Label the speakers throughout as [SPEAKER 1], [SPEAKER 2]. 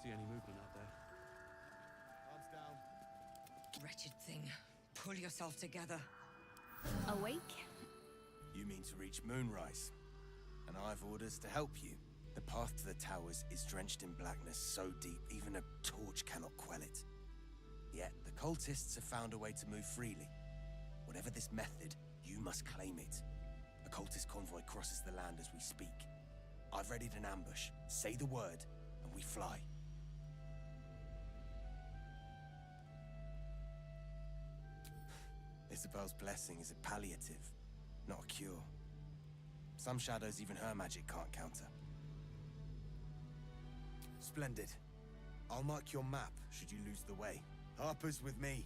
[SPEAKER 1] see any movement out there.
[SPEAKER 2] Arms down.
[SPEAKER 3] Wretched thing. Pull yourself together.
[SPEAKER 4] Awake?
[SPEAKER 5] You mean to reach Moonrise? And I've orders to help you. The path to the towers is drenched in blackness so deep even a torch cannot quell it. Yet the cultists have found a way to move freely. Whatever this method, you must claim it. A cultist convoy crosses the land as we speak. I've readied an ambush. Say the word, and we fly. Isabel's blessing is a palliative, not a cure. Some shadows even her magic can't counter. Splendid. I'll mark your map should you lose the way. Harper's with me.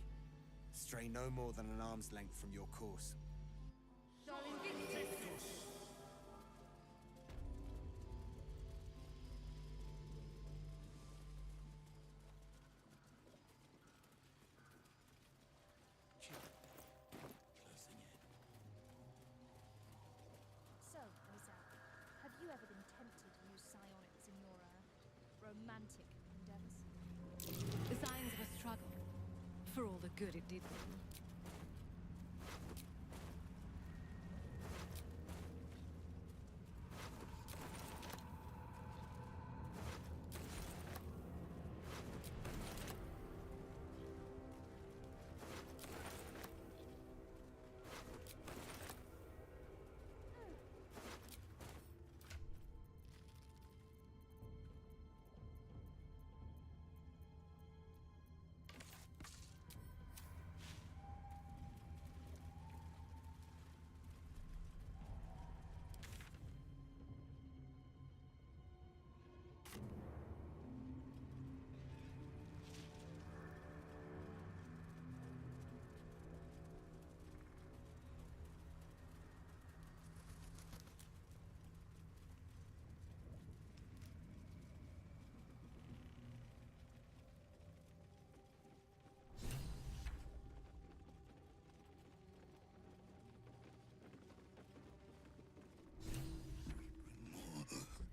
[SPEAKER 5] Stray no more than an arm's length from your course.
[SPEAKER 2] Closing in.
[SPEAKER 4] So, Ozal, have you ever been tempted to use psionics in your romantic endeavors?
[SPEAKER 6] The signs of a struggle, for all the good it did them.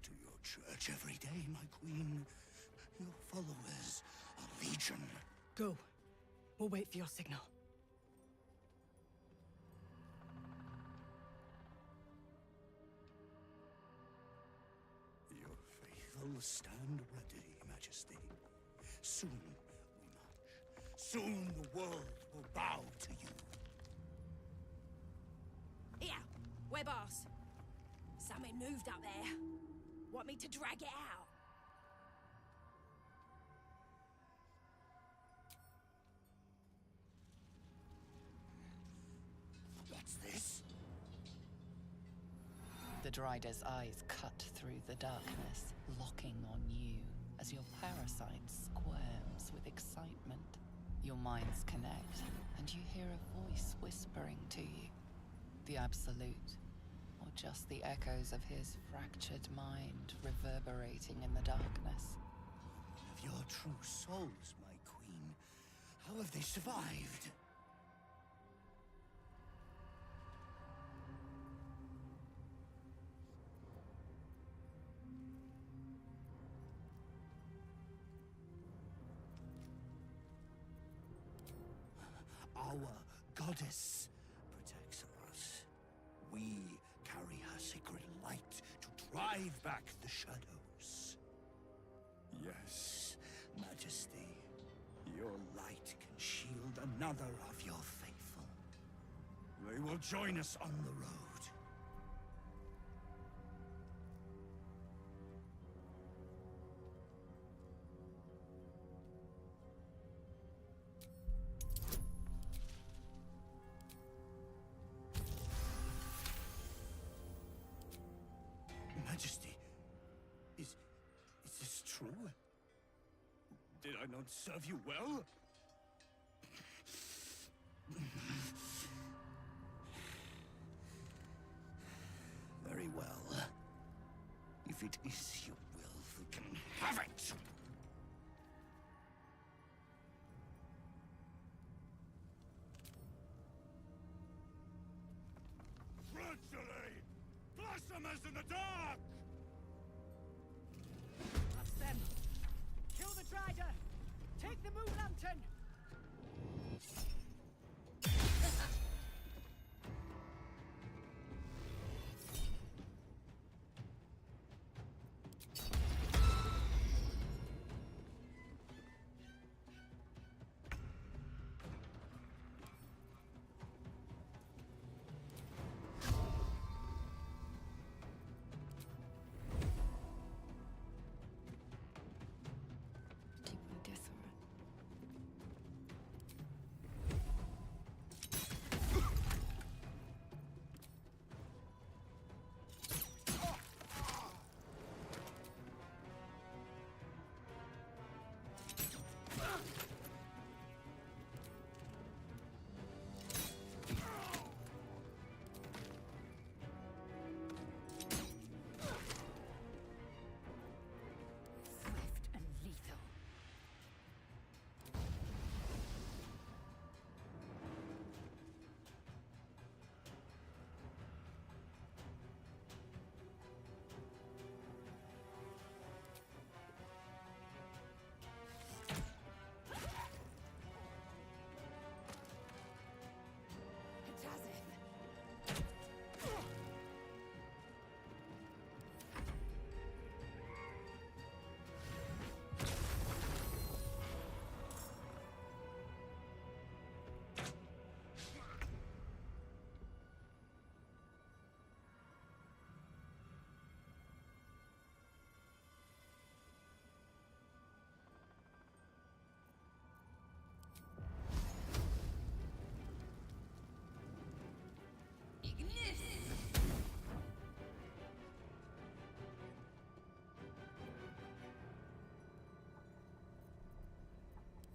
[SPEAKER 2] To your church every day, my queen. Your followers are legion.
[SPEAKER 3] Go. We'll wait for your signal.
[SPEAKER 2] Your faithful stand ready, Majesty. Soon we march. Soon the world will bow to you.
[SPEAKER 7] Here, we're boss. Something moved up there. Want me to drag it out?
[SPEAKER 2] What's this?
[SPEAKER 8] The Dryder's eyes cut through the darkness, locking on you as your parasite squirms with excitement. Your minds connect, and you hear a voice whispering to you. The Absolute, or just the echoes of his fractured mind reverberating in the darkness.
[SPEAKER 2] One of your true souls, my queen. How have they survived? Our goddess protects us. We carry her sacred light to drive back the shadows. Yes, Majesty, your light can shield another of your faithful. They will join us on the road. Majesty, is this true? Did I not serve you well? Very well. If it is your will, we can have it! Gradually! Blasphemous in the dark!
[SPEAKER 7] That's them. Kill the
[SPEAKER 1] Outrider! Take the moon lantern!
[SPEAKER 6] Swift and lethal.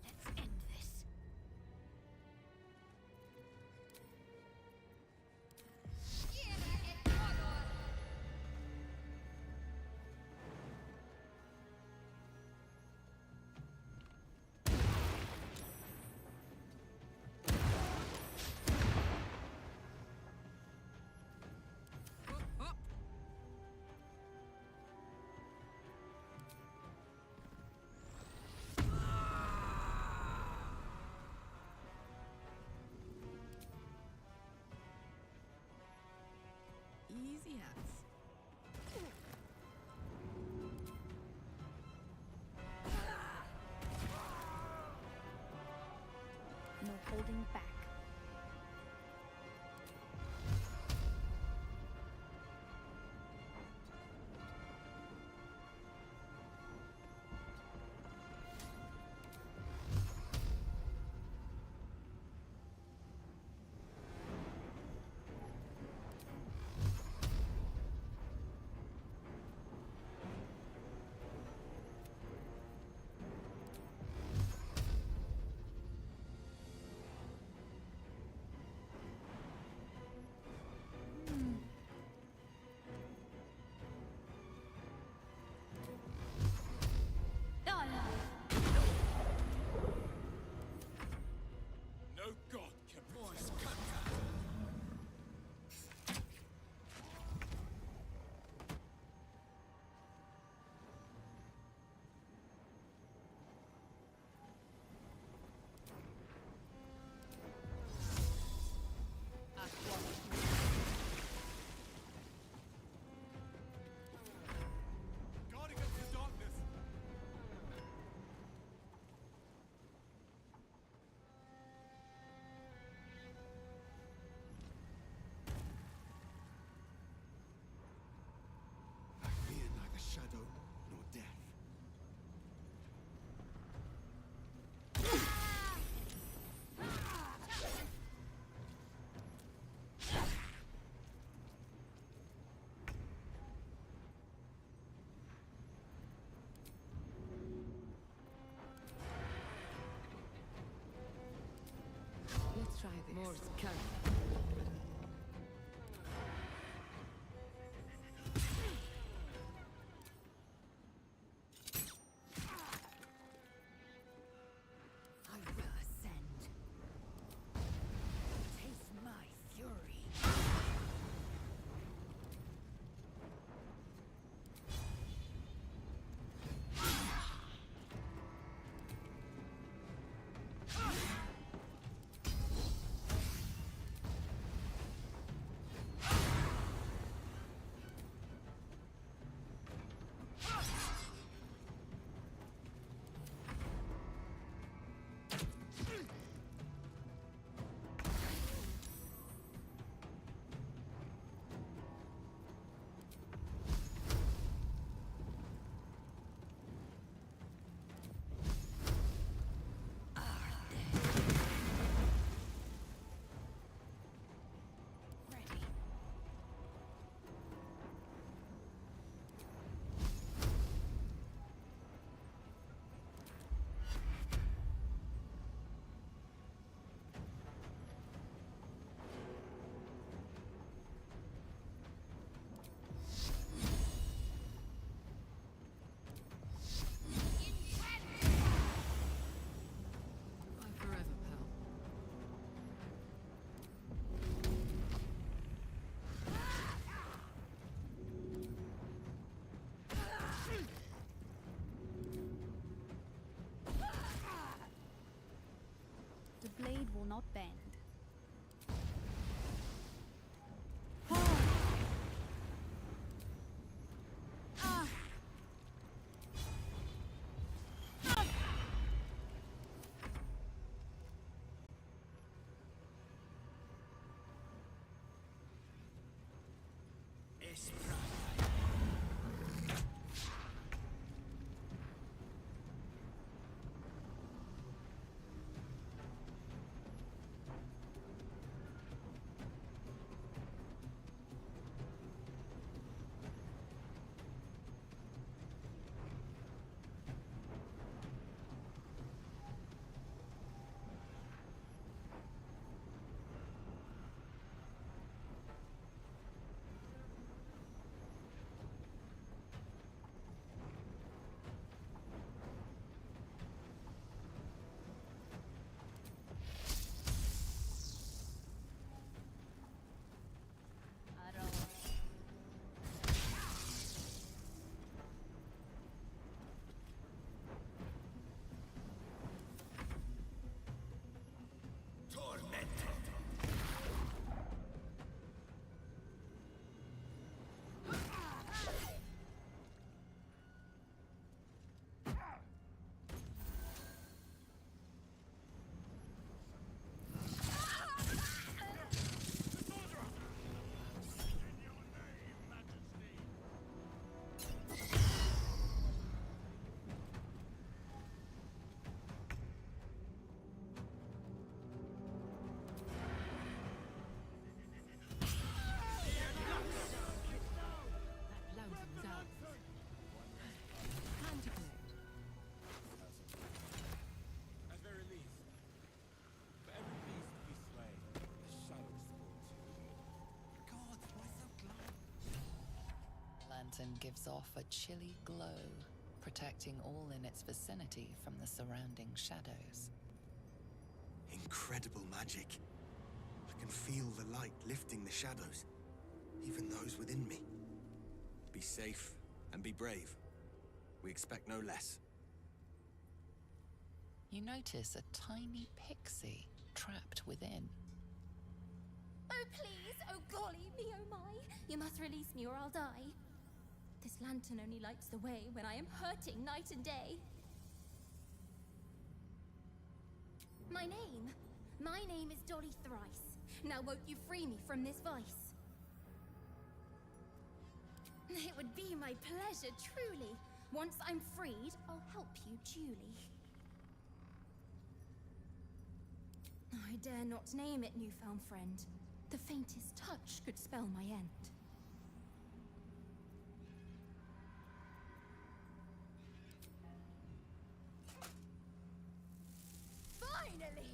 [SPEAKER 6] Let's end this.
[SPEAKER 3] Easy as.
[SPEAKER 4] No holding back.
[SPEAKER 5] No god can voice guard against the darkness.
[SPEAKER 2] I fear neither shadow nor death.
[SPEAKER 6] Let's try this.
[SPEAKER 3] More's coming.
[SPEAKER 6] I will ascend. Taste my fury.
[SPEAKER 4] not bend.
[SPEAKER 5] At very least, for every beast we slay, the shadows fall too. God, why so glad?
[SPEAKER 8] Lantern gives off a chilly glow, protecting all in its vicinity from the surrounding shadows.
[SPEAKER 5] Incredible magic. I can feel the light lifting the shadows, even those within me. Be safe and be brave. We expect no less.
[SPEAKER 8] You notice a tiny pixie trapped within.
[SPEAKER 9] Oh please, oh golly me, oh my. You must release me or I'll die. This lantern only lights the way when I am hurting night and day. My name is Dolly Thrice. Now won't you free me from this vice? It would be my pleasure, truly. Once I'm freed, I'll help you duly. I dare not name it, newfound friend. The faintest touch could spell my end.
[SPEAKER 7] Finally!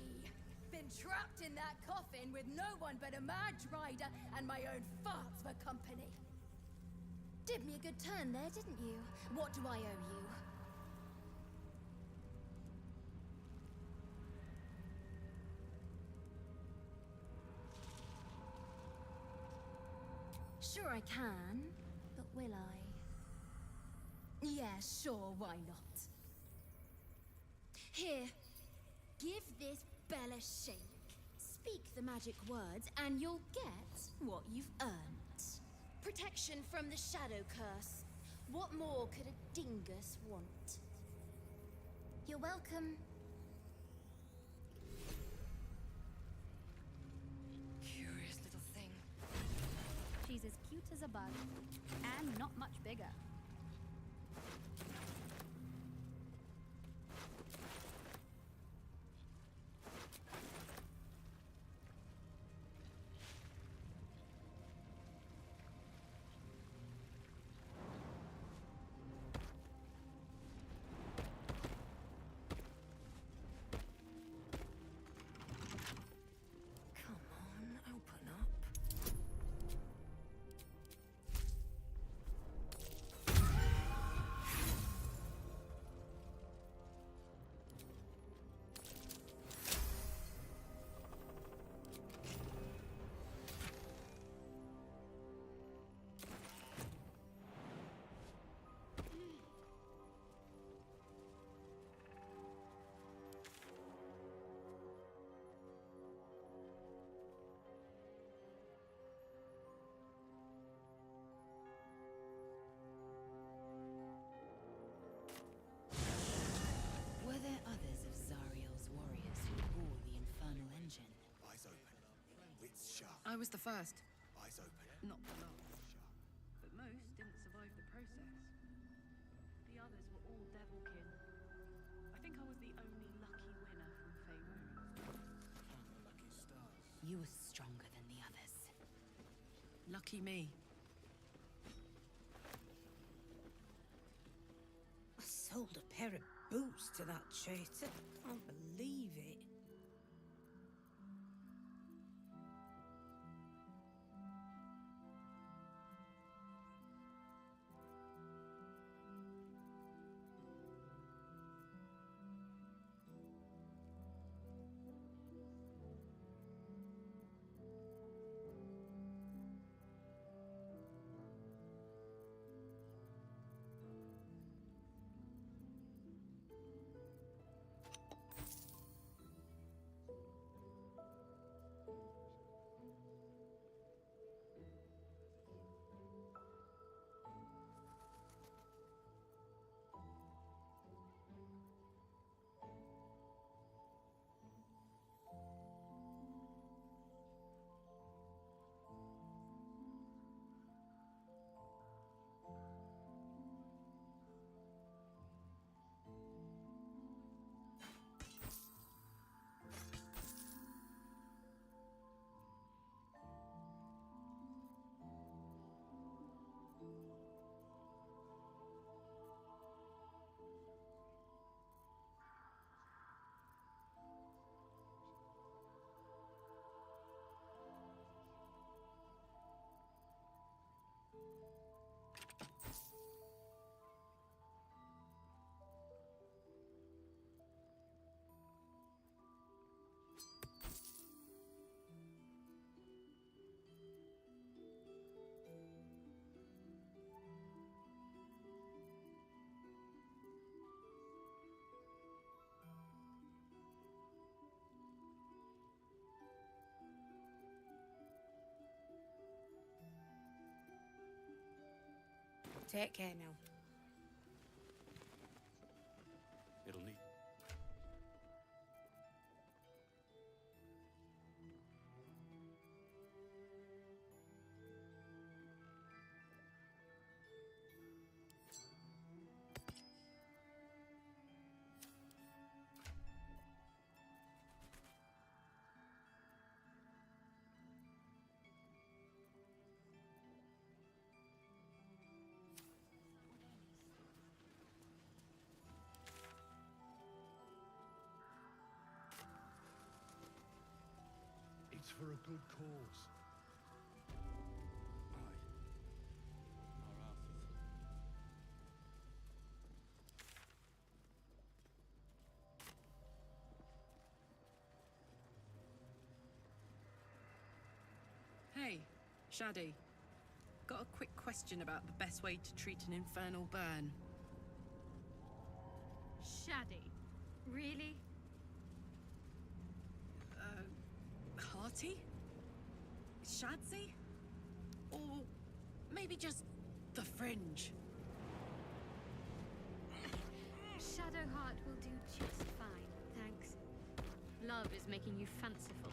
[SPEAKER 7] Been trapped in that coffin with no one but a mad rider and my own farts for company.
[SPEAKER 9] Did me a good turn there, didn't you? What do I owe you? Sure I can, but will I?
[SPEAKER 7] Yeah, sure, why not?
[SPEAKER 9] Here, give this bell a shake. Speak the magic words and you'll get what you've earned. Protection from the shadow curse. What more could a dingus want? You're welcome.
[SPEAKER 3] Curious little thing.
[SPEAKER 4] She's as cute as a bug, and not much bigger.
[SPEAKER 3] Come on, open up.
[SPEAKER 10] I was the first.
[SPEAKER 5] Eyes open.
[SPEAKER 10] Not the last. But most didn't survive the process. The others were all Devilkin. I think I was the only lucky winner from Faerun.
[SPEAKER 5] Count the lucky stars.
[SPEAKER 3] You were stronger than the others.
[SPEAKER 10] Lucky me.
[SPEAKER 1] I sold a pair of boots to that traitor. Can't believe it. Take care now.
[SPEAKER 2] It'll need.
[SPEAKER 11] It's for a good cause.
[SPEAKER 2] Aye. Our Arthur's.
[SPEAKER 10] Hey, Shadi. Got a quick question about the best way to treat an infernal burn.
[SPEAKER 4] Shadi. Really?
[SPEAKER 10] Hearty? Shadsy? Or maybe just the fringe?
[SPEAKER 4] Shadowheart will do just fine, thanks. Love is making you fanciful.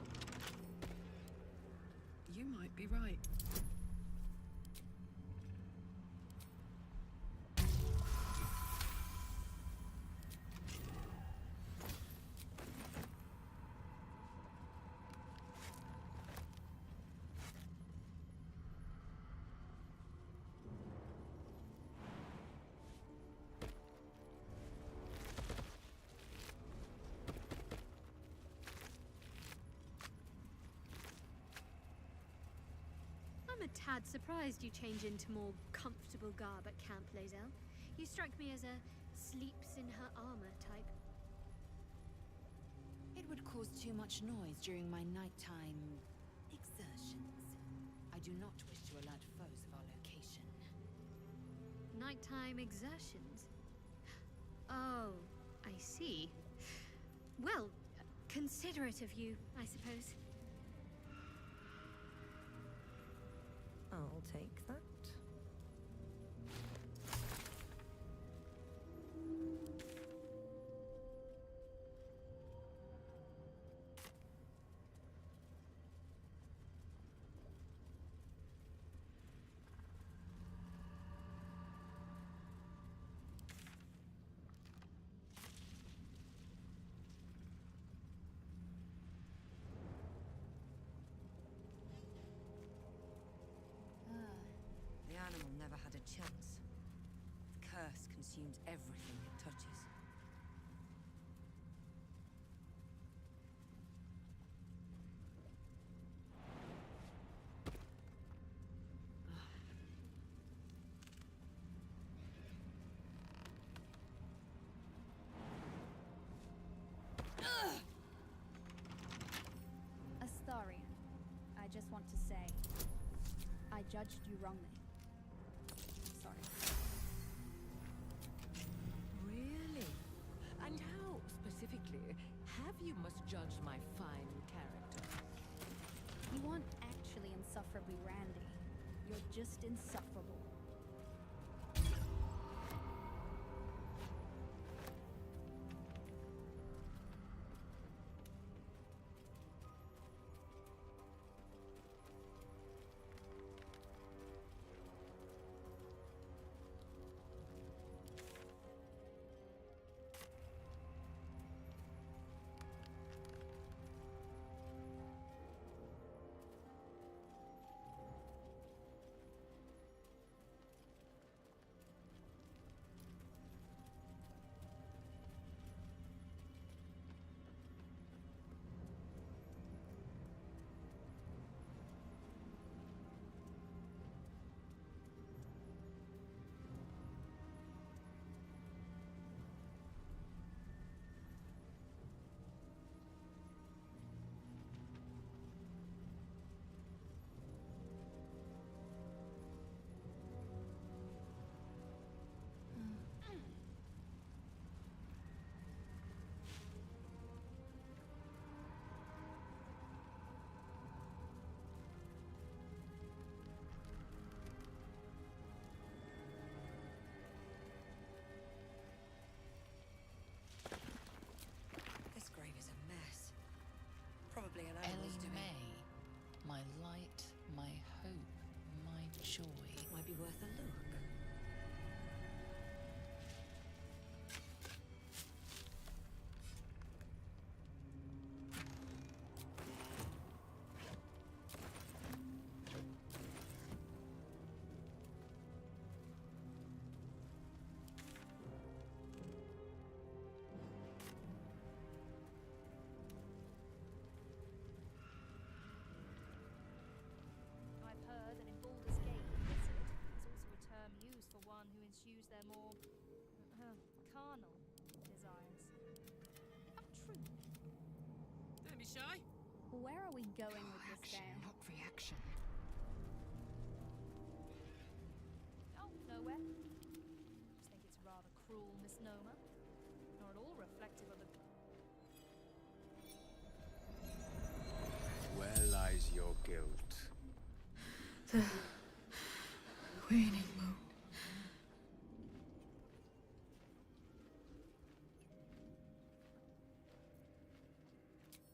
[SPEAKER 10] You might be right.
[SPEAKER 4] I'm a tad surprised you change into more comfortable garb at Camp Lae'zel. You strike me as a sleeps in her armor type.
[SPEAKER 3] It would cause too much noise during my nighttime exertions. I do not wish to alert foes of our location.
[SPEAKER 4] Nighttime exertions? Oh, I see. Well, considerate of you, I suppose.
[SPEAKER 1] I'll take that. had a chance. The curse consumes everything it touches.
[SPEAKER 12] Astarion, I just want to say, I judged you wrongly. Sorry.
[SPEAKER 13] Really? And how, specifically, have you misjudged my fine character?
[SPEAKER 12] You aren't actually insufferably randy. You're just insufferable.
[SPEAKER 1] This grave is a mess. Probably an
[SPEAKER 8] Ellie
[SPEAKER 1] animal's doing.
[SPEAKER 8] May, my light, my hope, my joy.
[SPEAKER 1] Might be worth a look.
[SPEAKER 12] I've heard that in Baldur's Gate, wizard is also a term used for one who eschews their more carnal desires. How true.
[SPEAKER 13] Don't be shy.
[SPEAKER 12] Where are we going with this game?
[SPEAKER 8] Not reaction.
[SPEAKER 12] Oh, nowhere. Just think it's a rather cruel misnomer. Not at all reflective of the.
[SPEAKER 5] Where lies your guilt?
[SPEAKER 6] The waning moon.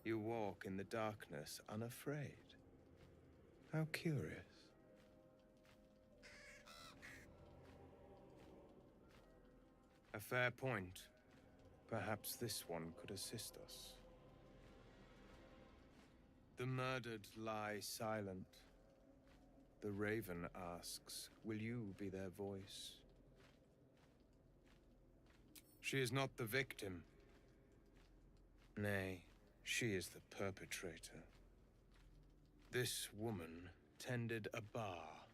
[SPEAKER 5] You walk in the darkness unafraid. How curious. A fair point. Perhaps this one could assist us. The murdered lie silent. The raven asks, will you be their voice? She is not the victim. Nay, she is the perpetrator. This woman tended a bar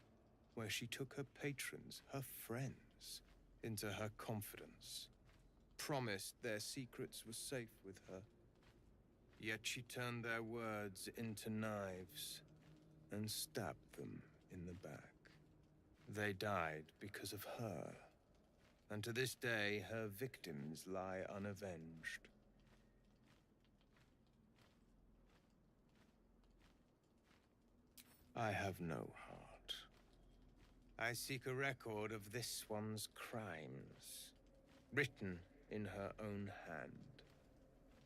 [SPEAKER 5] where she took her patrons, her friends, into her confidence, promised their secrets were safe with her. Yet she turned their words into knives and stabbed them in the back. They died because of her, and to this day her victims lie unavenged. I have no heart. I seek a record of this one's crimes, written in her own hand.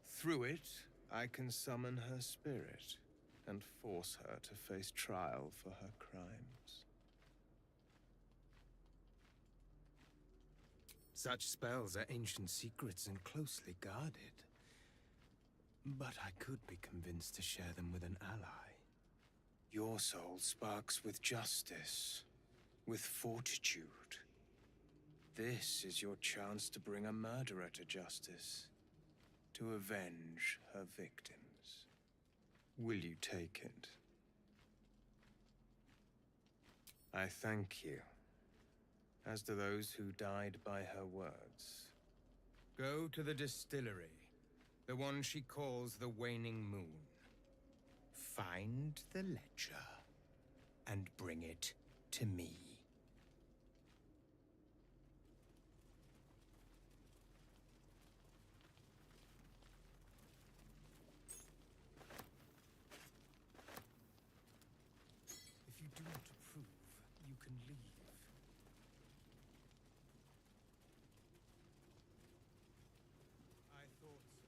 [SPEAKER 5] Through it, I can summon her spirit and force her to face trial for her crimes. Such spells are ancient secrets and closely guarded. But I could be convinced to share them with an ally. Your soul sparks with justice. with fortitude. This is your chance to bring a murderer to justice, to avenge her victims. Will you take it? I thank you, as do those who died by her words. Go to the distillery, the one she calls the Waning Moon. Find the ledger, and bring it to me.
[SPEAKER 2] If you do not approve, you can leave.
[SPEAKER 5] I thought so.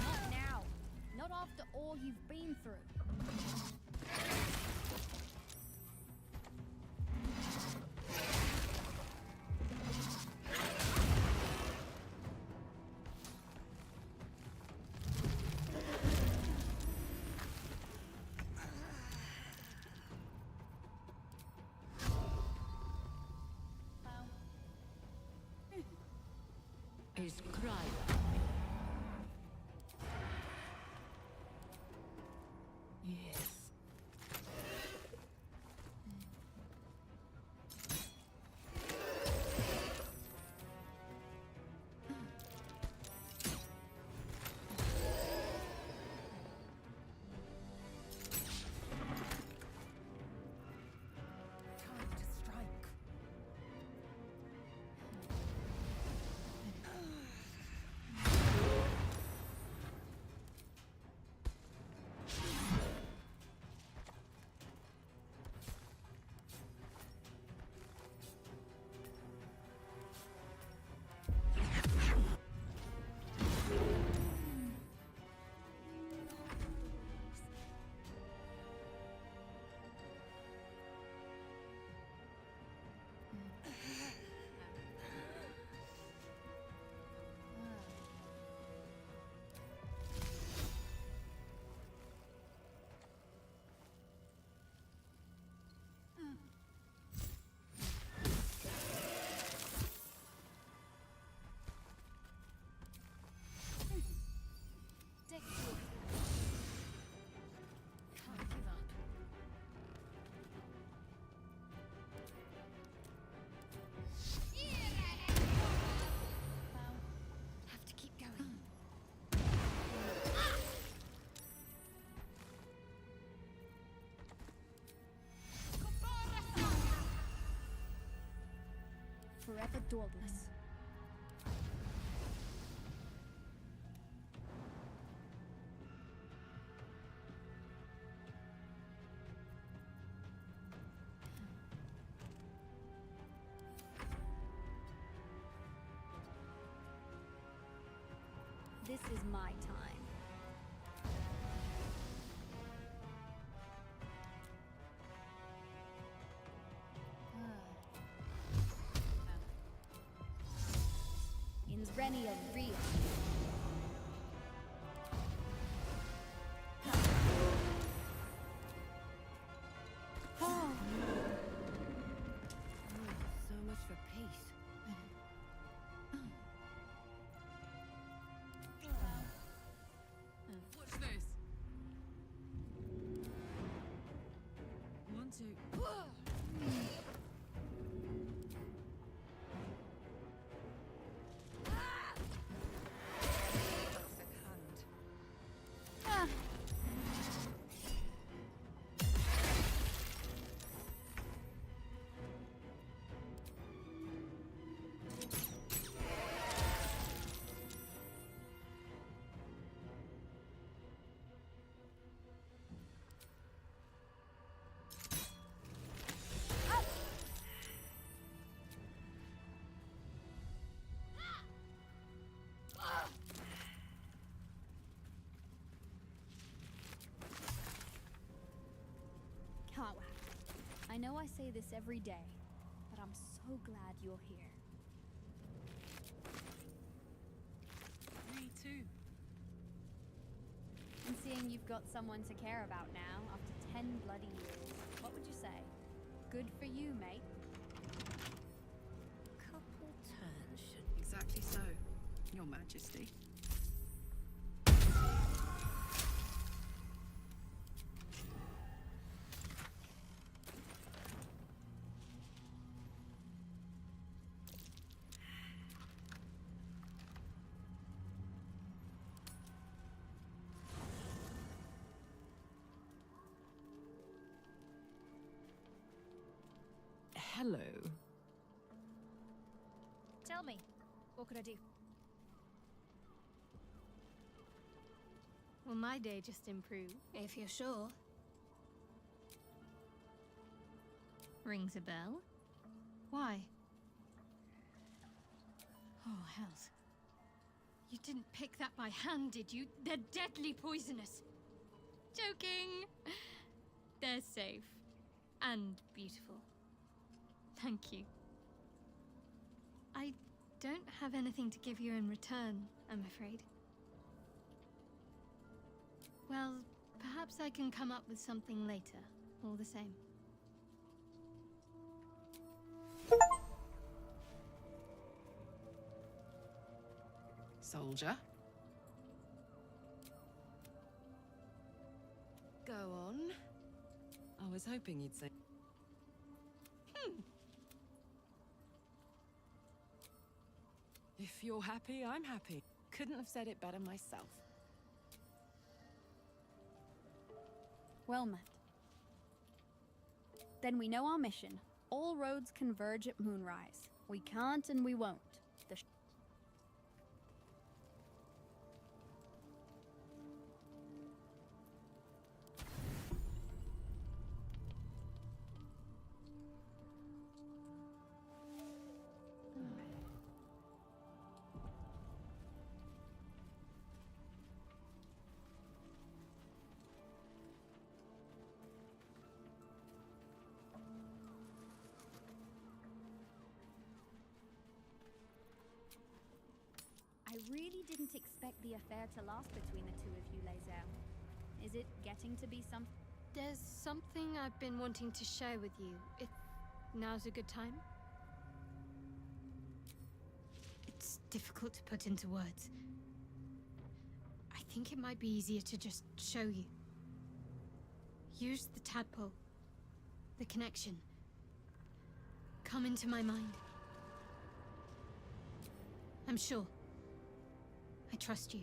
[SPEAKER 9] Not now. Not after all you've been through.
[SPEAKER 13] Is cry. Yes.
[SPEAKER 1] Time to strike.
[SPEAKER 9] Forever dauntless.
[SPEAKER 4] This is my time.
[SPEAKER 9] Insrenia real.
[SPEAKER 1] So much for peace.
[SPEAKER 12] know I say this every day, but I'm so glad you're here.
[SPEAKER 10] Me too.
[SPEAKER 12] And seeing you've got someone to care about now, after 10 bloody years, what would you say? Good for you, mate.
[SPEAKER 1] Couple turns should...
[SPEAKER 10] Exactly so, Your Majesty.
[SPEAKER 13] Hello.
[SPEAKER 12] Tell me, what could I do?
[SPEAKER 4] Well, my day just improved.
[SPEAKER 1] If you're sure.
[SPEAKER 4] Rings a bell? Why? Oh, hells. You didn't pick that by hand, did you? They're deadly poisonous. Joking. They're safe. And beautiful. Thank you. I don't have anything to give you in return, I'm afraid. Well, perhaps I can come up with something later, all the same.
[SPEAKER 8] Soldier?
[SPEAKER 13] Go on. I was hoping you'd say... If you're happy, I'm happy. Couldn't have said it better myself.
[SPEAKER 12] Well met. Then we know our mission. All roads converge at Moonrise. We can't and we won't. The I really didn't expect the affair to last between the two of you, Lae'zel. Is it getting to be some...
[SPEAKER 4] There's something I've been wanting to share with you, if now's a good time. It's difficult to put into words. I think it might be easier to just show you. Use the tadpole. The connection. Come into my mind. I'm sure. I trust you.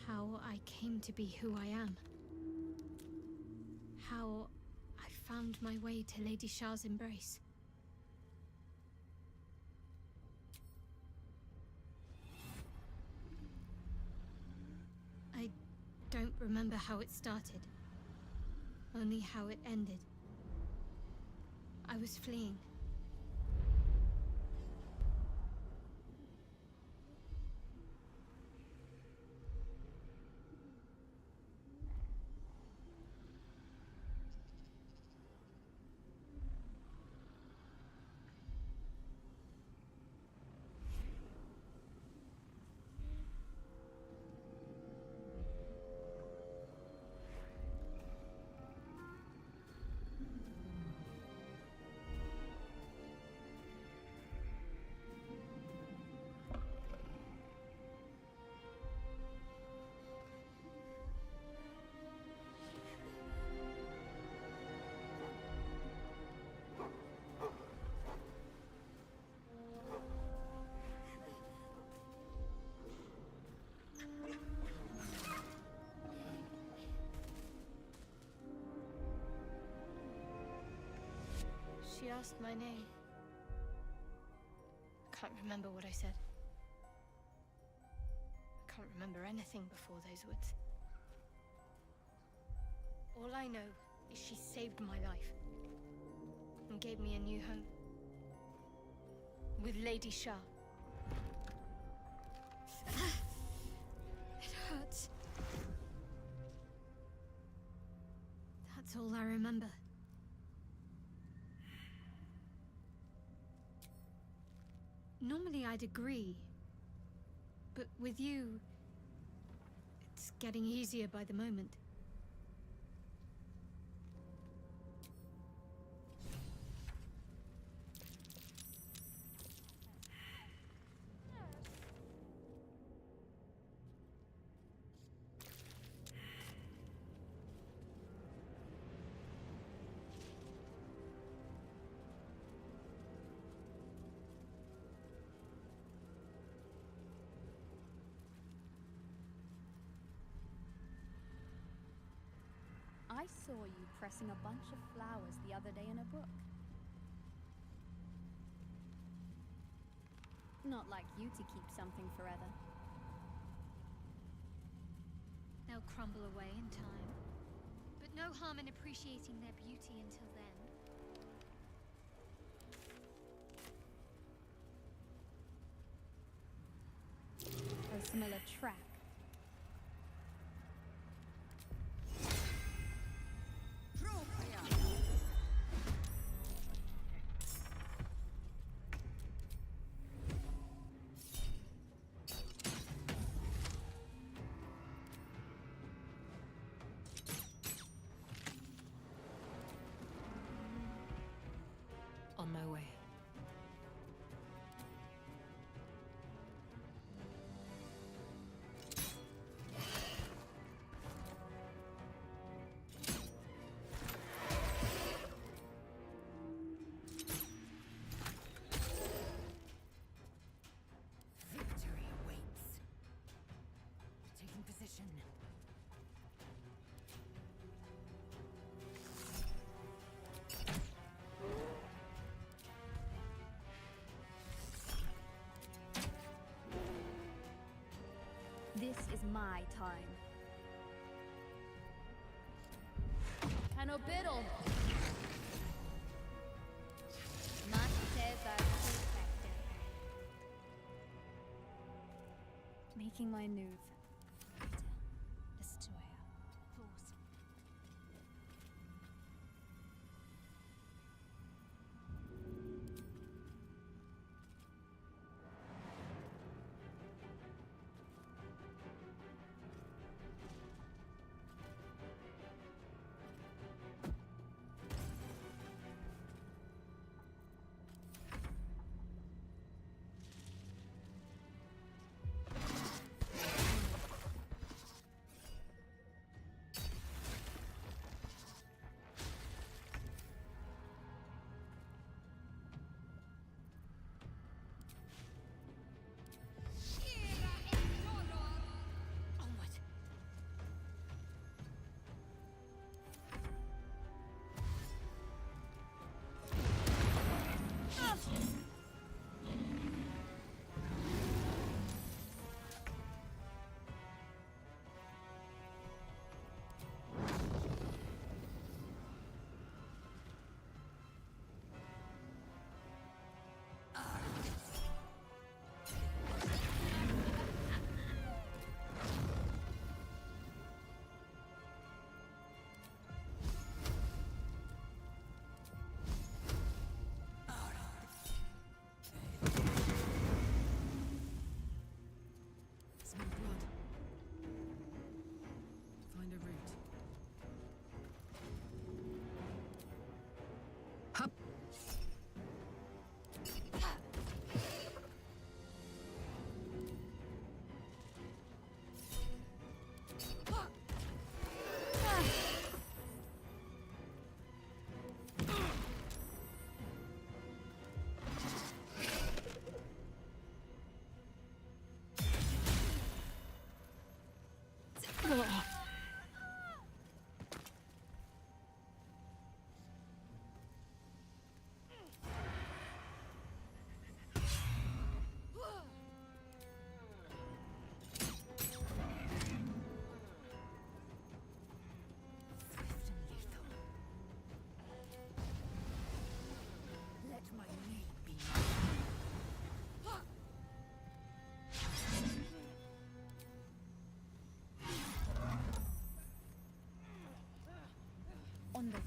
[SPEAKER 4] How I came to be who I am. How I found my way to Lady Shah's embrace. I don't remember how it started. Only how it ended. I was fleeing. She asked my name. I can't remember what I said. I can't remember anything before those words. All I know is she saved my life and gave me a new home. With Lady Shah. It hurts. remember. Normally I'd agree. But with you, it's getting easier by the moment.
[SPEAKER 12] I saw you pressing a bunch of flowers the other day in a book. Not like you to keep something forever.
[SPEAKER 4] They'll crumble away in time. But no harm in appreciating their beauty until then.
[SPEAKER 12] A similar track.
[SPEAKER 6] On my way.
[SPEAKER 13] Victory awaits. Taking position.
[SPEAKER 12] This is my time. Canobiddle! Masters are protected. Making my move. Destroyer. Force.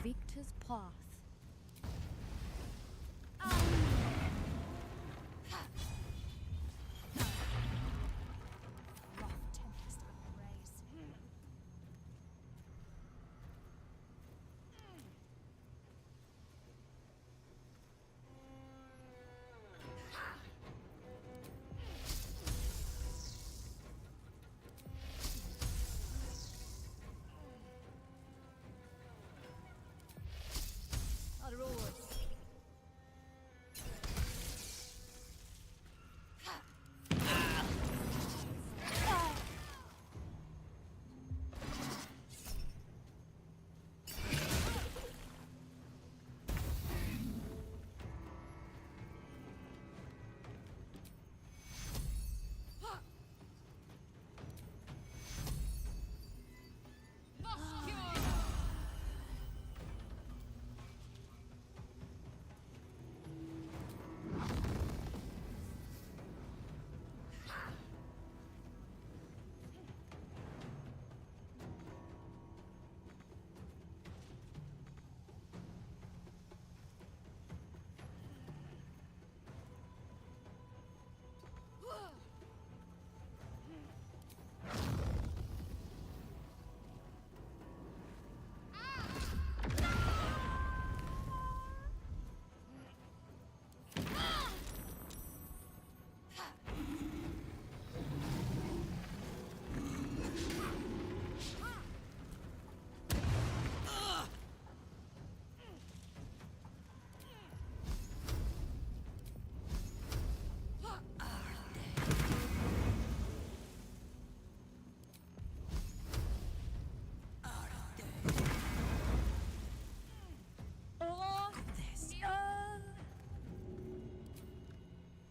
[SPEAKER 12] victor's path. Rough tempest I will raise. Other oars.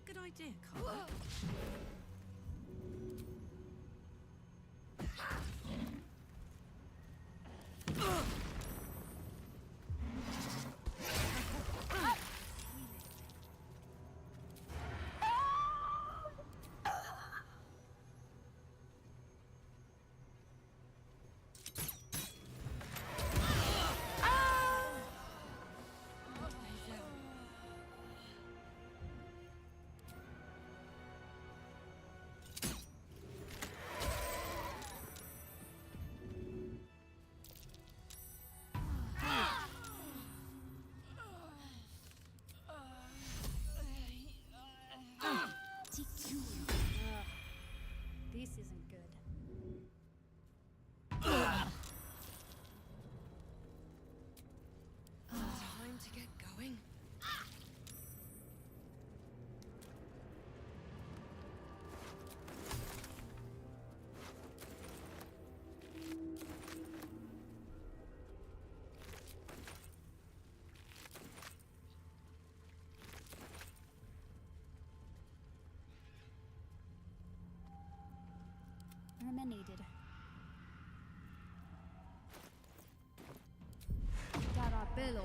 [SPEAKER 1] Good idea, Carla.
[SPEAKER 12] This isn't good.
[SPEAKER 1] Time to get going.
[SPEAKER 12] Armor needed. Darabello.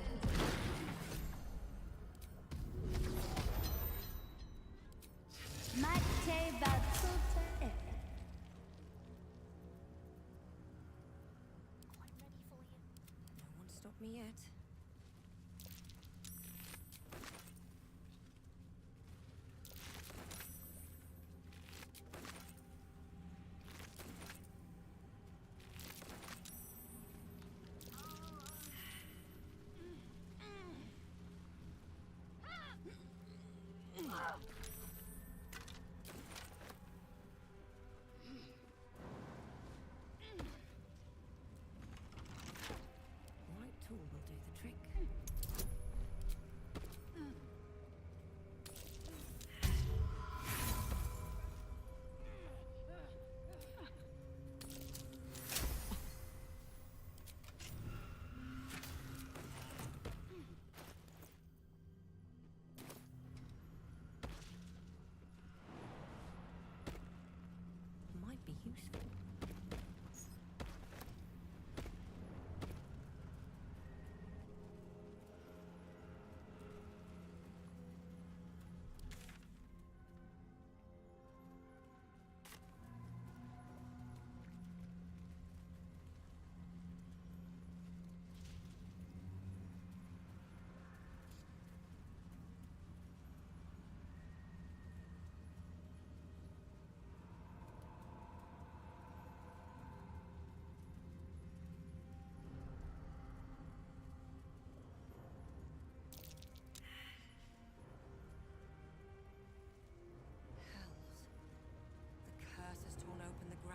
[SPEAKER 12] Mate batute.
[SPEAKER 1] Quite ready for you. No one stop me yet. Right tool will do the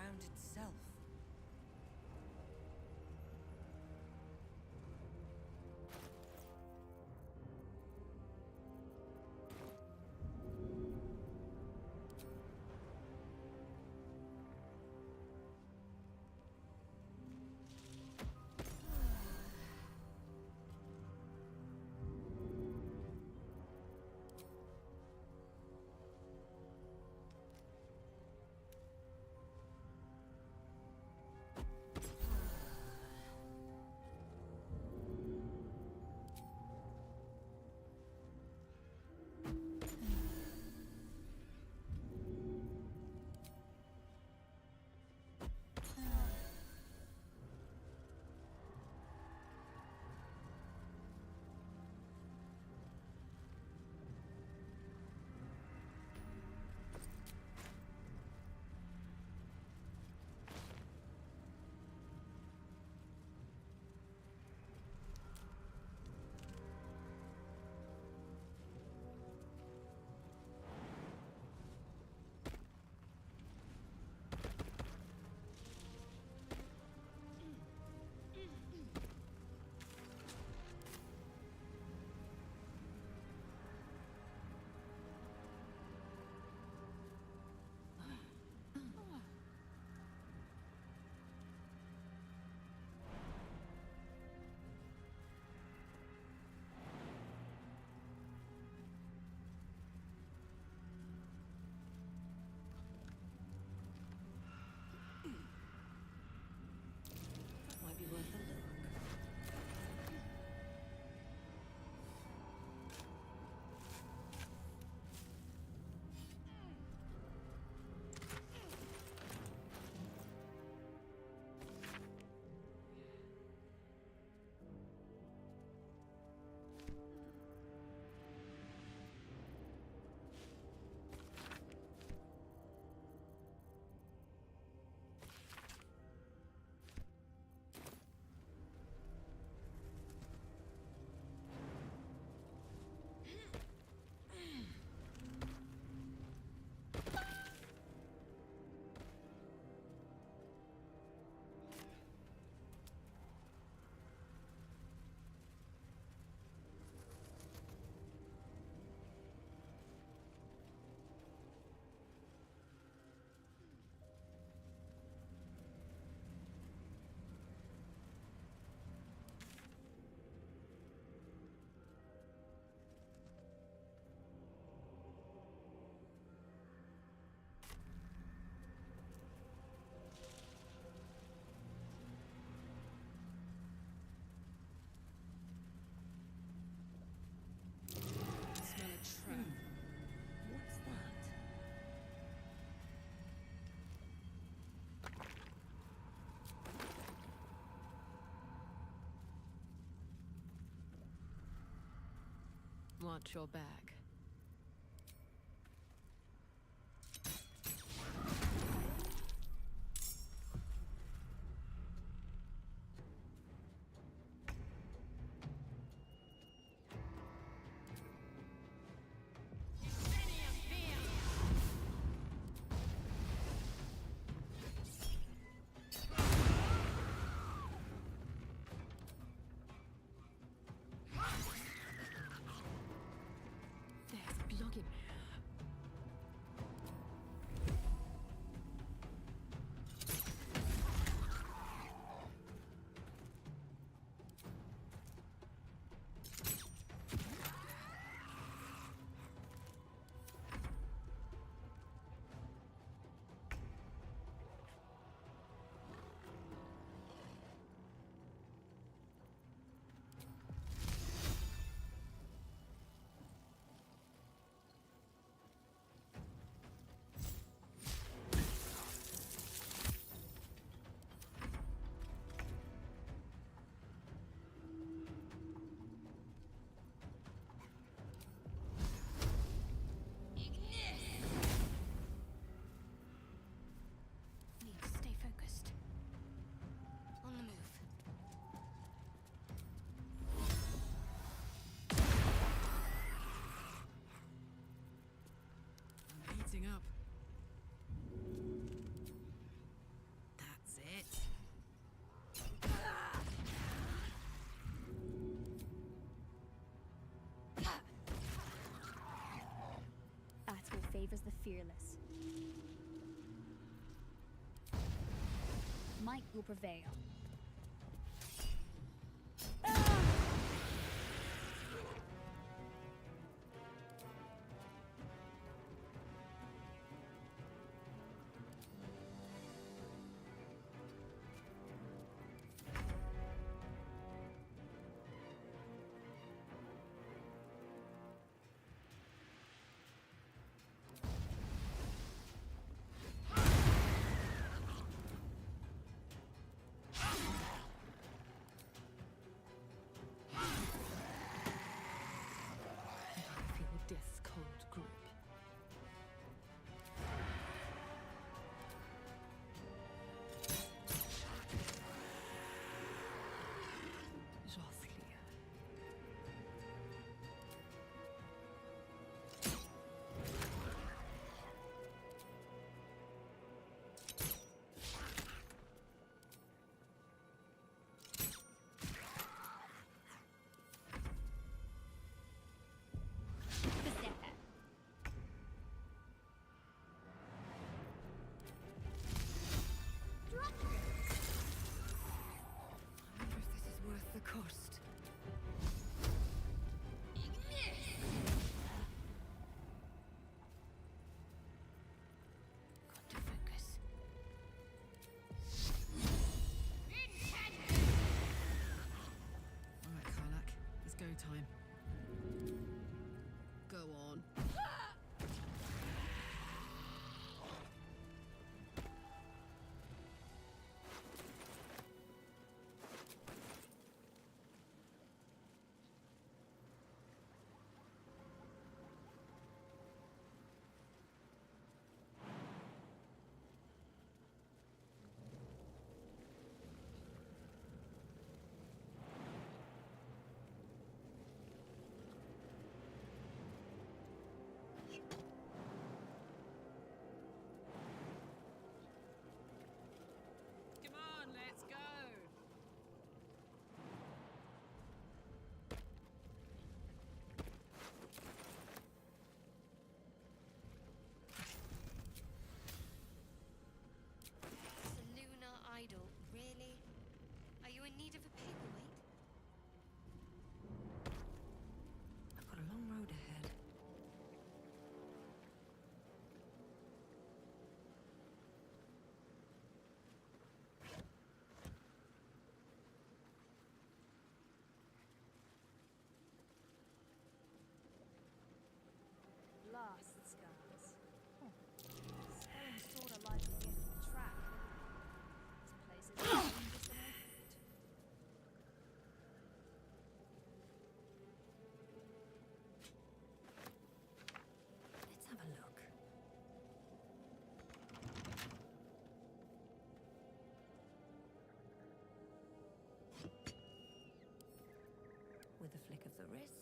[SPEAKER 1] ground itself. Might be worth a look. Smell a trap. What's that?
[SPEAKER 13] Watch your back.
[SPEAKER 12] favors the fearless. Might will prevail.
[SPEAKER 13] Death's cold grip. Jothlia. I wonder if this is worth the cost. Got to focus.
[SPEAKER 6] All right, Karlach. It's go time. Go on. Come on, let's go.
[SPEAKER 3] Selûne idol, really? Are you in need of a paperweight?
[SPEAKER 6] I've got a long road ahead.
[SPEAKER 12] Blast scars. Spelling sorta like a gift from a track. This place is dangerous and accurate.
[SPEAKER 6] Let's have a look. With a flick of the wrist.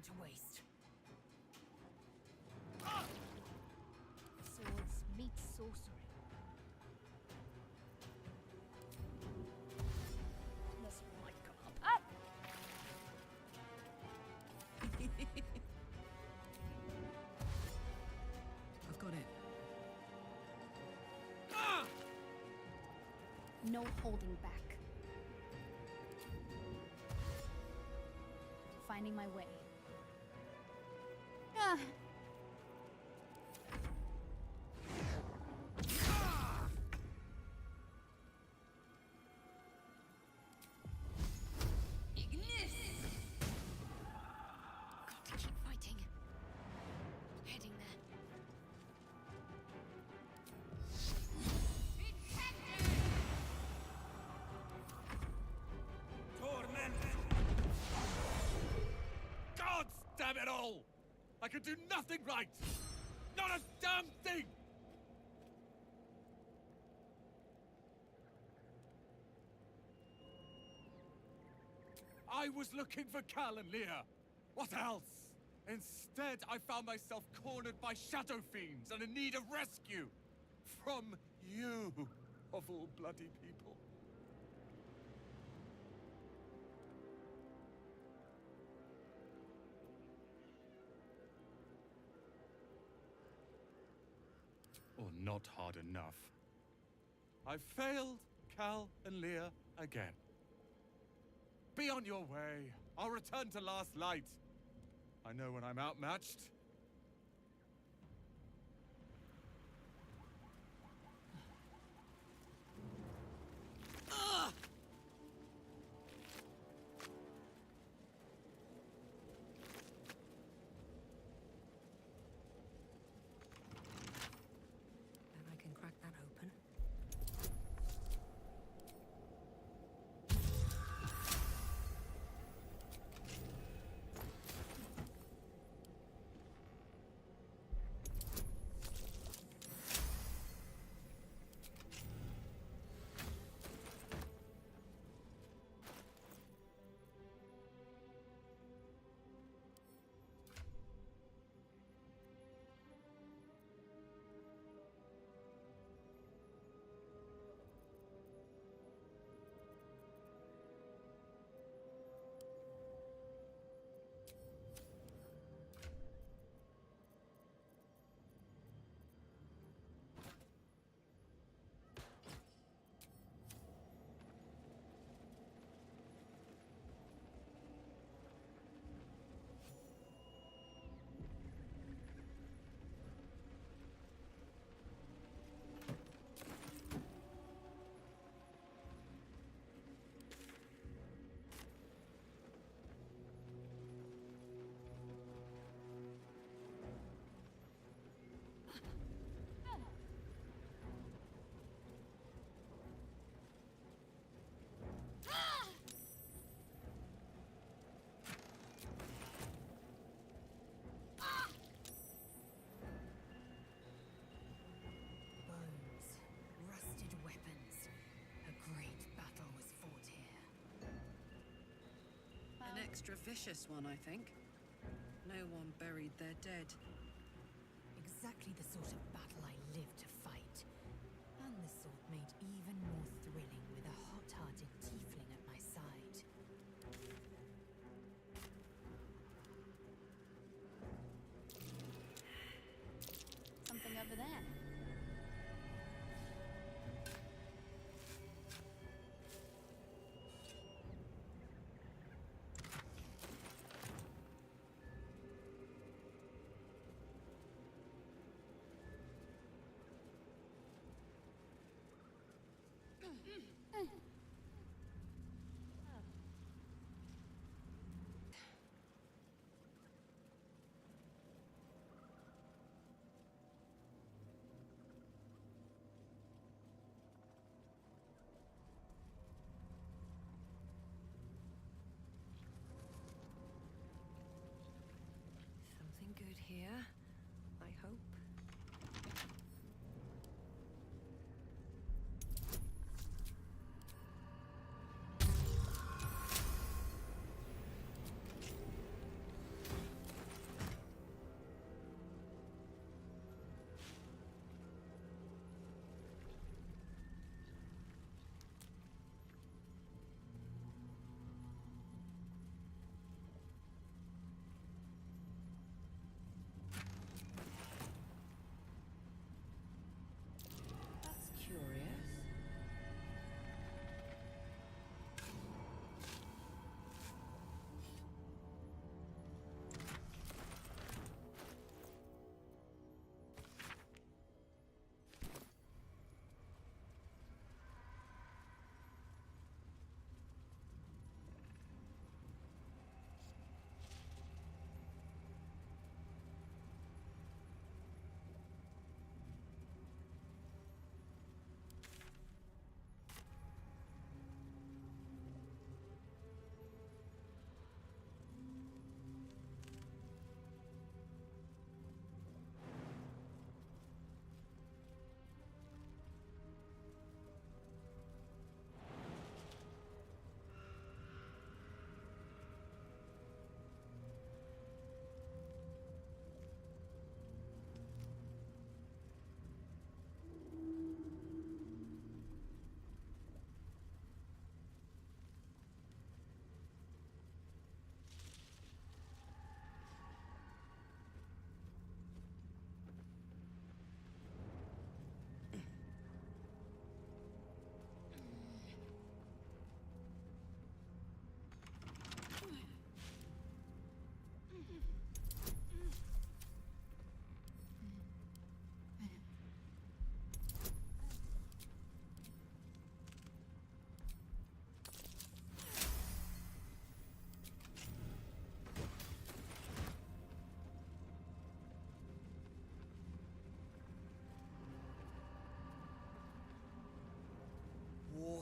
[SPEAKER 1] to waste.
[SPEAKER 12] Swords meet sorcery. This might come up. Ah!
[SPEAKER 1] I've got it.
[SPEAKER 12] No holding back. Finding my way. Ah.
[SPEAKER 3] Got to keep fighting. Heading there.
[SPEAKER 2] God damn it all! I could do nothing right! Not a damn thing! I was looking for Cal and Leah. What else? Instead, I found myself cornered by shadow fiends and in need of rescue. From you, of all bloody people. Or not hard enough. I failed Cal and Leah again. Be on your way. I'll return to Last Light. I know when I'm outmatched.
[SPEAKER 1] Bet I can crack that open. Bones, rusted weapons. A great battle was fought here.
[SPEAKER 10] An extra vicious one, I think. No one buried their dead.
[SPEAKER 1] Exactly the sort of battle I live to fight. And the sort made even more thrilling with a hot-hearted tiefling at my side.
[SPEAKER 12] Something over there.
[SPEAKER 1] Something good here, I hope.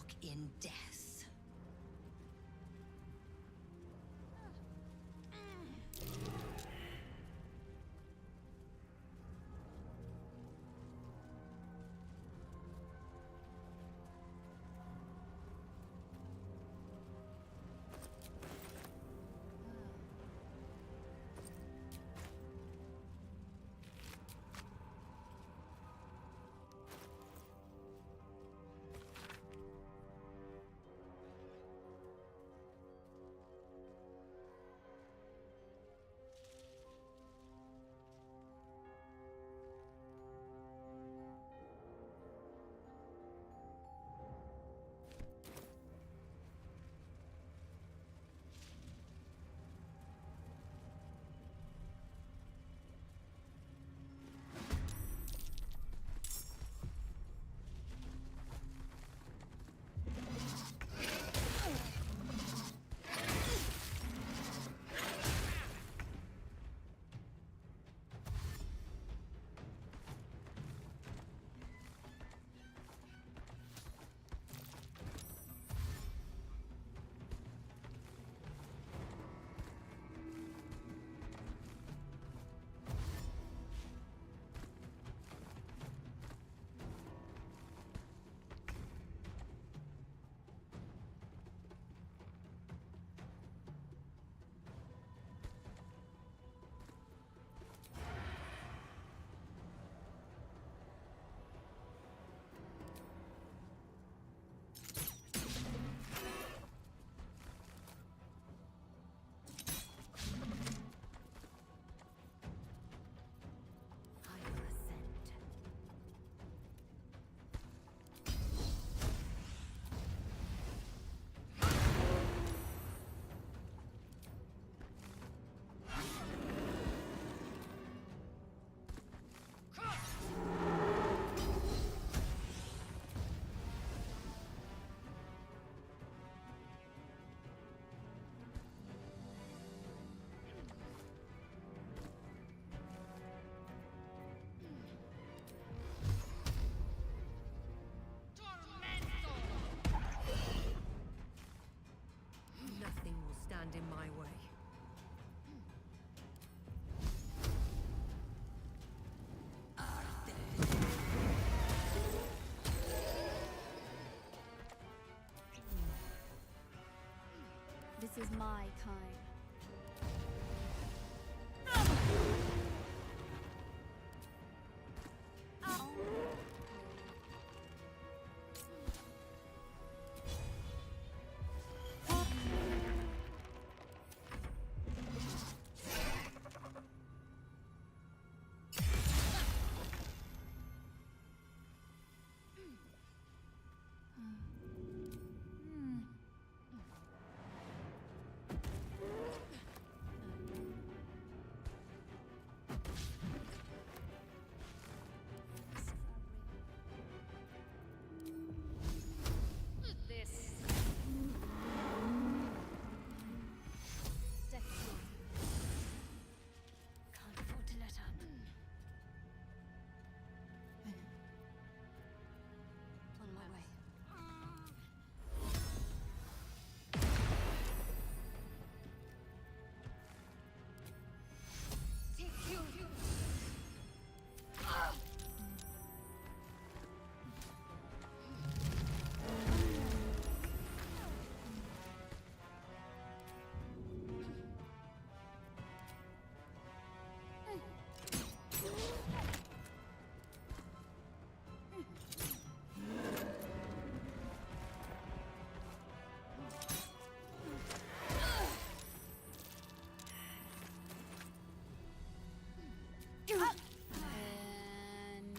[SPEAKER 9] walk in death.
[SPEAKER 13] Nothing will stand in my way.
[SPEAKER 12] This is my kind.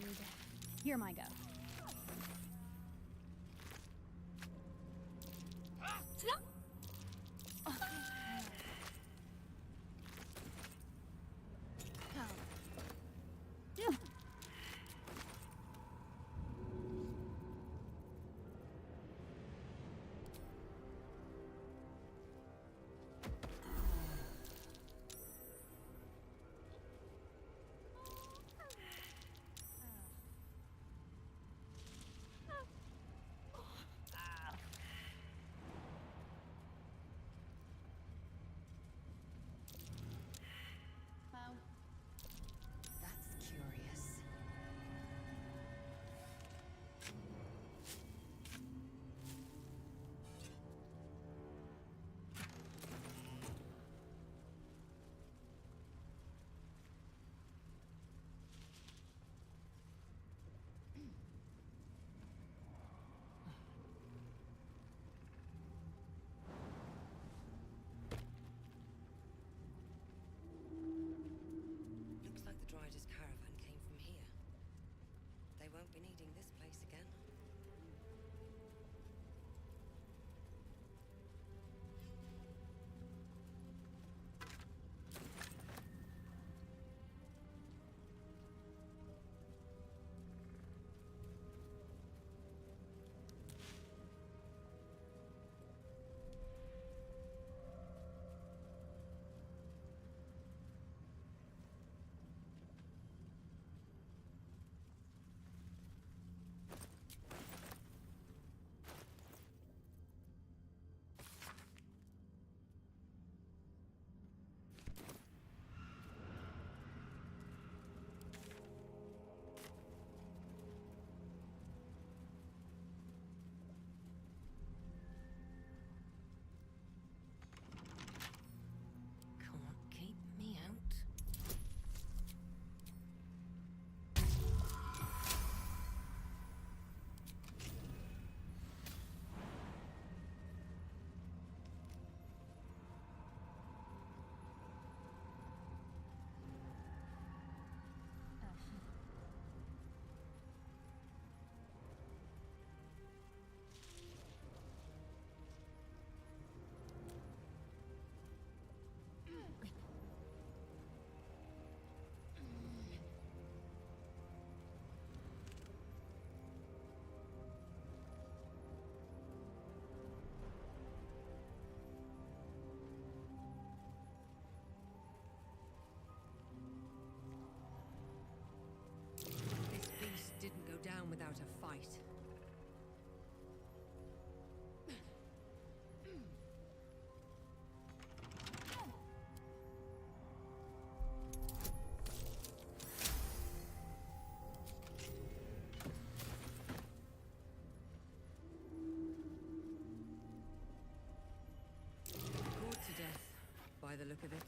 [SPEAKER 12] And here my go.
[SPEAKER 14] be needing this place again. Didn't go down without a fight. Gored to death, by the look of it.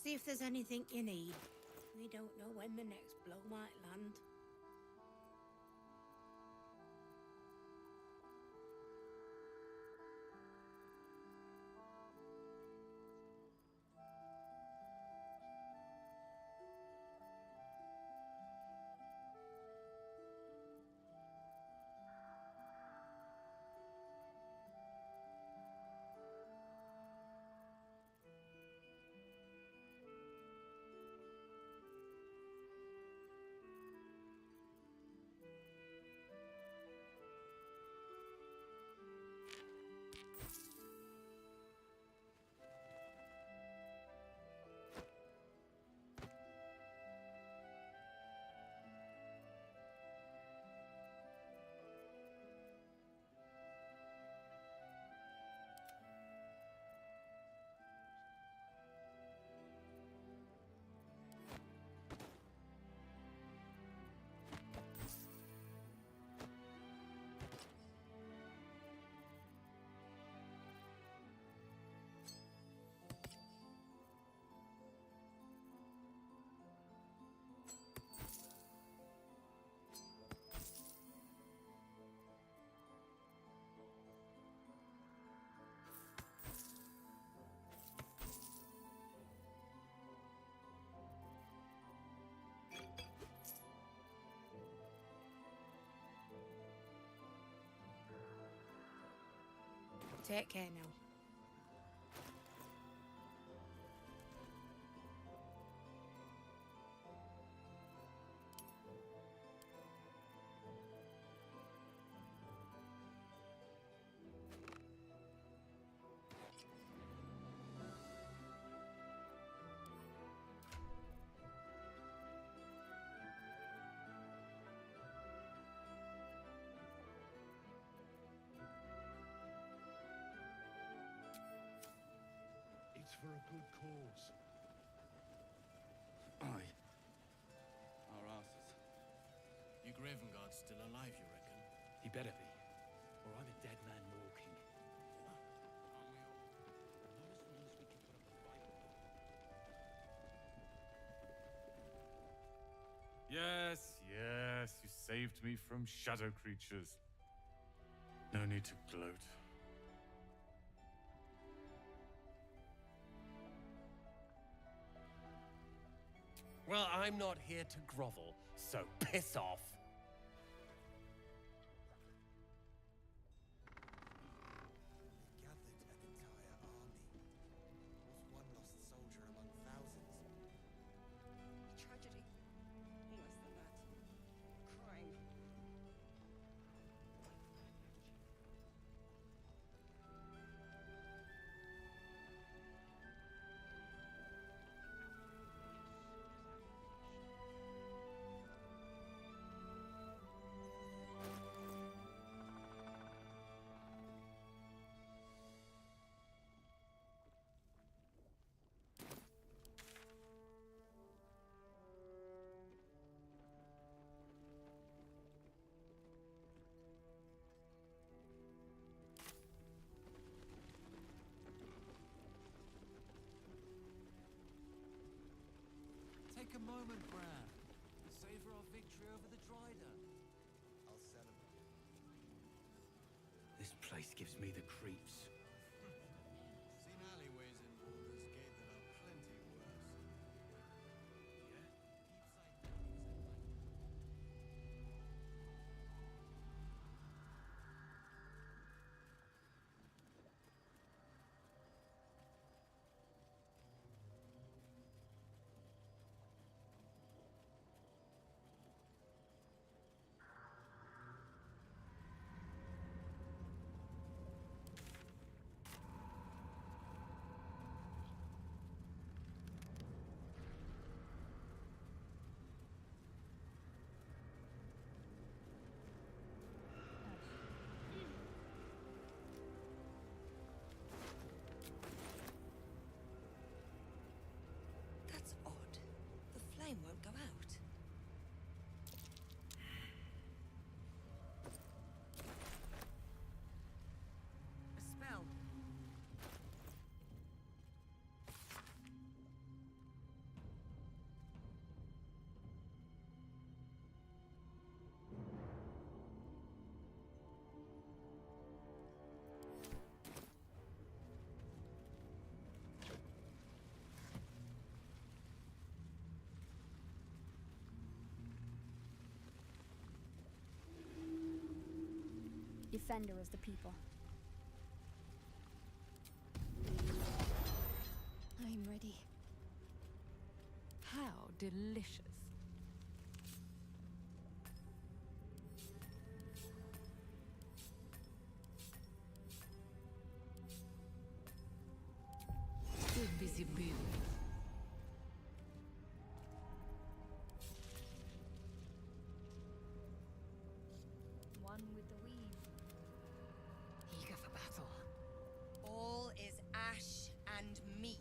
[SPEAKER 15] See if there's anything you need. We don't know when the next blow might land. Take care now.
[SPEAKER 11] It's for a good cause.
[SPEAKER 16] Aye. Our asses. You Gravenguard's still alive, you reckon?
[SPEAKER 11] He better be, or I'm a dead man walking.
[SPEAKER 17] Yes, yes, you saved me from shadow creatures. No need to gloat.
[SPEAKER 5] Well, I'm not here to grovel, so piss off. They gathered an entire army. Was one lost soldier among thousands.
[SPEAKER 14] Tragedy. Less than that. Crime.
[SPEAKER 16] Take a moment, Bran. Savor our victory over the Dryder.
[SPEAKER 5] I'll celebrate.
[SPEAKER 11] This place gives me the creeps.
[SPEAKER 16] Seen alleyways in Baldur's Gate that are plenty worse.
[SPEAKER 14] That's odd. The flame won't go out. A spell.
[SPEAKER 12] Defender of the people. I'm ready.
[SPEAKER 13] How delicious. Too busy building.
[SPEAKER 12] One with the weave.
[SPEAKER 1] Eager for battle.
[SPEAKER 18] All is ash and meat.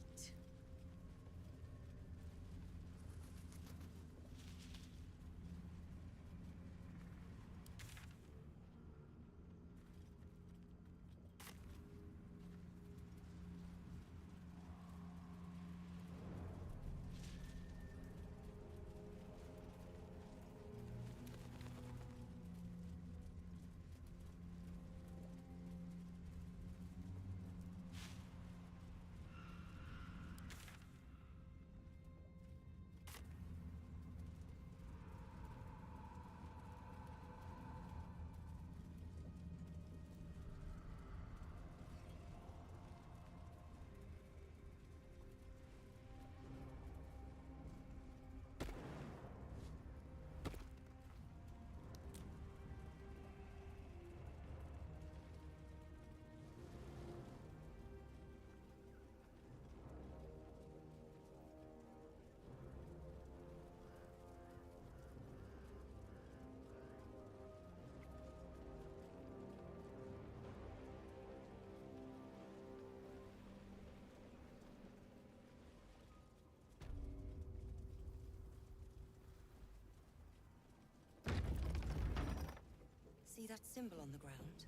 [SPEAKER 14] see that symbol on the ground?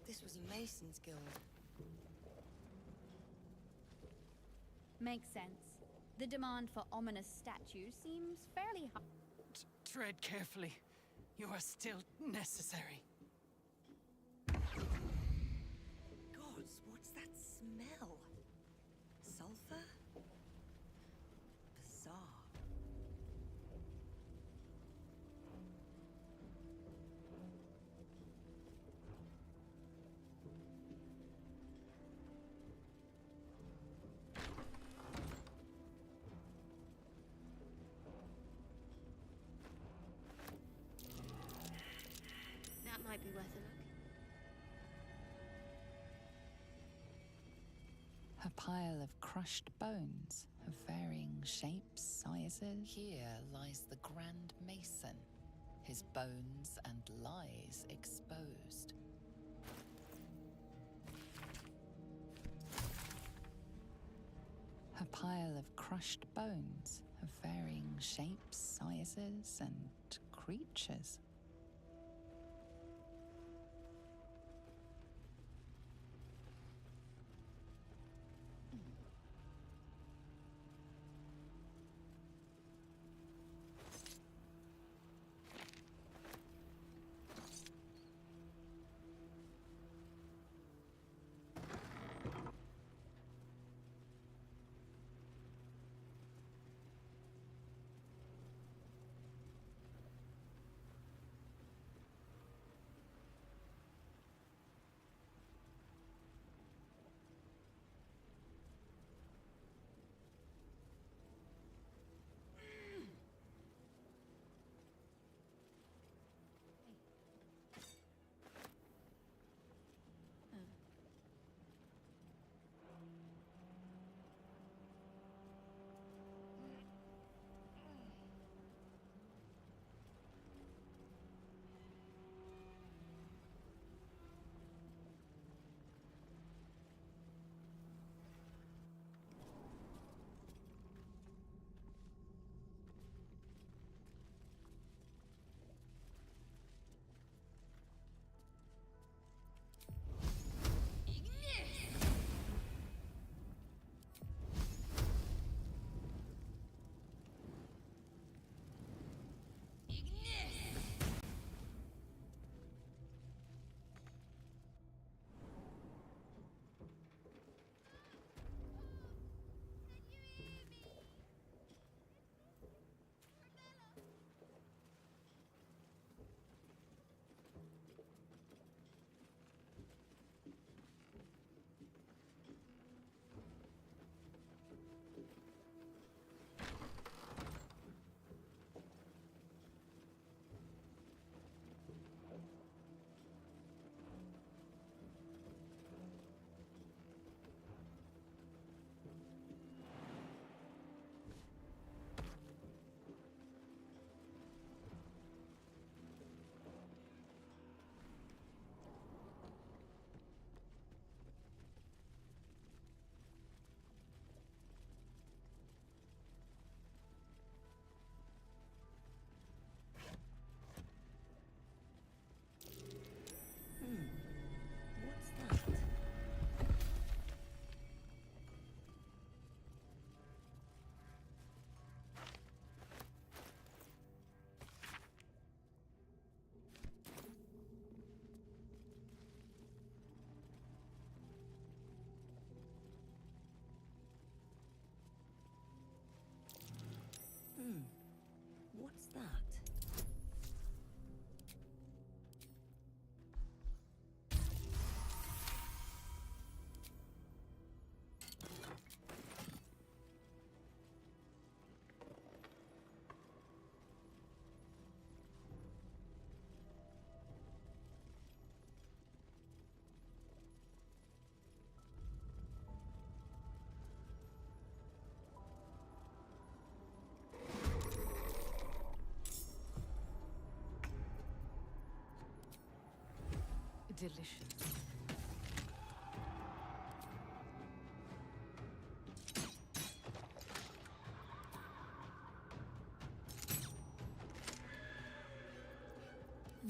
[SPEAKER 14] This was a Mason's Guild.
[SPEAKER 12] Makes sense. The demand for ominous statues seems fairly high.
[SPEAKER 8] Tread carefully. You are still necessary.
[SPEAKER 14] Gods, what's that smell? Sulfur? Bizarre.
[SPEAKER 9] That might be worth a look.
[SPEAKER 8] A pile of crushed bones of varying shapes, sizes. Here lies the Grand Mason, his bones and lies exposed. A pile of crushed bones of varying shapes, sizes, and creatures.
[SPEAKER 14] What's that?
[SPEAKER 13] Delicious.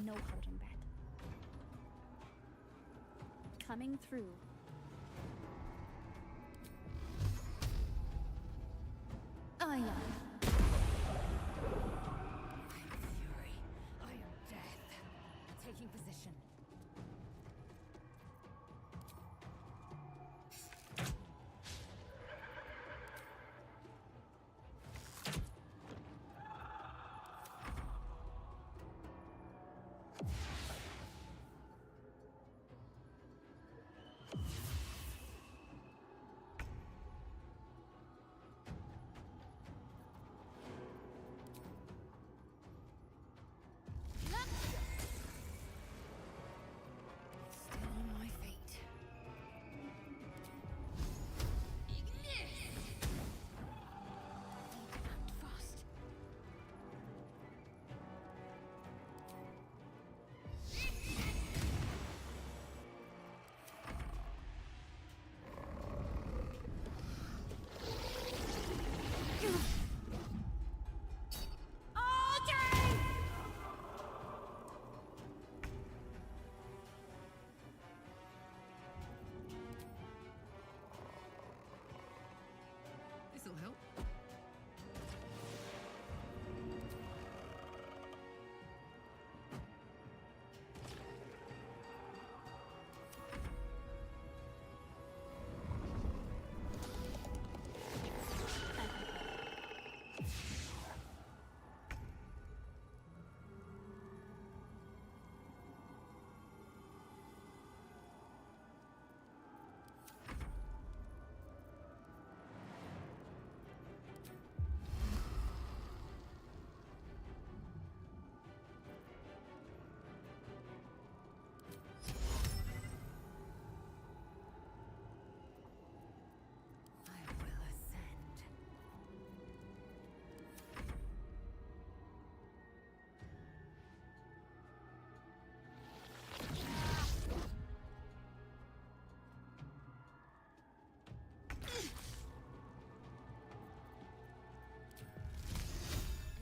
[SPEAKER 12] No hurting
[SPEAKER 19] coming through. Aye, aye.
[SPEAKER 1] Fury. I am death. Taking position.
[SPEAKER 7] Still on my feet. Act fast.
[SPEAKER 13] This'll help.
[SPEAKER 1] I will ascend.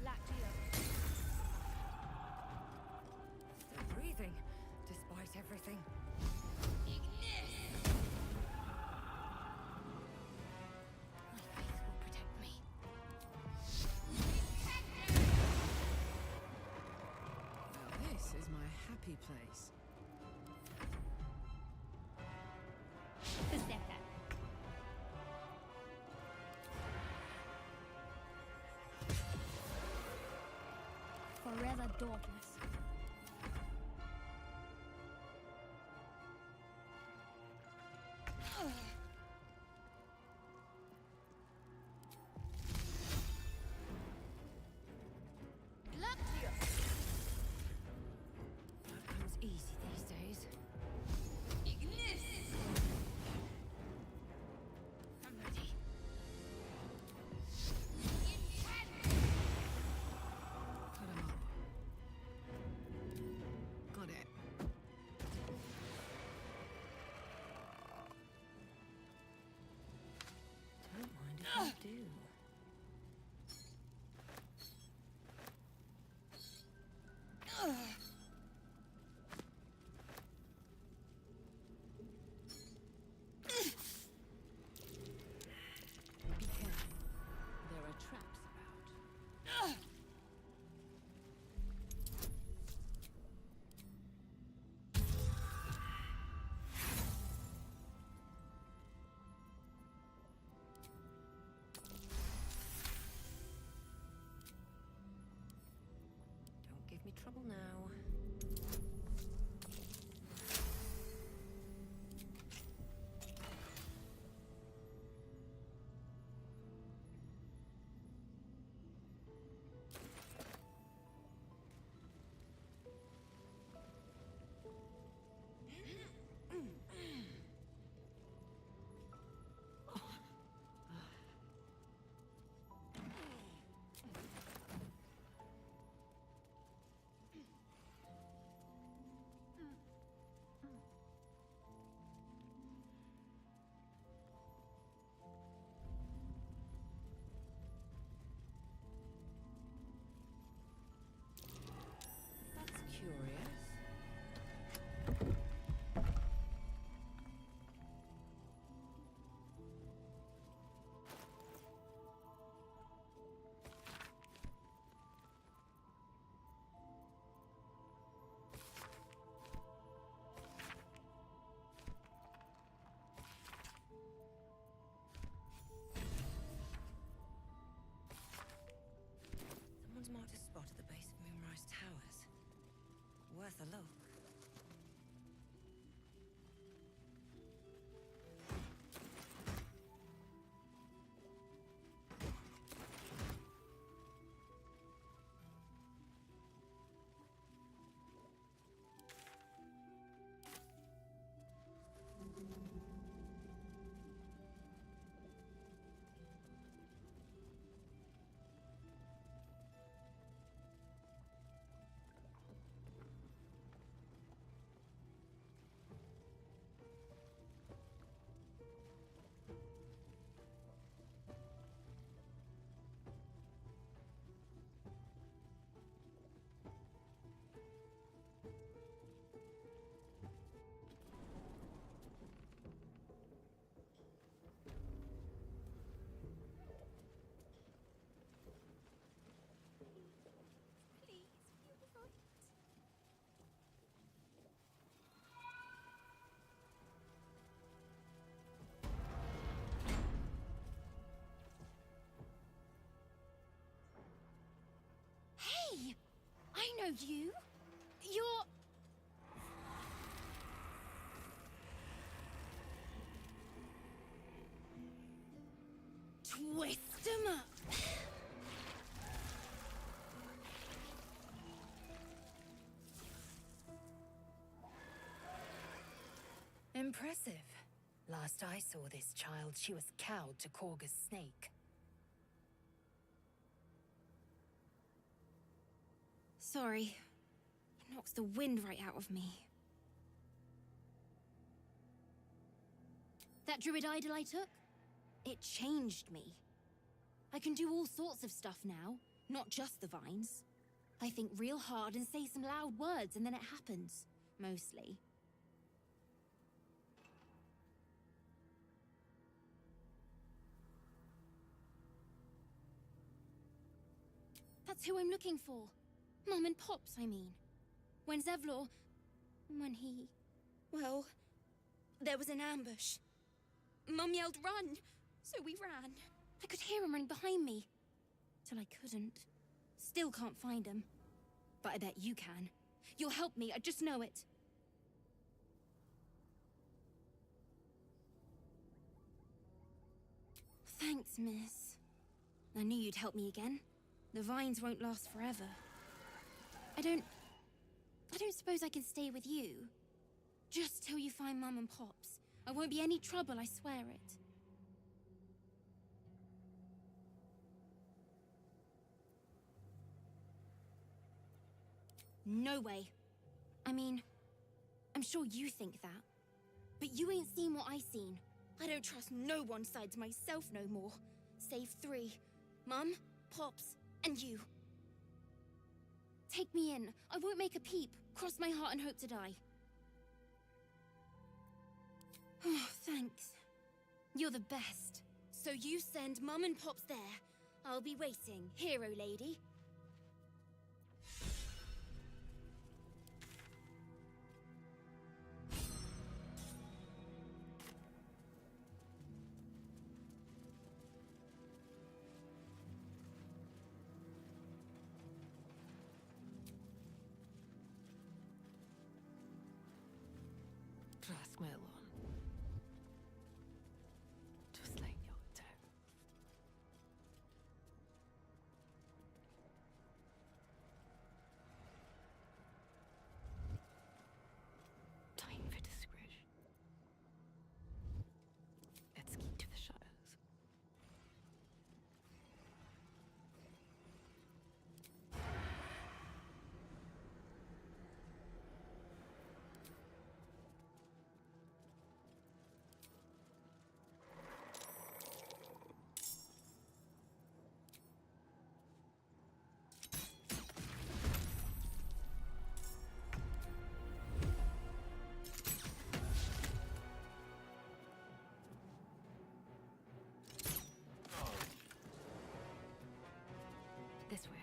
[SPEAKER 12] Lactio.
[SPEAKER 13] Still breathing, despite everything.
[SPEAKER 7] My faith will protect me.
[SPEAKER 13] Well, this is my happy place.
[SPEAKER 12] Berserker.
[SPEAKER 19] Forever dauntless.
[SPEAKER 7] Blood comes easy these days. I'm ready.
[SPEAKER 13] Cut him up. Got it.
[SPEAKER 7] Don't mind if I do.
[SPEAKER 13] Be careful. There are traps about.
[SPEAKER 7] Don't give me trouble now.
[SPEAKER 14] Someone's marked a spot at the base of Moonrise Towers. Worth a look.
[SPEAKER 9] Hey! I know you! You're... Twist 'em up!
[SPEAKER 1] Impressive. Last I saw this child, she was cowed to Korga's snake.
[SPEAKER 9] Sorry. It knocks the wind right out of me. That druid idol I took? It changed me. I can do all sorts of stuff now, not just the vines. I think real hard and say some loud words and then it happens. Mostly. That's who I'm looking for. Mum and Pops, I mean. When Zevlor... when he... well... there was an ambush. Mum yelled, "Run!" So we ran. I could hear him running behind me. Till I couldn't. Still can't find him. But I bet you can. You'll help me, I just know it. Thanks, miss. I knew you'd help me again. The vines won't last forever. I don't suppose I can stay with you. Just till you find Mum and Pops. I won't be any trouble, I swear it. No way. I mean, I'm sure you think that. But you ain't seen what I seen. I don't trust no one sides myself no more. Save three. Mum, Pops, and you. Take me in. I won't make a peep. Cross my heart and hope to die. Oh, thanks. You're the best. So you send Mum and Pops there. I'll be waiting, hero lady.
[SPEAKER 13] Trask Melon. Just like your dad. Time for discretion. Let's keep to the shadows. This way.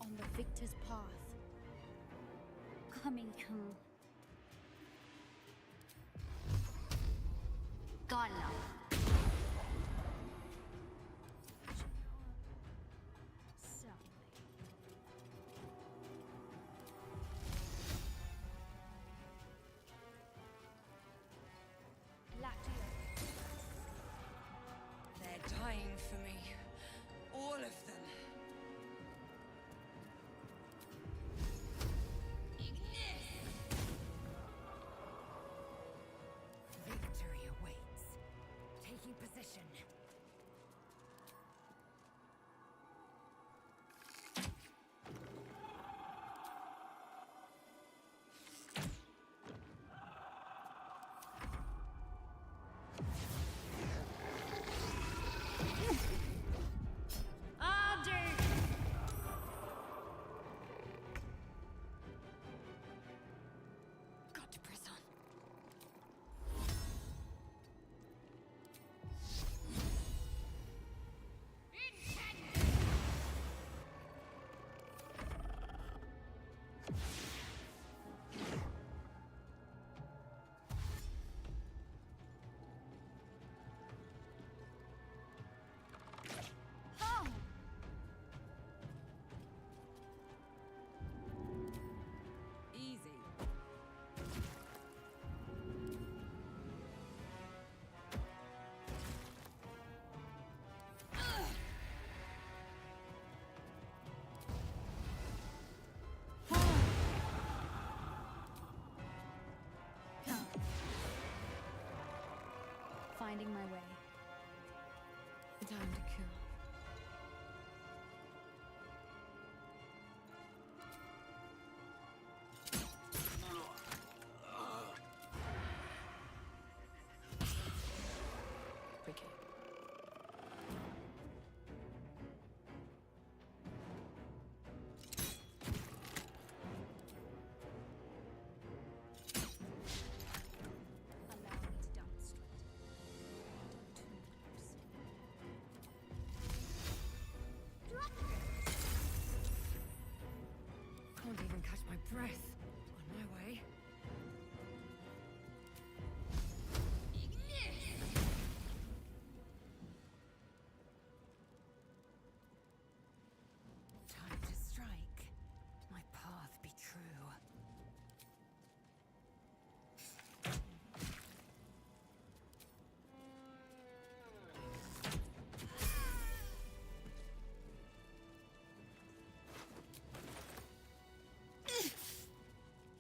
[SPEAKER 19] On the victor's path. Coming home. Gala.
[SPEAKER 18] They're dying for me. All of them.
[SPEAKER 1] Victory awaits. Taking position. Got to press on.
[SPEAKER 13] Easy.
[SPEAKER 6] Finding my way.
[SPEAKER 13] Time to kill.
[SPEAKER 8] Ricky.
[SPEAKER 12] Allow me to demonstrate. Too close.
[SPEAKER 13] Can't even catch my breath. On my way.
[SPEAKER 1] Time to strike. My path be true.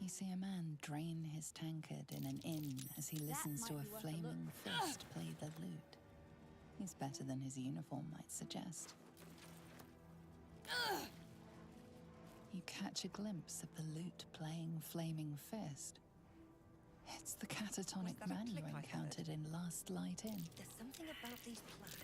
[SPEAKER 8] You see a man drain his tankard in an inn as he listens to
[SPEAKER 19] might
[SPEAKER 8] a
[SPEAKER 19] be worth a
[SPEAKER 8] flaming
[SPEAKER 19] look.
[SPEAKER 8] fist play the lute. He's better than his uniform might suggest. You catch a glimpse of the lute playing Flaming Fist. It's the catatonic
[SPEAKER 18] Was that a
[SPEAKER 8] man you
[SPEAKER 18] click I heard?
[SPEAKER 8] encountered in Last Light Inn.
[SPEAKER 18] There's something about these plans.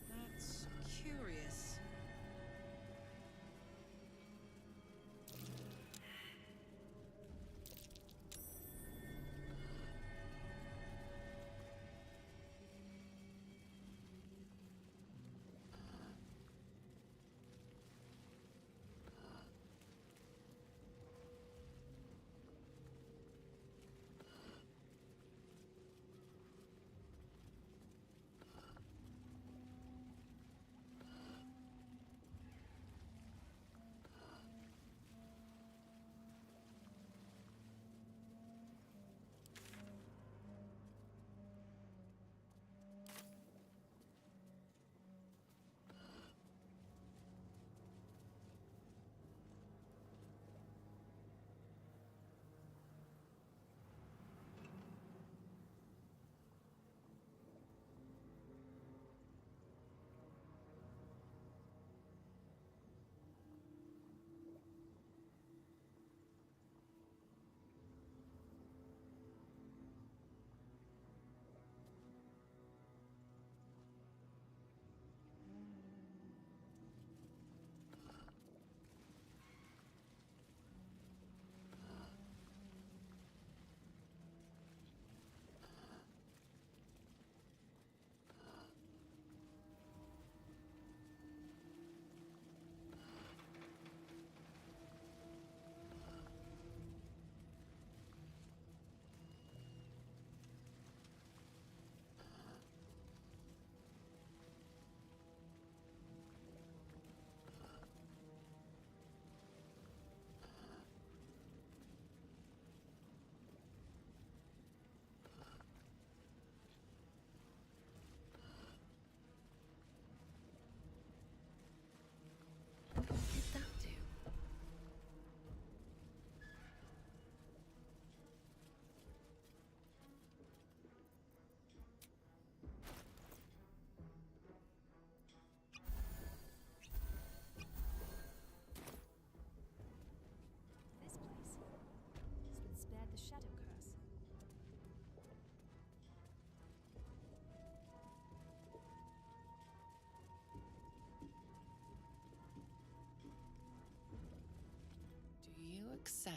[SPEAKER 18] That's curious.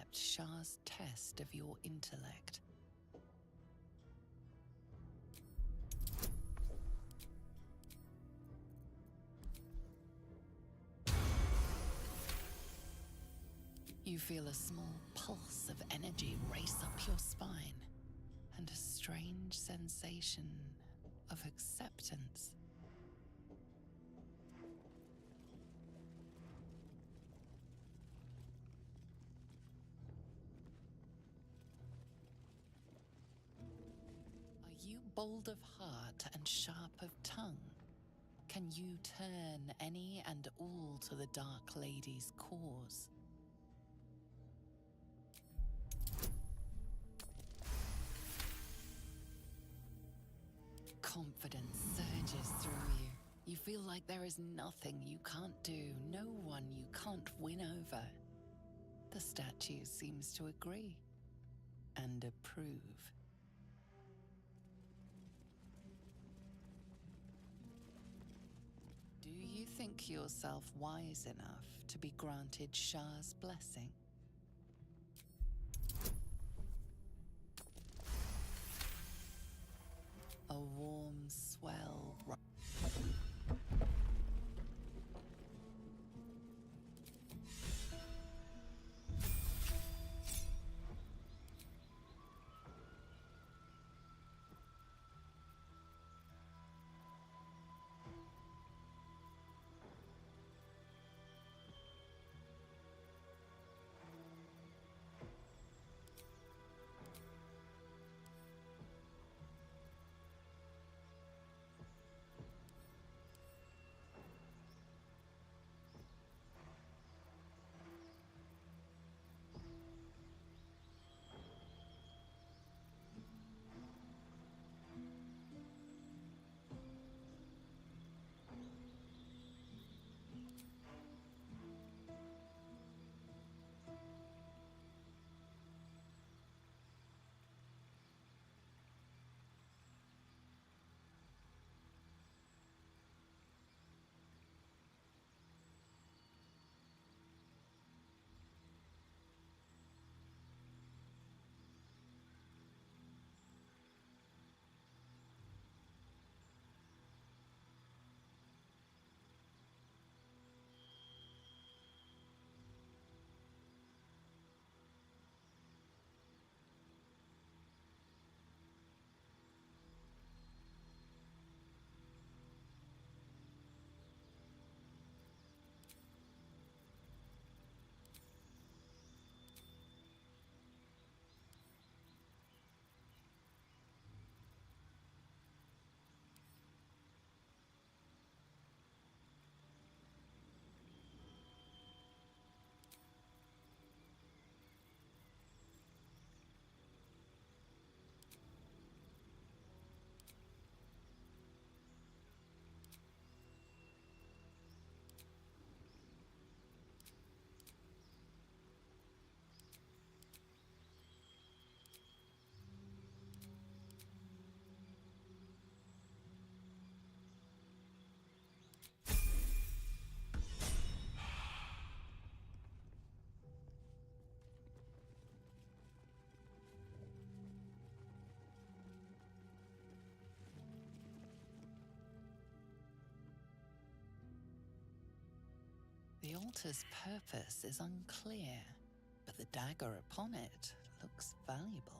[SPEAKER 8] accept Shah's test of your intellect. You feel a small pulse of energy race up your spine, and a strange sensation of acceptance. Are you bold of heart and sharp of tongue? Can you turn any and all to the Dark Lady's cause? Confidence surges through you. You feel like there is nothing you can't do, no one you can't win over. The statue seems to agree and approve. Do you think yourself wise enough to be granted Shah's blessing? A warm swell. The altar's purpose is unclear, but the dagger upon it looks valuable.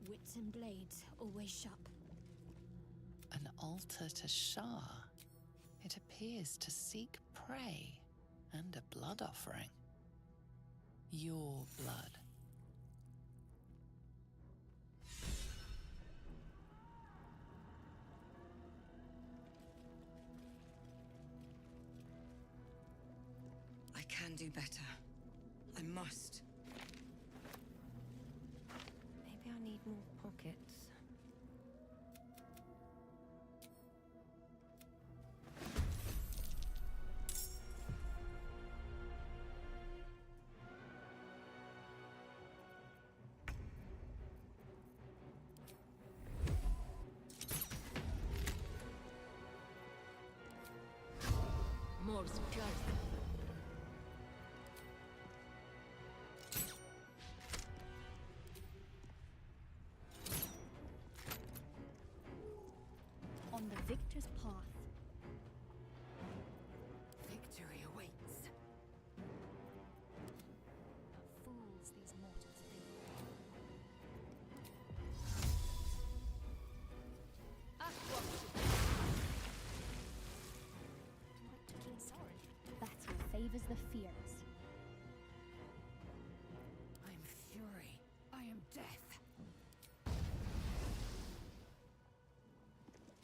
[SPEAKER 19] Wits and blades always sharp.
[SPEAKER 8] An altar to Shah. It appears to seek prey and a blood offering. Your blood.
[SPEAKER 18] I can do better. I must.
[SPEAKER 6] Maybe I need more pockets. More scars.
[SPEAKER 19] On the victor's path.
[SPEAKER 6] Victory awaits.
[SPEAKER 12] Fools these mortals be. Quite keen sorry.
[SPEAKER 19] Battle favors the fierce.
[SPEAKER 6] I am fury. I am death.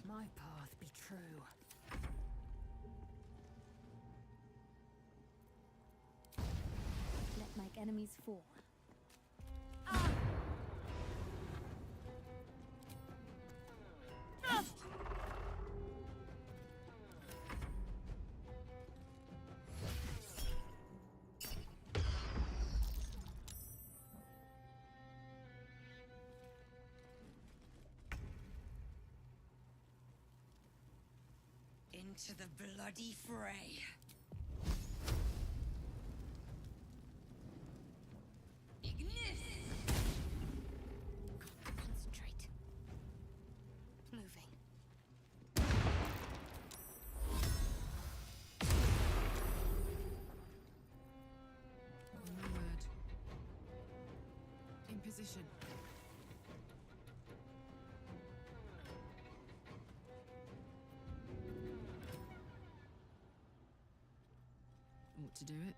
[SPEAKER 6] My path be true.
[SPEAKER 19] Let my enemies fall.
[SPEAKER 18] Into the bloody fray. Ignis!
[SPEAKER 12] Concentrate. Moving.
[SPEAKER 6] No word. In position. Ought to do it.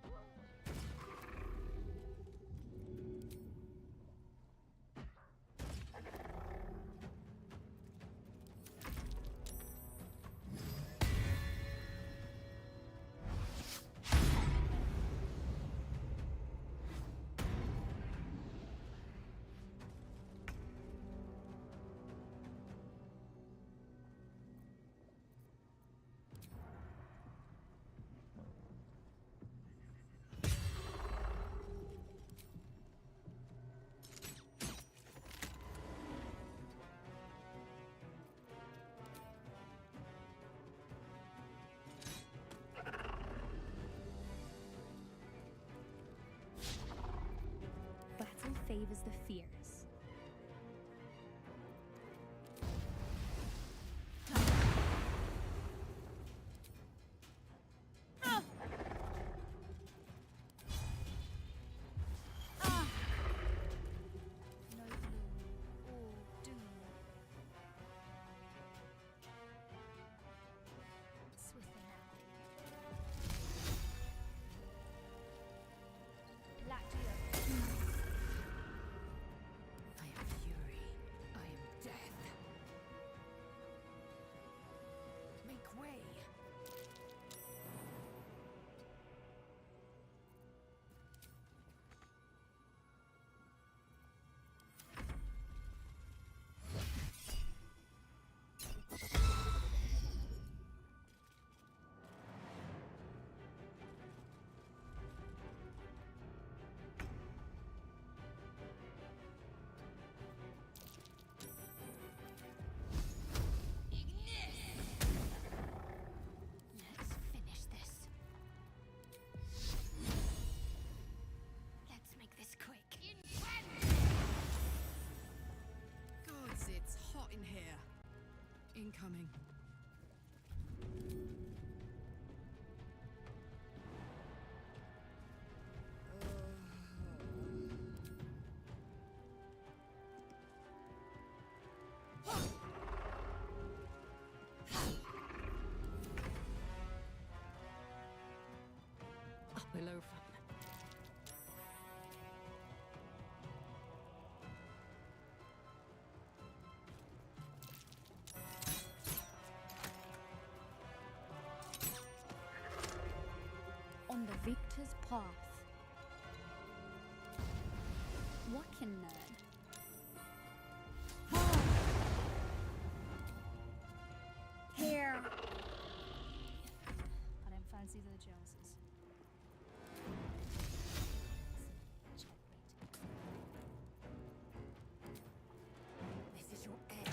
[SPEAKER 19] Battle favors the fierce.
[SPEAKER 12] No bloom, all doom. Swiftly now. Lactio.
[SPEAKER 6] I am fury. I am death. Make way.
[SPEAKER 12] Let's finish this. Let's make this quick.
[SPEAKER 6] Gods, it's hot in here. Incoming.
[SPEAKER 19] victor's path. What can learn? Here.
[SPEAKER 12] I don't fancy the Joneses.
[SPEAKER 15] This is your end.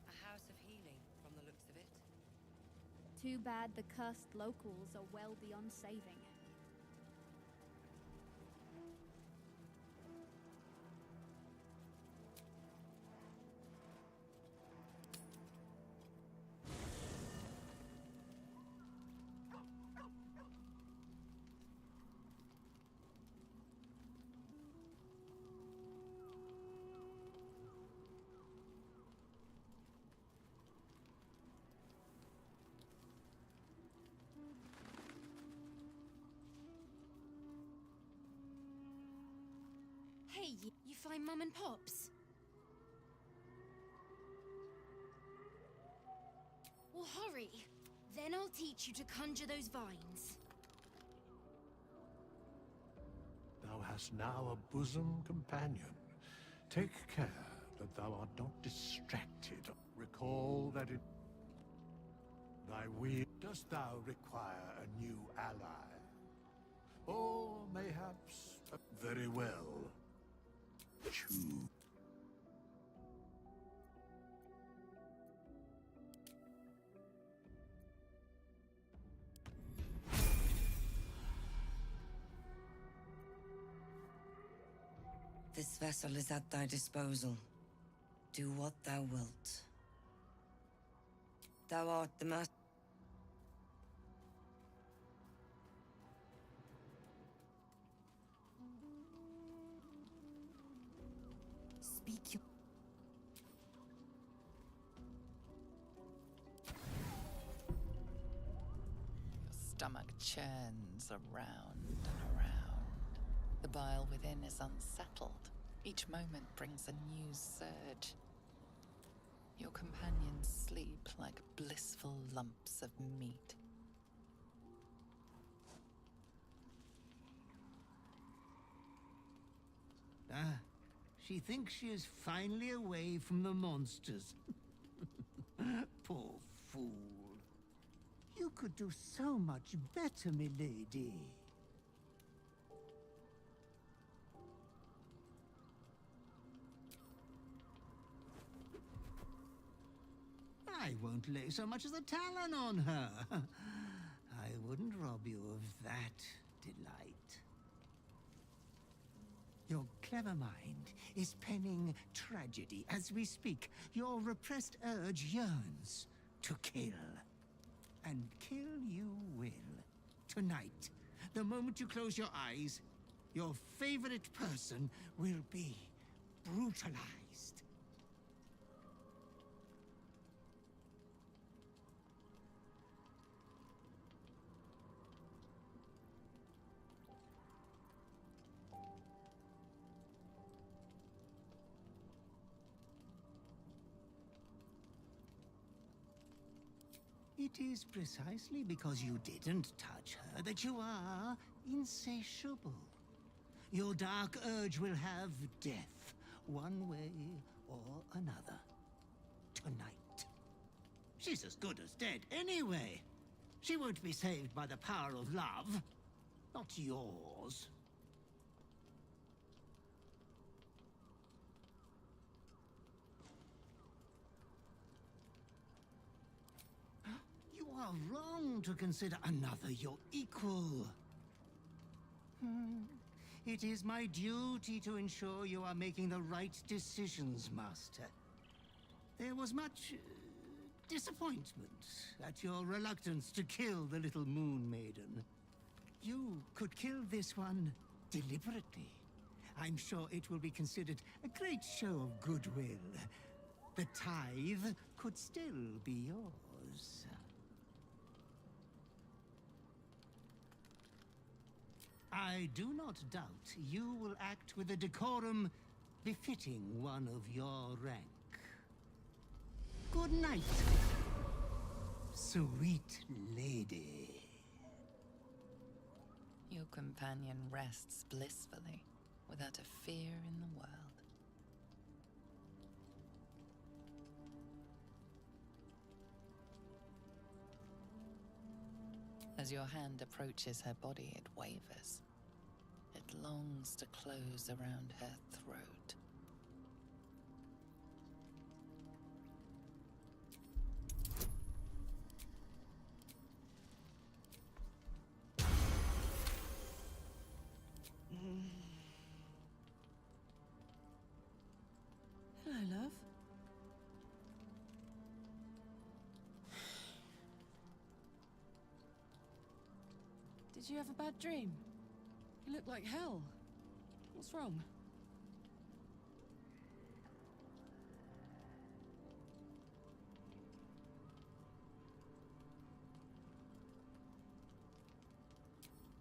[SPEAKER 18] A house of healing, from the looks of it.
[SPEAKER 19] Too bad the cursed locals are well beyond saving.
[SPEAKER 9] Hey, you find Mum and Pops? Well, hurry. Then I'll teach you to conjure those vines.
[SPEAKER 2] Thou hast now a bosom companion. Take care that thou art not distracted. Recall that it... Thy will... Dost thou require a new ally? Or mayhaps... Very well. Choose.
[SPEAKER 18] This vessel is at thy disposal. Do what thou wilt. Thou art the master.
[SPEAKER 9] Speak your...
[SPEAKER 8] Your stomach churns around and around. The bile within is unsettled. Each moment brings a new surge. Your companions sleep like blissful lumps of meat.
[SPEAKER 20] Ah, she thinks she is finally away from the monsters. Poor fool. You could do so much better, milady. I won't lay so much as a talon on her. I wouldn't rob you of that delight. Your clever mind is penning tragedy as we speak. Your repressed urge yearns to kill. And kill you will. Tonight, the moment you close your eyes, your favorite person will be brutalized. It is precisely because you didn't touch her that you are insatiable. Your dark urge will have death, one way or another. Tonight. She's as good as dead anyway. She won't be saved by the power of love. Not yours. You are wrong to consider another your equal. It is my duty to ensure you are making the right decisions, Master. There was much disappointment at your reluctance to kill the little Moon Maiden. You could kill this one deliberately. I'm sure it will be considered a great show of goodwill. The tithe could still be yours. I do not doubt you will act with a decorum befitting one of your rank. Good night, sweet lady.
[SPEAKER 8] Your companion rests blissfully, without a fear in the world. As your hand approaches her body, it wavers. It longs to close around her throat.
[SPEAKER 10] Hello, love. Did you have a bad dream? You look like hell. What's wrong?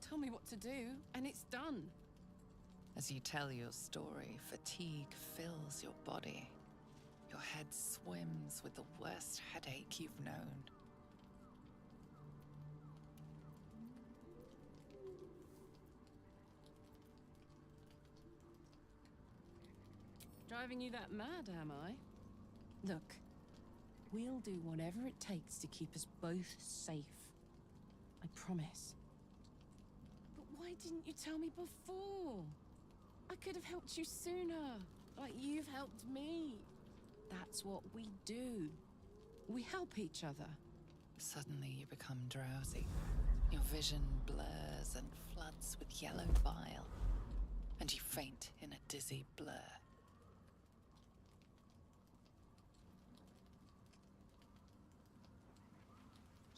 [SPEAKER 10] Tell me what to do, and it's done.
[SPEAKER 8] As you tell your story, fatigue fills your body. Your head swims with the worst headache you've known.
[SPEAKER 10] Driving you that mad, am I? Look, we'll do whatever it takes to keep us both safe. I promise. But why didn't you tell me before? I could have helped you sooner, like you've helped me. That's what we do. We help each other.
[SPEAKER 8] Suddenly you become drowsy. Your vision blurs and floods with yellow bile, and you faint in a dizzy blur.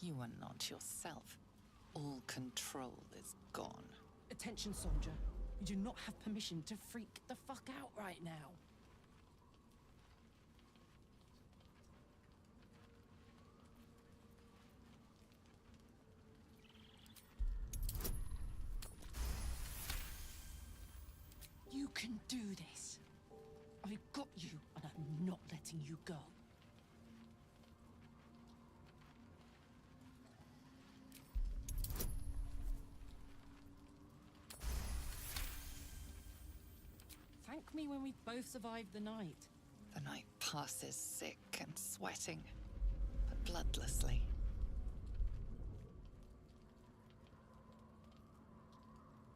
[SPEAKER 8] You are not yourself. All control is gone.
[SPEAKER 10] Attention, soldier. You do not have permission to freak the fuck out right now. You can do this. I've got you, and I'm not letting you go. Thank me when we've both survived the night.
[SPEAKER 8] The night passes sick and sweating, but bloodlessly.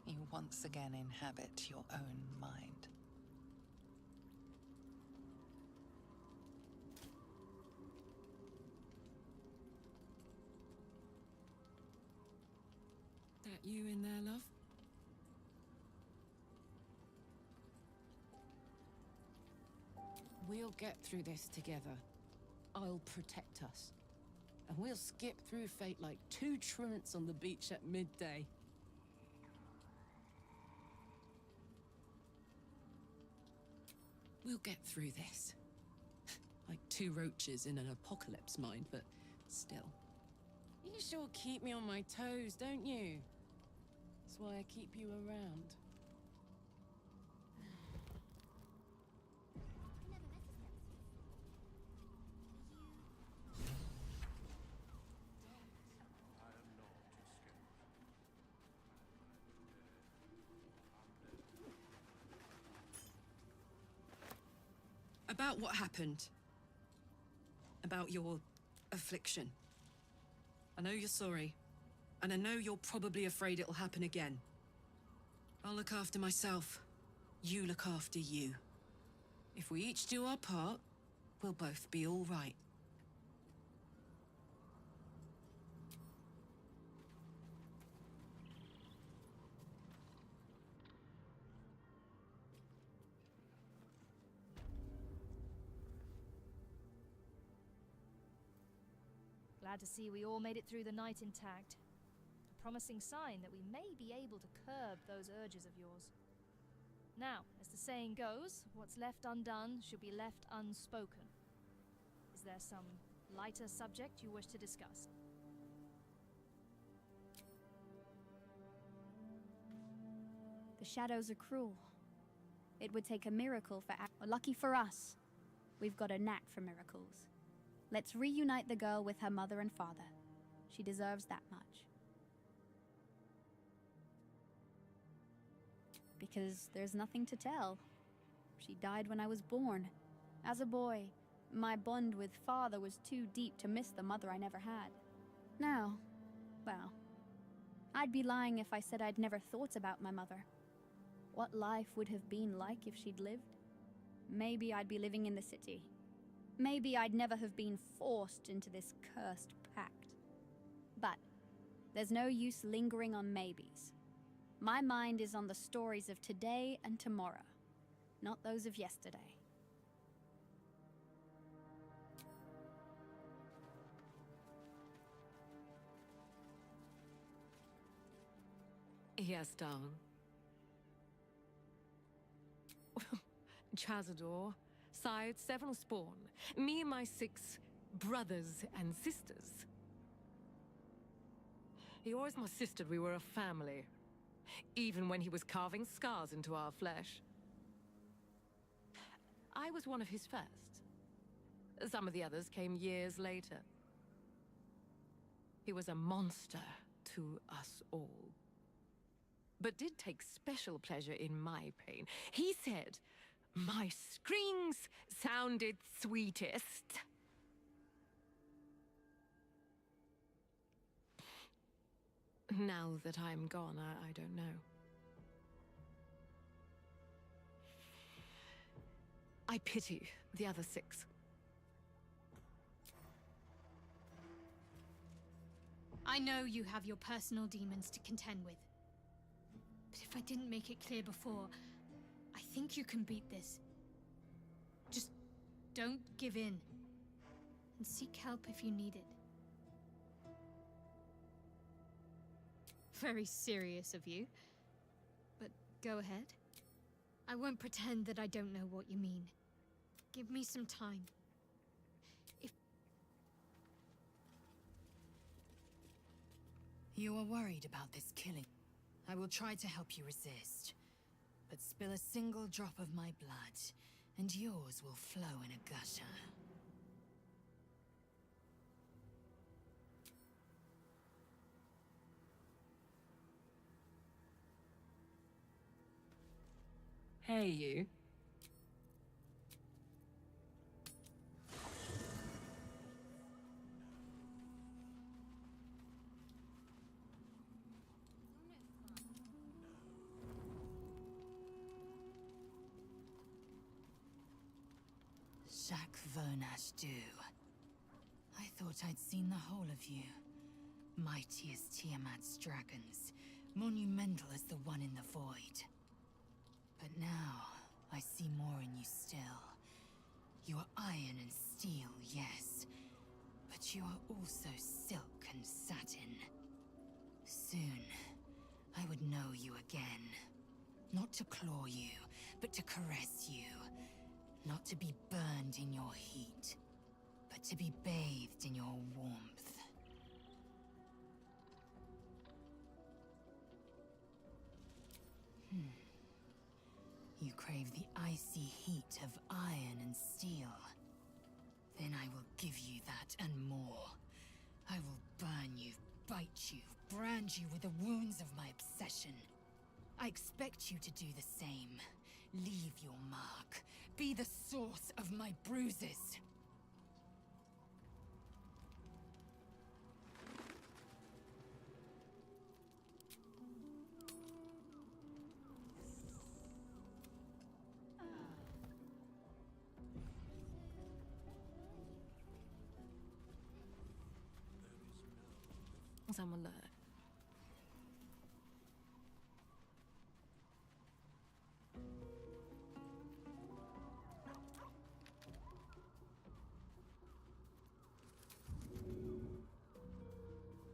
[SPEAKER 8] You once again inhabit your own mind.
[SPEAKER 10] That you in there, love? We'll get through this together. I'll protect us. And we'll skip through fate like two truants on the beach at midday. We'll get through this. Like two roaches in an apocalypse, mind, but still. You sure keep me on my toes, don't you? That's why I keep you around.
[SPEAKER 21] About what happened. About your affliction. I know you're sorry. And I know you're probably afraid it'll happen again. I'll look after myself. You look after you. If we each do our part, we'll both be all right.
[SPEAKER 12] Glad to see we all made it through the night intact. A promising sign that we may be able to curb those urges of yours. Now, as the saying goes, what's left undone should be left unspoken. Is there some lighter subject you wish to discuss?
[SPEAKER 19] The shadows are cruel. It would take a miracle for lucky for us, we've got a knack for miracles. Let's reunite the girl with her mother and father. She deserves that much. Because there's nothing to tell. She died when I was born. As a boy, my bond with father was too deep to miss the mother I never had. Now, well, I'd be lying if I said I'd never thought about my mother. What life would have been like if she'd lived? Maybe I'd be living in the city. Maybe I'd never have been forced into this cursed pact. But there's no use lingering on maybes. My mind is on the stories of today and tomorrow, not those of yesterday.
[SPEAKER 13] Yes, darling. Chazador, sire seven spawn, me and my 6 brothers and sisters. He always insisted we were a family, even when he was carving scars into our flesh. I was one of his first. Some of the others came years later. He was a monster to us all, but did take special pleasure in my pain. He said my screams sounded sweetest. Now that I'm gone, I don't know. I pity the other 6.
[SPEAKER 4] I know you have your personal demons to contend with. But if I didn't make it clear before, I think you can beat this. Just don't give in. And seek help if you need it. Very serious of you. But go ahead. I won't pretend that I don't know what you mean. Give me some time.
[SPEAKER 1] You are worried about this killing. I will try to help you resist. But spill a single drop of my blood, and yours will flow in a gusher.
[SPEAKER 13] Hey, you.
[SPEAKER 1] Jacques Vernache Du. I thought I'd seen the whole of you. Mighty as Tiamat's dragons, monumental as the one in the void. But now, I see more in you still. You are iron and steel, yes. But you are also silk and satin. Soon, I would know you again. Not to claw you, but to caress you. Not to be burned in your heat, but to be bathed in your warmth. You crave the icy heat of iron and steel. Then I will give you that and more. I will burn you, bite you, brand you with the wounds of my obsession. I expect you to do the same. Leave your mark. be the source of my bruises.
[SPEAKER 13] I'm alert.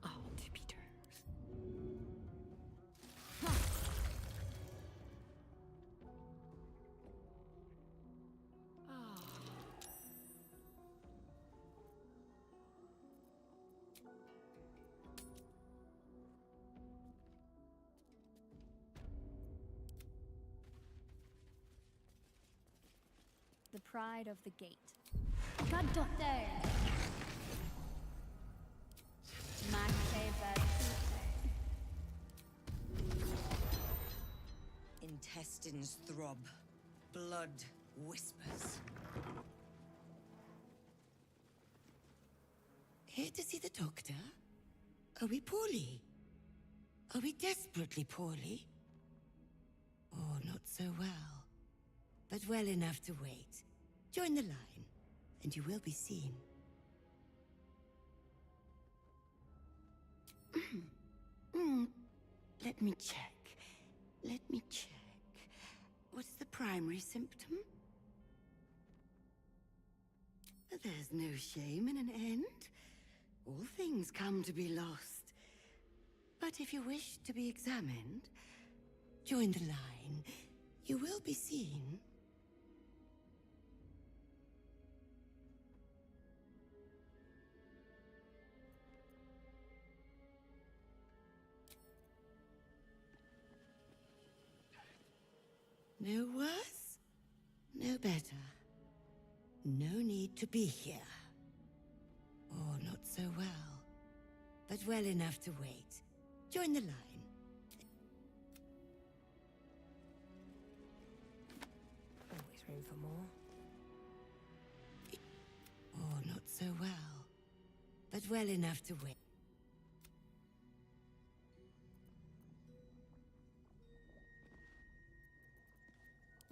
[SPEAKER 13] Oh, tippy toes.
[SPEAKER 19] The pride of the gate. Goddotter! My favorite.
[SPEAKER 14] Intestines throb. Blood whispers. Here to see the doctor? Are we poorly? Are we desperately poorly? Oh, not so well. But well enough to wait. Join the line, and you will be seen. Let me check. Let me check. What's the primary symptom? There's no shame in an end. All things come to be lost. But if you wish to be examined, join the line. You will be seen. No worse? No better. No need to be here. Oh, not so well. But well enough to wait. Join the line. Always room for more. Oh, not so well. But well enough to wait.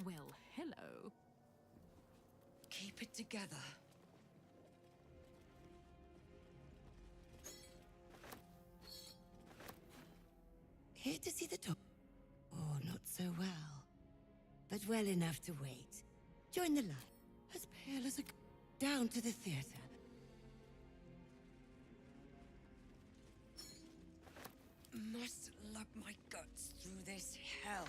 [SPEAKER 13] Well, hello.
[SPEAKER 14] Keep it together. Here to see the doctor. Oh, not so well. But well enough to wait. Join the line. As pale as a... Down to the theater. Must lug my guts through this hell.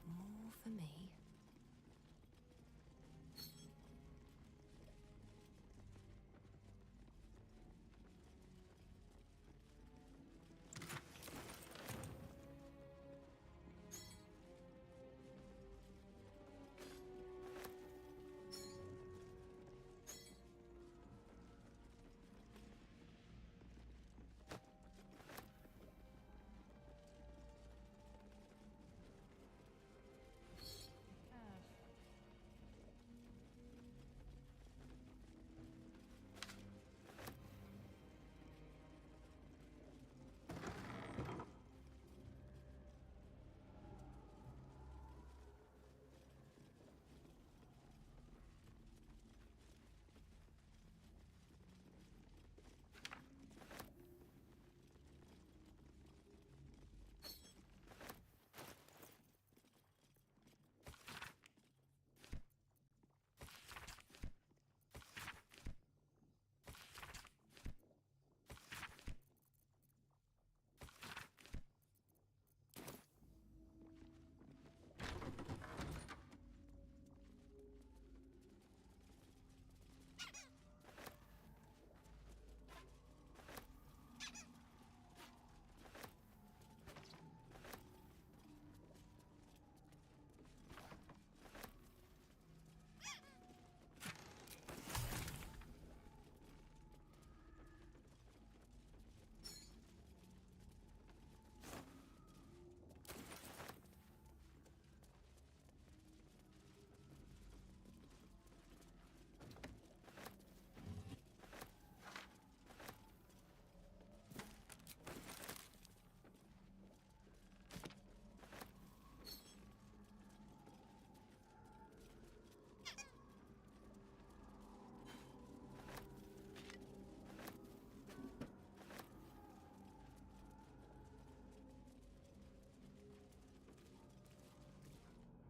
[SPEAKER 21] More for me.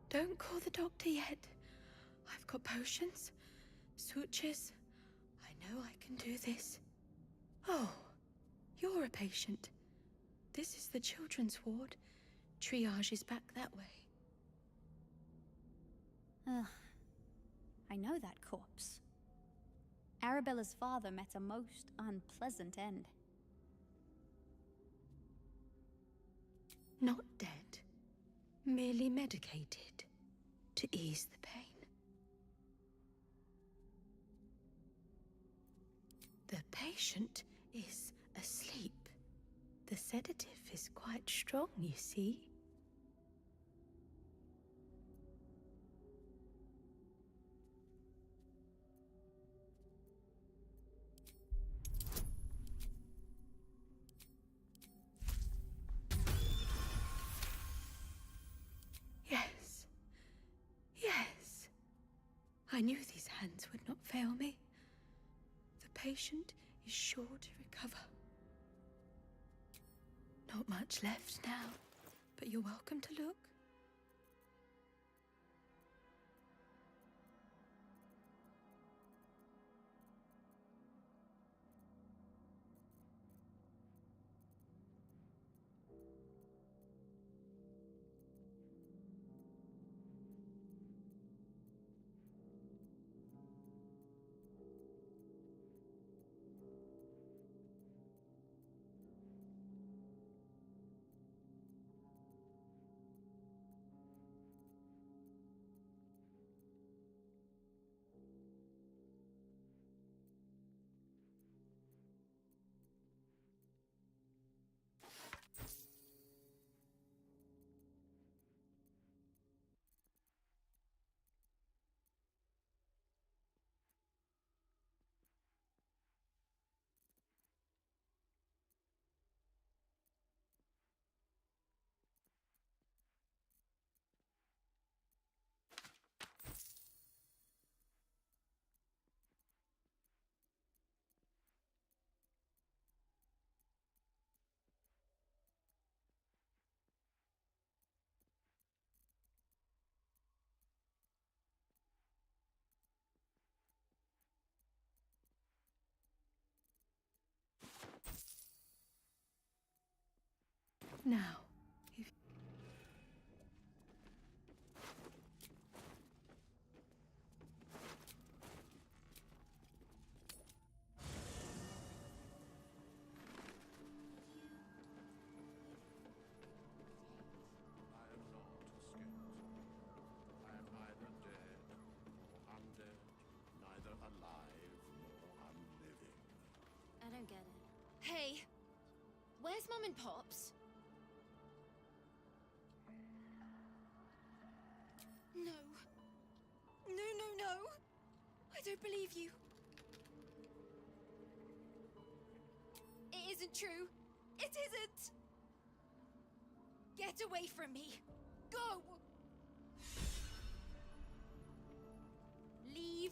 [SPEAKER 15] Don't call the doctor yet. I've got potions, sutures. I know I can do this. Oh, you're a patient. This is the children's ward. Triage is back that way.
[SPEAKER 19] Ugh. I know that corpse. Arabella's father met a most unpleasant end.
[SPEAKER 15] Not dead, merely medicated to ease the pain. The patient is asleep. The sedative is quite strong, you see. Yes. Yes. I knew these hands would not fail me. The patient is sure to recover. Not much left now, but you're welcome to look. Now, if
[SPEAKER 9] I don't get it. Hey, where's Mum and Pops? No. No, no, no. I don't believe you. It isn't true. It isn't. Get away from me. Go. Leave.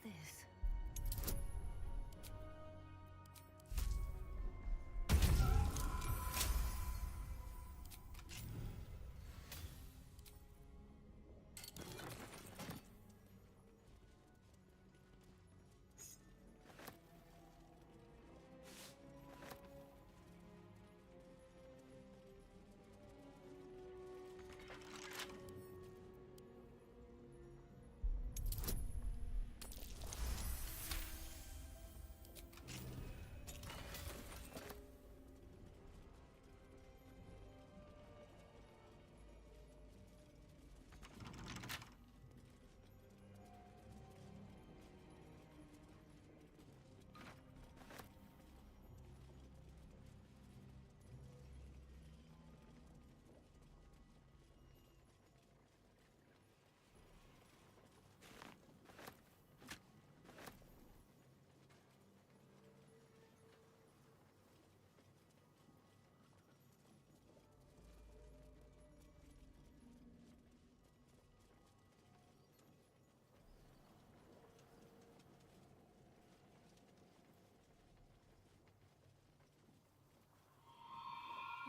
[SPEAKER 6] this?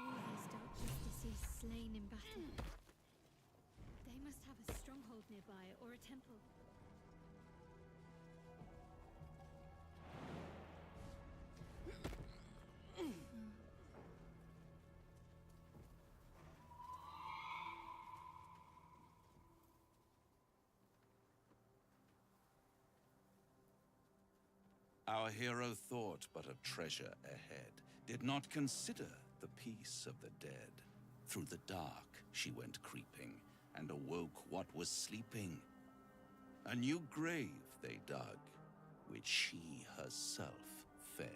[SPEAKER 4] All these dark justices slain in battle. They must have a stronghold nearby or a temple.
[SPEAKER 2] Our hero thought but of treasure ahead, did not consider the peace of the dead. Through the dark she went creeping, and awoke what was sleeping. A new grave they dug, which she herself fed.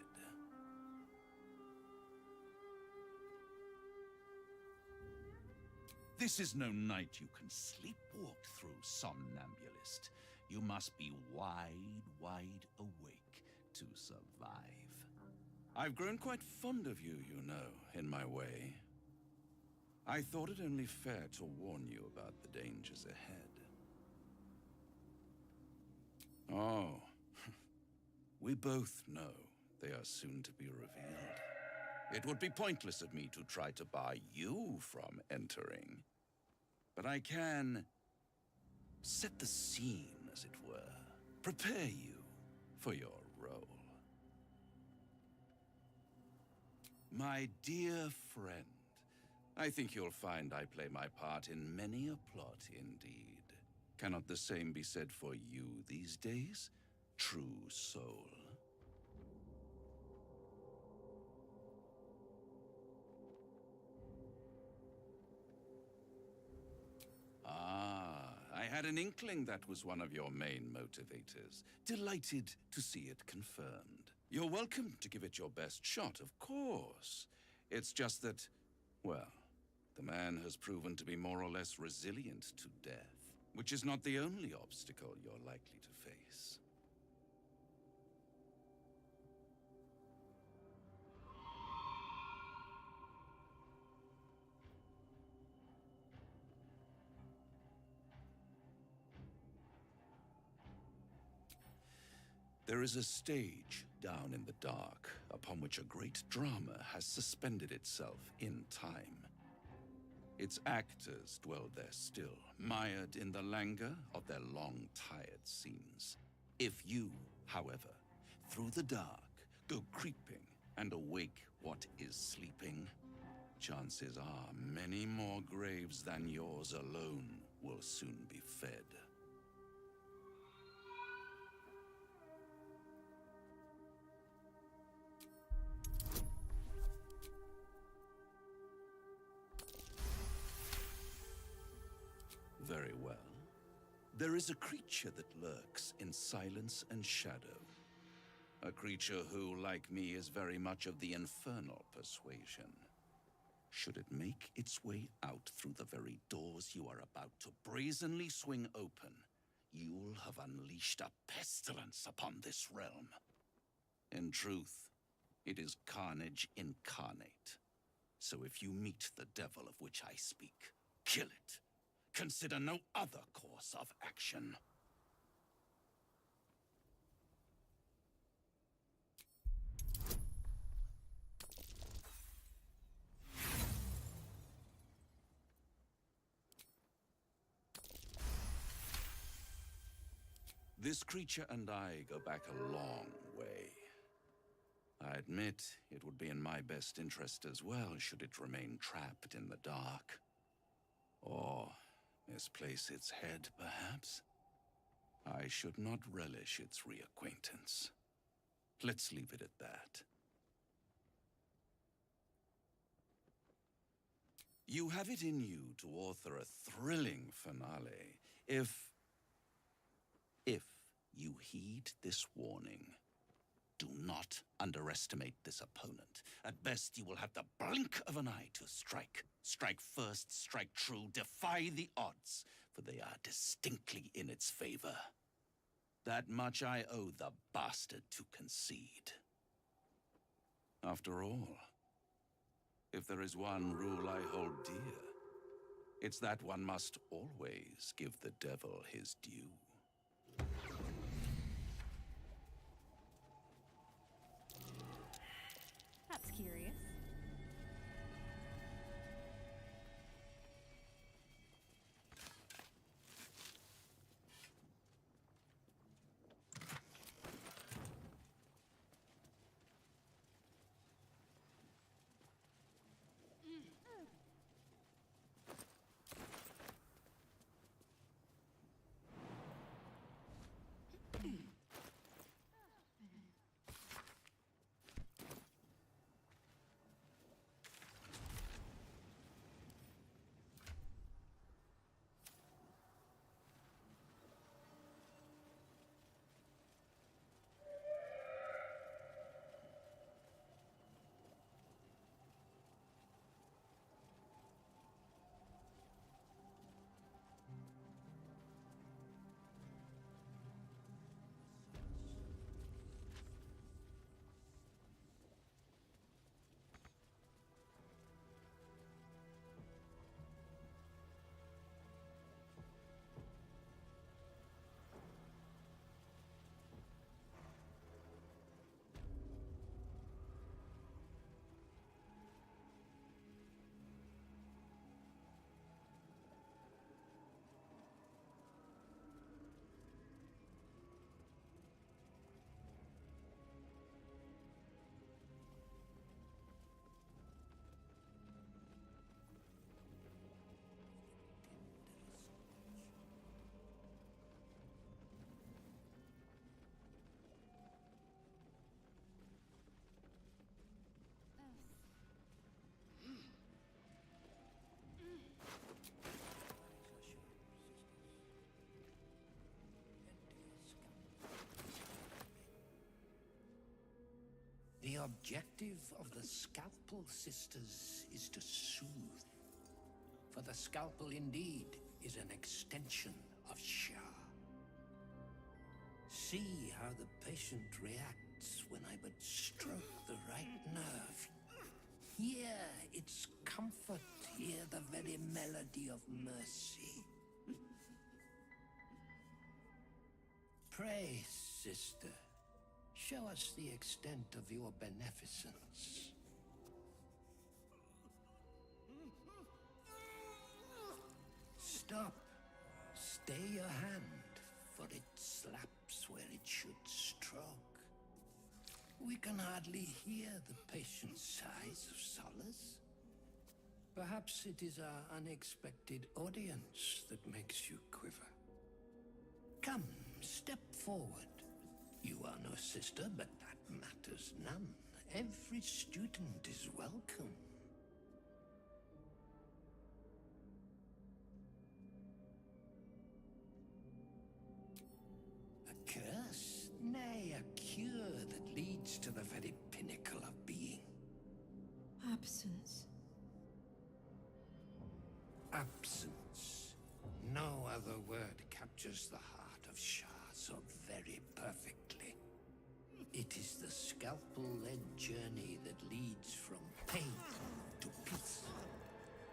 [SPEAKER 2] This is no night you can sleepwalk through, somnambulist. You must be wide, wide awake to survive. I've grown quite fond of you, you know, in my way. I thought it only fair to warn you about the dangers ahead. Oh, we both know they are soon to be revealed. It would be pointless of me to try to bar you from entering. But I can set the scene, as it were. Prepare you for your role. My dear friend, I think you'll find I play my part in many a plot indeed. Cannot the same be said for you these days, true soul? I had an inkling that was one of your main motivators. Delighted to see it confirmed. You're welcome to give it your best shot, of course. It's just that, well, the man has proven to be more or less resilient to death, which is not the only obstacle you're likely to face. There is a stage down in the dark upon which a great drama has suspended itself in time. Its actors dwell there still, mired in the languor of their long-tired scenes. If you, however, through the dark, go creeping and awake what is sleeping, chances are many more graves than yours alone will soon be fed. Very well. There is a creature that lurks in silence and shadow. A creature who, like me, is very much of the infernal persuasion. Should it make its way out through the very doors you are about to brazenly swing open, you'll have unleashed a pestilence upon this realm. In truth, it is carnage incarnate. So if you meet the devil of which I speak, kill it. Consider no other course of action.
[SPEAKER 3] This creature and I go back a long way. I admit it would be in my best interest as well should it remain trapped in the dark. Or misplace its head, perhaps? I should not relish its reacquaintance. Let's leave it at that. You have it in you to author a thrilling finale if you heed this warning. Do not underestimate this opponent. At best, you will have the blink of an eye to strike. Strike first, strike true, defy the odds, for they are distinctly in its favor. That much I owe the bastard to concede. After all, if there is one rule I hold dear, it's that one must always give the devil his due.
[SPEAKER 6] That's curious.
[SPEAKER 2] The objective of the Scalpel Sisters is to soothe. For the Scalpel indeed is an extension of Shah. See how the patient reacts when I but stroke the right nerve. Hear its comfort, hear the very melody of mercy. Pray, sister. Show us the extent of your beneficence. Stop. Stay your hand, for it slaps where it should stroke. We can hardly hear the patient's sighs of solace. Perhaps it is our unexpected audience that makes you quiver. Come, step forward. You are no sister, but that matters none. Every student is welcome. A curse? Nay, a cure that leads to the very pinnacle of being.
[SPEAKER 15] Absence.
[SPEAKER 2] Absence. No other word captures the heart of Shah so very perfectly. It is the Scalpel-led journey that leads from pain to peace.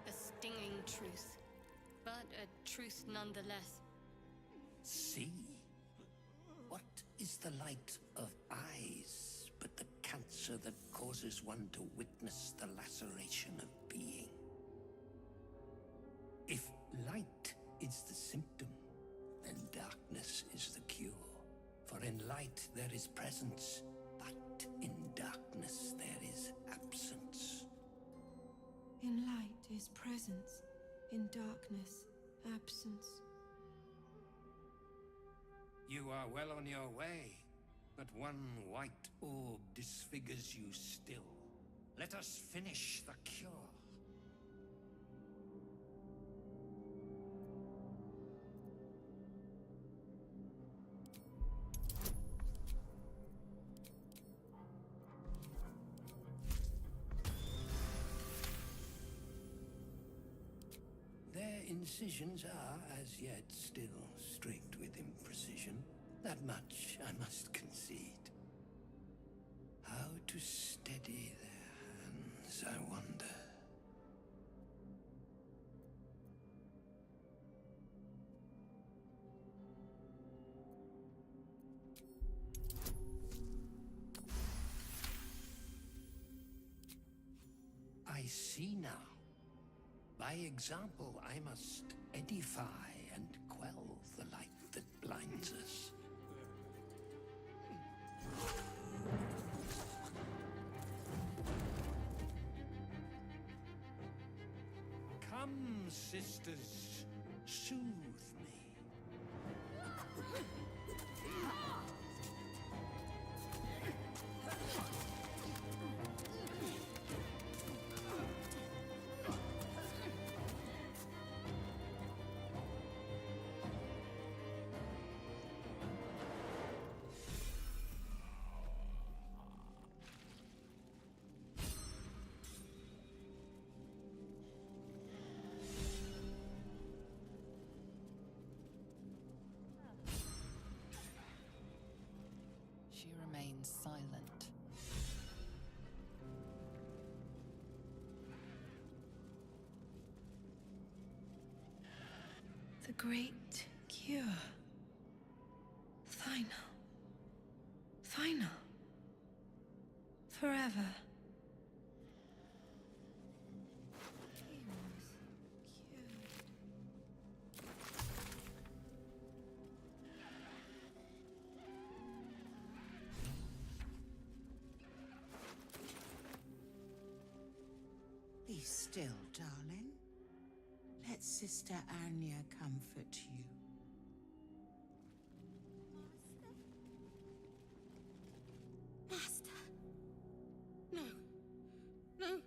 [SPEAKER 4] A stinging truth, but a truth nonetheless.
[SPEAKER 2] See? What is the light of eyes but the cancer that causes one to witness the laceration of being? If light is the symptom, then darkness is the cure. there is presence, but in darkness there is absence.
[SPEAKER 15] In light is presence, in darkness, absence.
[SPEAKER 2] You are well on your way, but one white orb disfigures you still. Let us finish the cure. Their incisions are, as yet, still streaked with imprecision. That much I must concede. How to steady their hands, I wonder. I see now. By example, I must edify and quell the light that blinds us. Come, sisters, soothe me.
[SPEAKER 8] She remains silent.
[SPEAKER 15] The great cure. Final. Final. Forever.
[SPEAKER 14] Be still, darling. Let Sister Anya comfort you.
[SPEAKER 9] Master? No. No.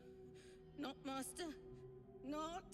[SPEAKER 9] Not Master. Not.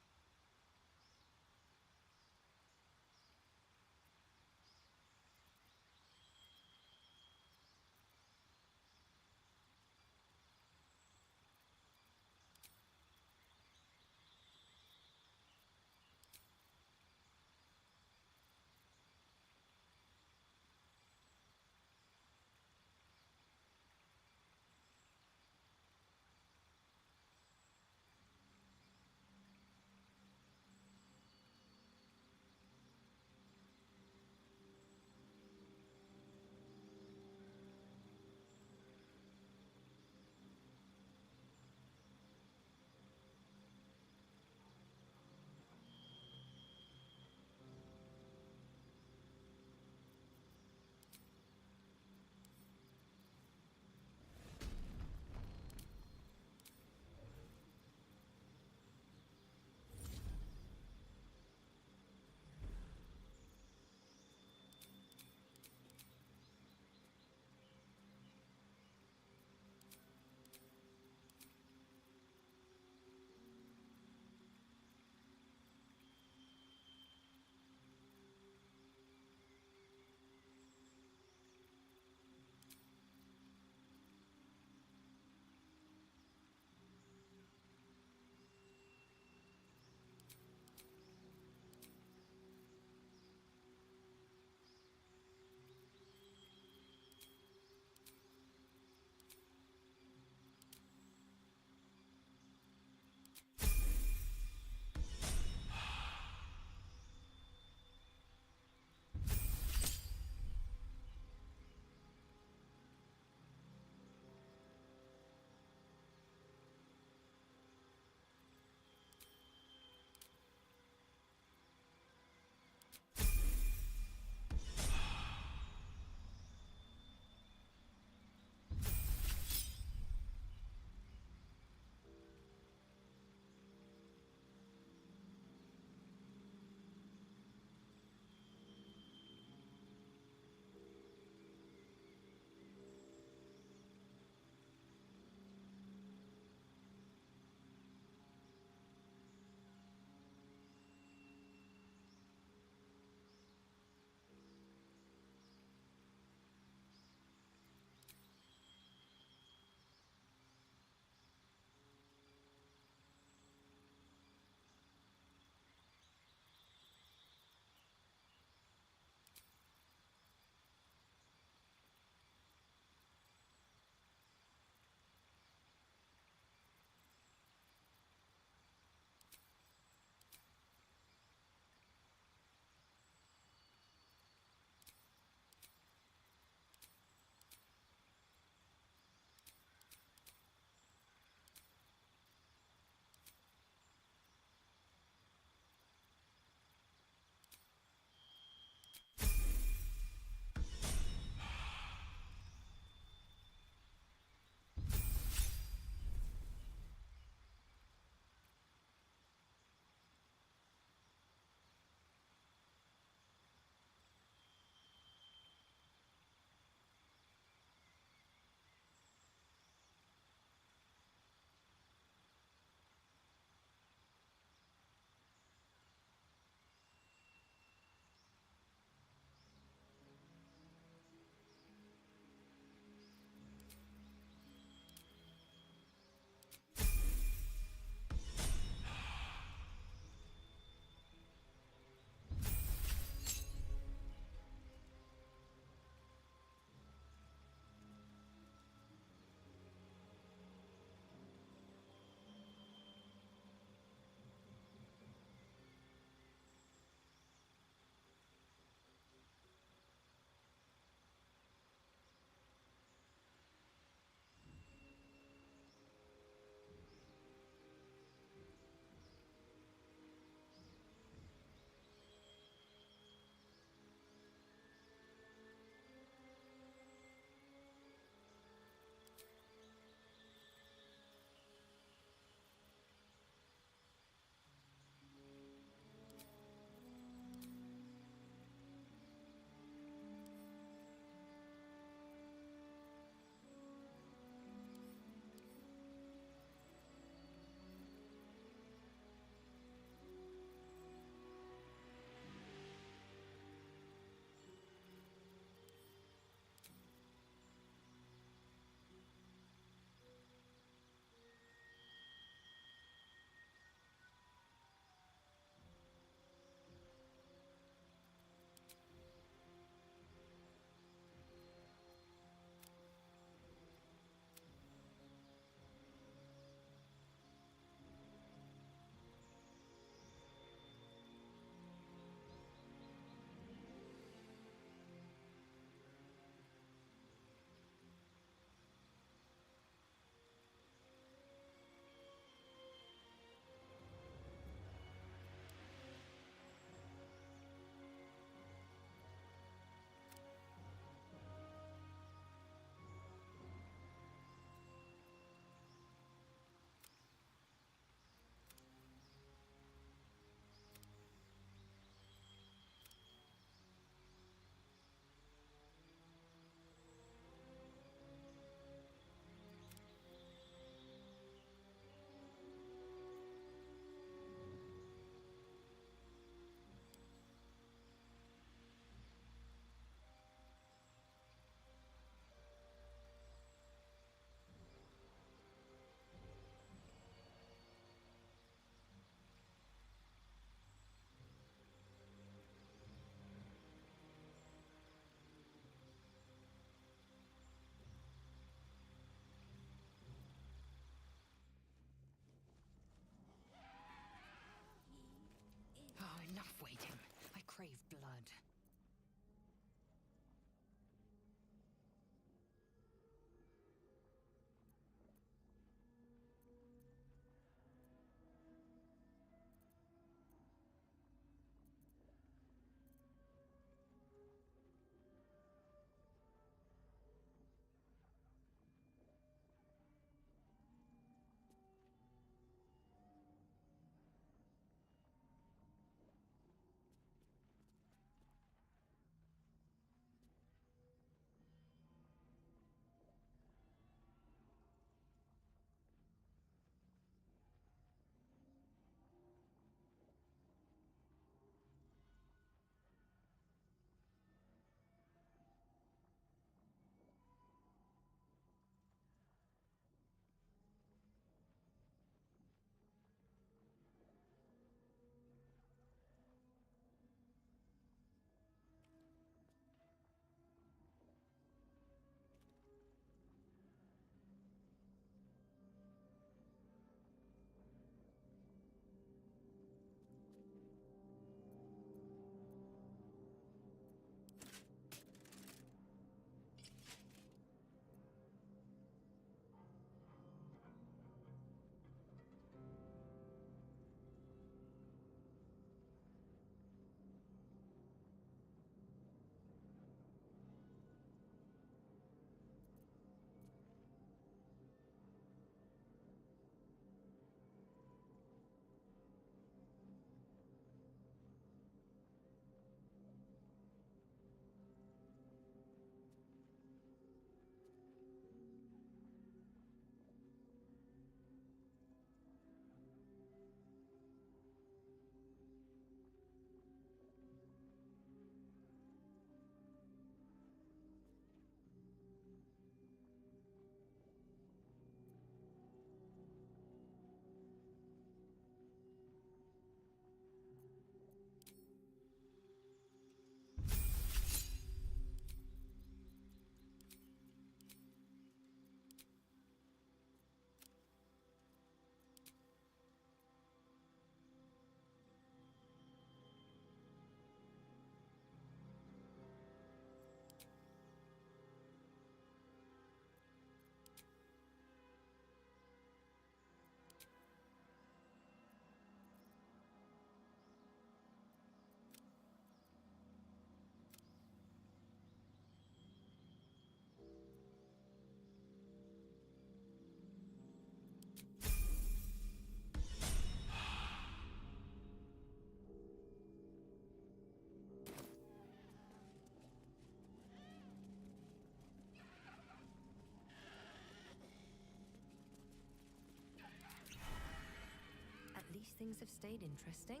[SPEAKER 17] things have stayed interesting.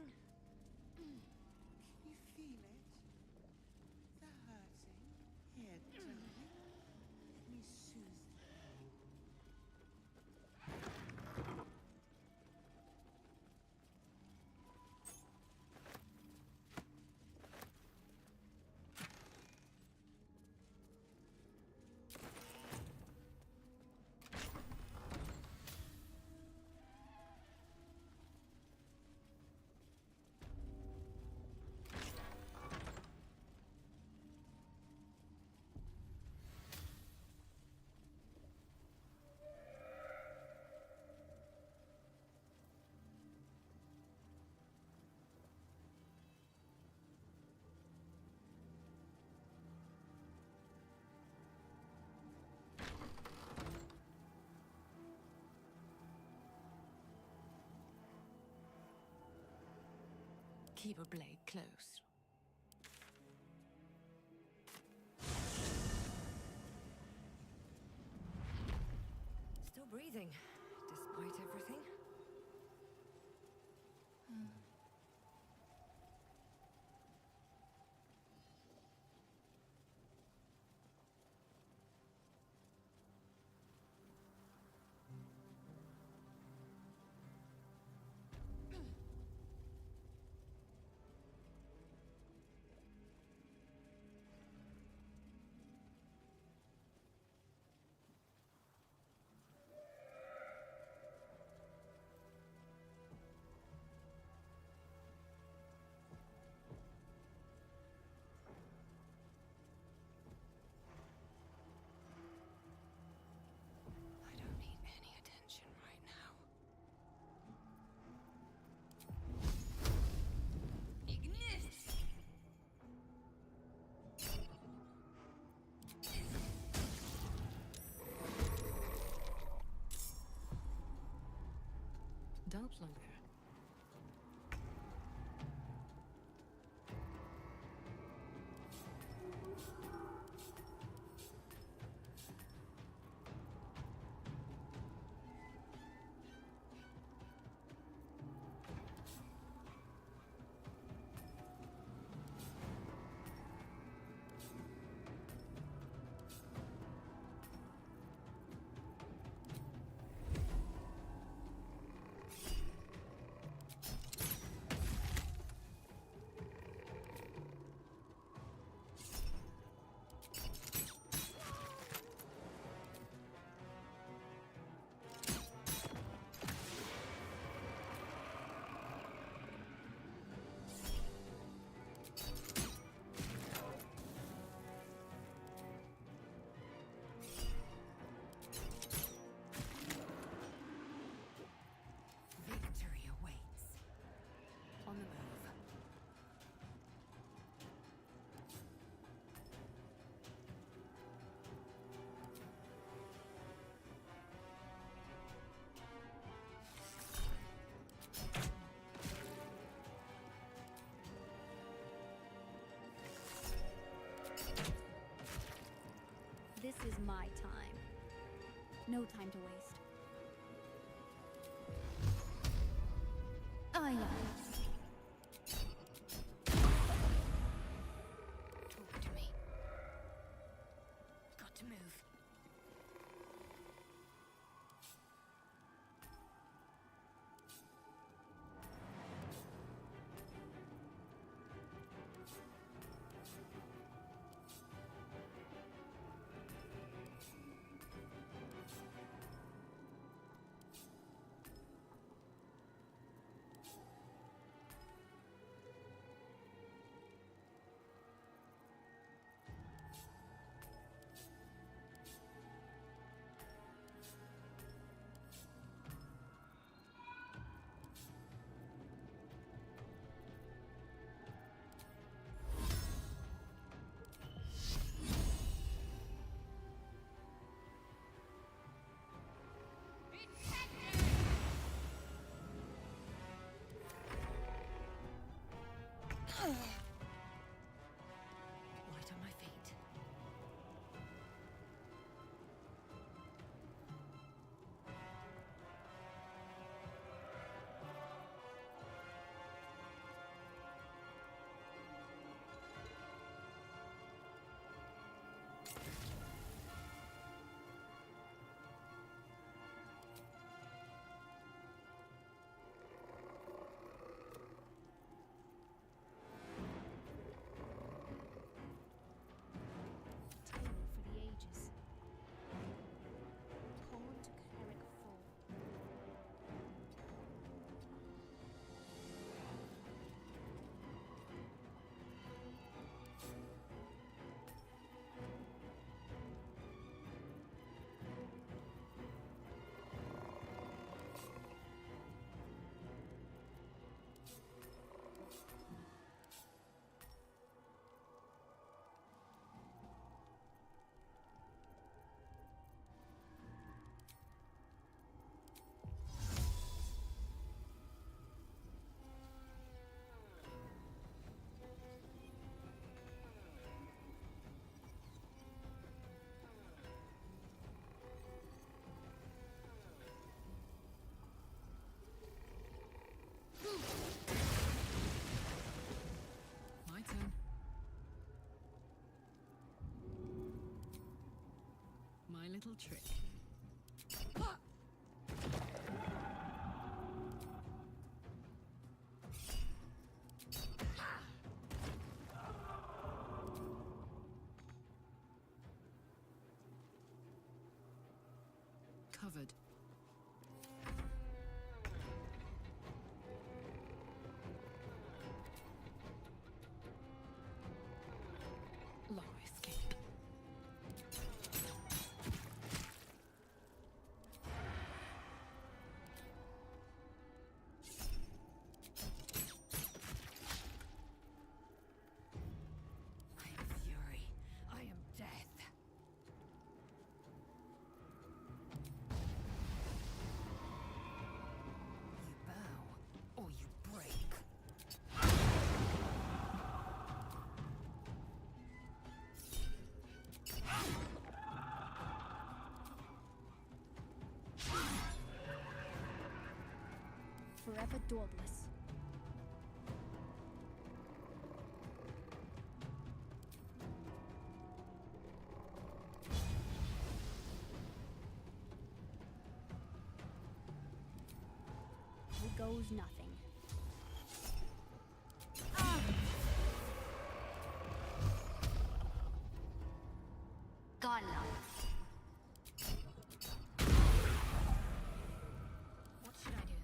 [SPEAKER 14] You feel it? The hurting? Here, darling. Let me soothe you.
[SPEAKER 13] Keep a blade close.
[SPEAKER 17] Still breathing, despite everything. I don't need any attention right now. Ignis!
[SPEAKER 13] Doppler.
[SPEAKER 17] Victory awaits. On the move.
[SPEAKER 19] This is my time. No time to waste. Aye, aye.
[SPEAKER 17] Talk to me. Got to move. Light on my feet.
[SPEAKER 21] little trick. Covered.
[SPEAKER 13] Long escape.
[SPEAKER 17] I am fury. I am death. You bow, or you break.
[SPEAKER 19] Forever Dauntless. Here goes nothing.
[SPEAKER 17] Gala. What should I do?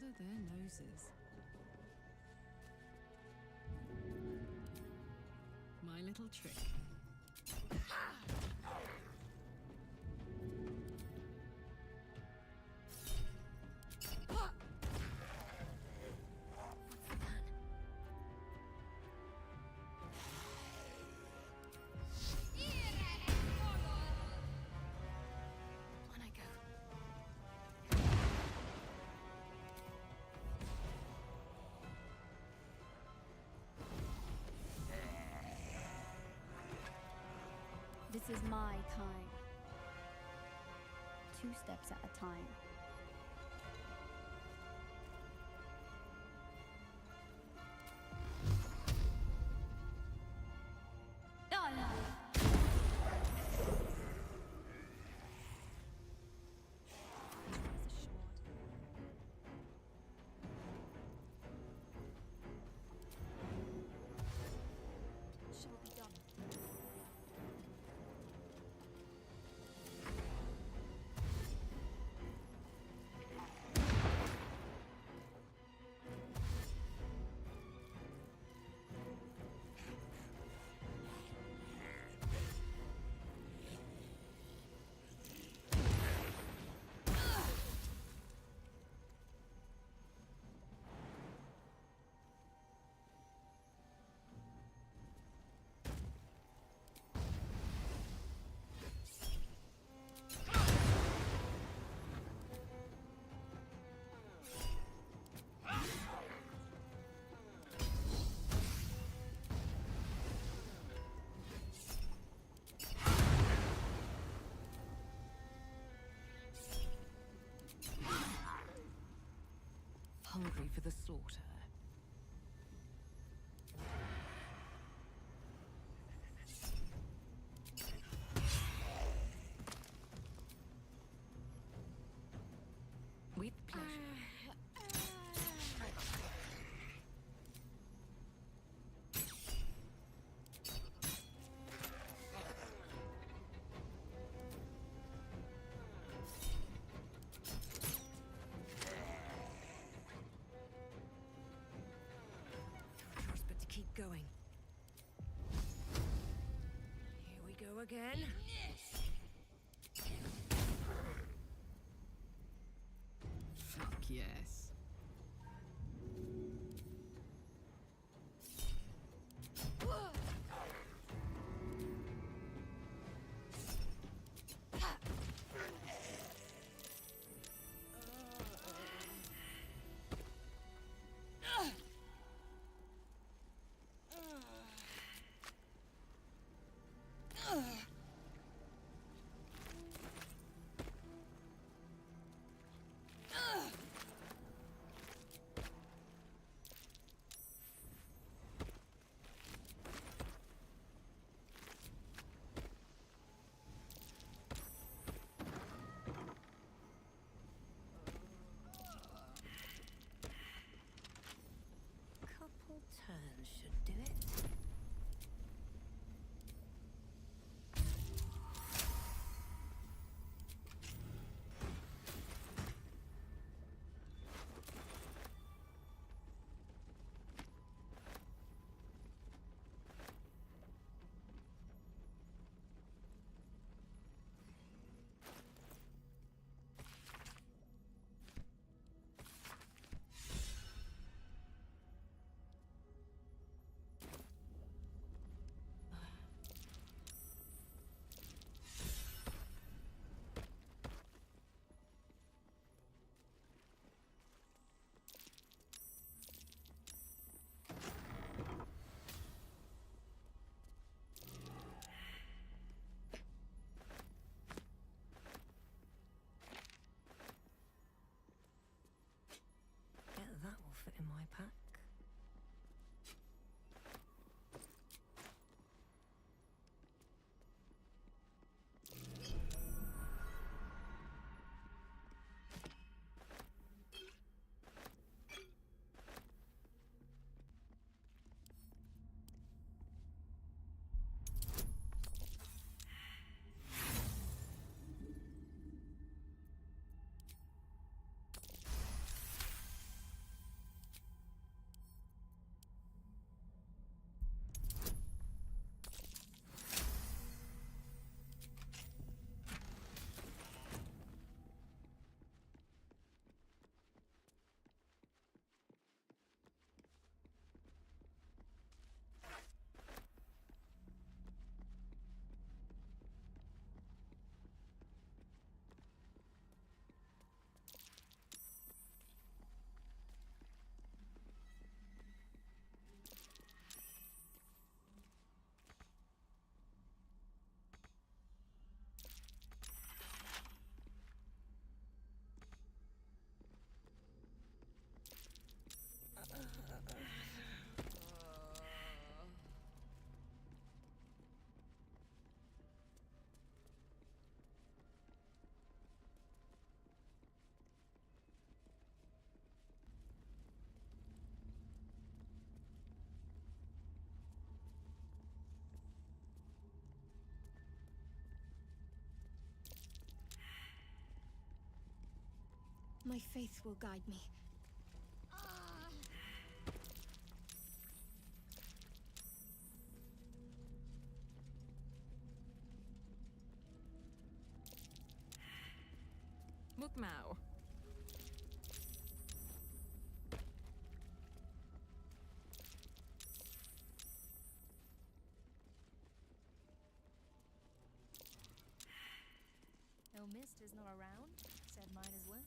[SPEAKER 10] under their noses. My little trick.
[SPEAKER 9] On I go.
[SPEAKER 19] This is my kind. 2 steps at a time.
[SPEAKER 12] Shall be done.
[SPEAKER 13] Hungry for the slaughter. With pleasure.
[SPEAKER 18] But to keep going. Here we go again.
[SPEAKER 10] Fuck yes.
[SPEAKER 9] My faith will guide me.
[SPEAKER 13] Mukmao.
[SPEAKER 12] No Mist is not around, said might as well.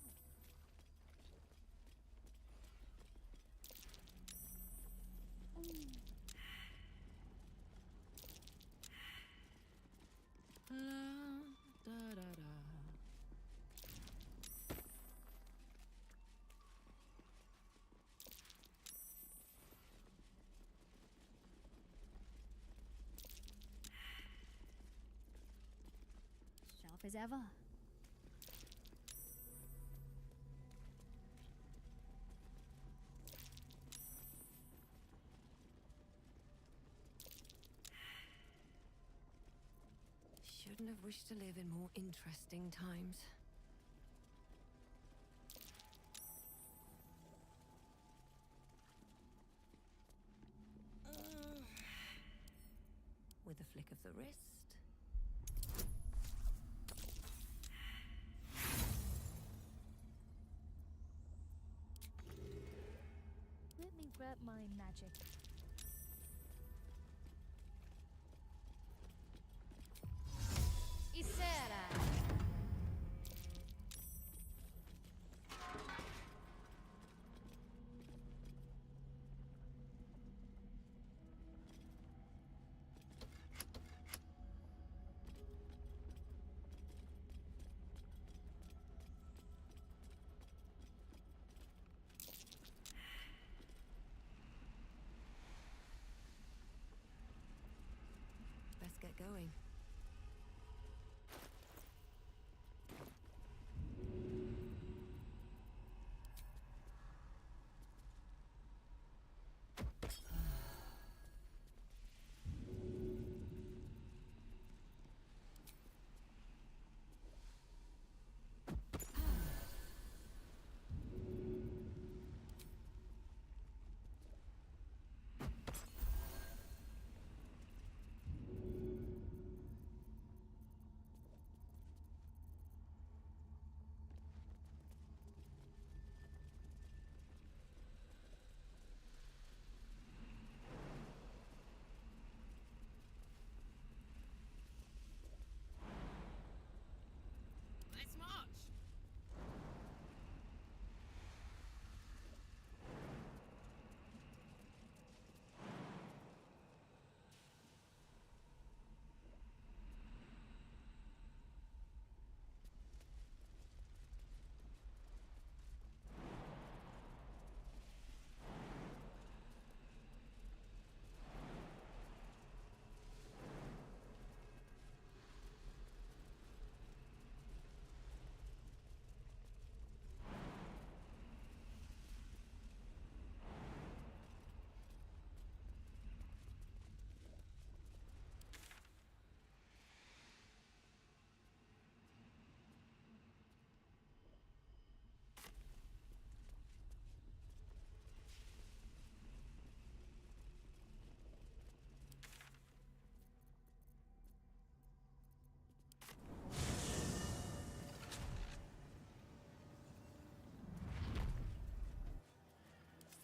[SPEAKER 19] Sharp as ever.
[SPEAKER 18] Shouldn't have wished to live in more interesting times. With a flick of the wrist.
[SPEAKER 12] Let me grab my magic.
[SPEAKER 9] Isera!
[SPEAKER 18] Best get going.
[SPEAKER 13] Let's march!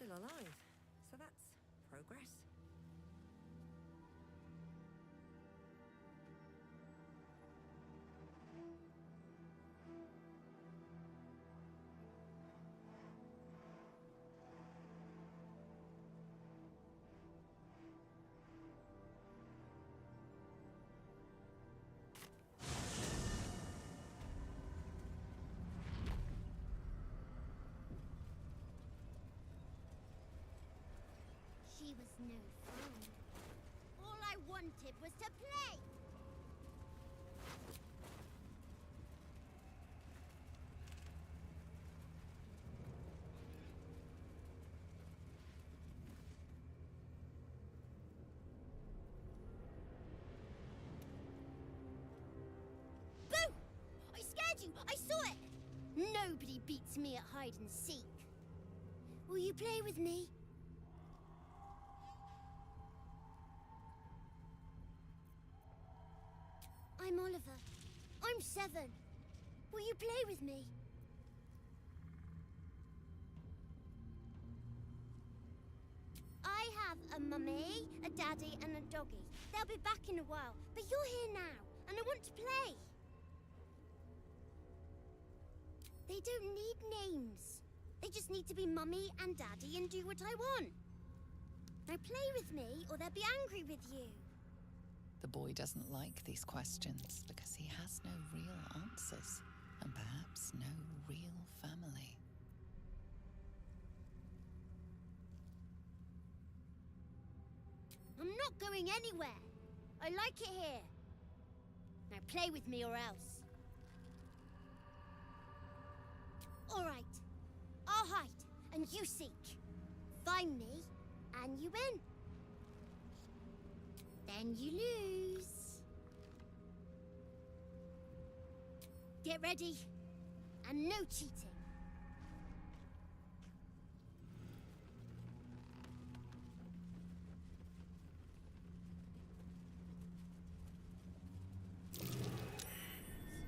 [SPEAKER 18] Still alive, so that's progress.
[SPEAKER 9] no fun. All I wanted was to play. Boo! I scared you! I saw it! Nobody beats me at hide and seek. Will you play with me? I'm Oliver. I'm 7. Will you play with me? I have a mummy, a daddy, and a doggy. They'll be back in a while, but you're here now, and I want to play. They don't need names. They just need to be mummy and daddy and do what I want. Now play with me, or they'll be angry with you.
[SPEAKER 8] The boy doesn't like these questions because he has no real answers, and perhaps no real family.
[SPEAKER 9] I'm not going anywhere. I like it here. Now play with me or else. All right. I'll hide, and you seek. Find me, and you win. Then you lose. Get ready, and no cheating.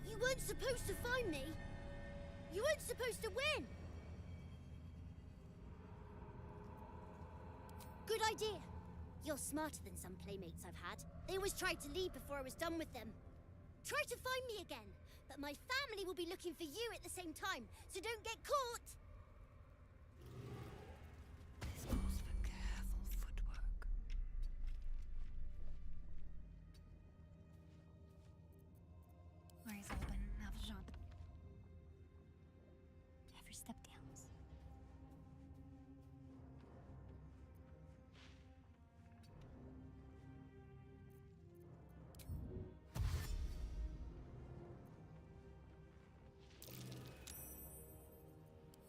[SPEAKER 9] You weren't supposed to find me. You weren't supposed to win. Good idea. You're smarter than some playmates I've had. They always tried to leave before I was done with them. Try to find me again, but my family will be looking for you at the same time, so don't get caught!
[SPEAKER 17] This calls for careful footwork.
[SPEAKER 19] Eyes open, mouth shut. Every step counts.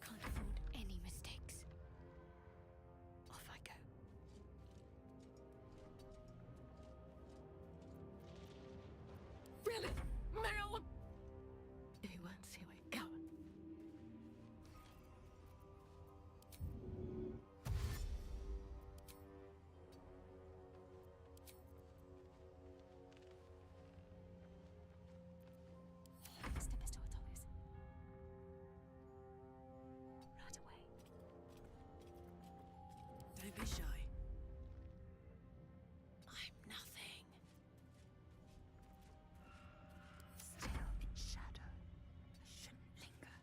[SPEAKER 17] Can't afford any mistakes. Off I go.
[SPEAKER 13] Really? Meryl? If you won't see where you're going.
[SPEAKER 19] Step is towards right away.
[SPEAKER 21] Don't be shy. I'm nothing.
[SPEAKER 17] Still in shadow. I shouldn't linger.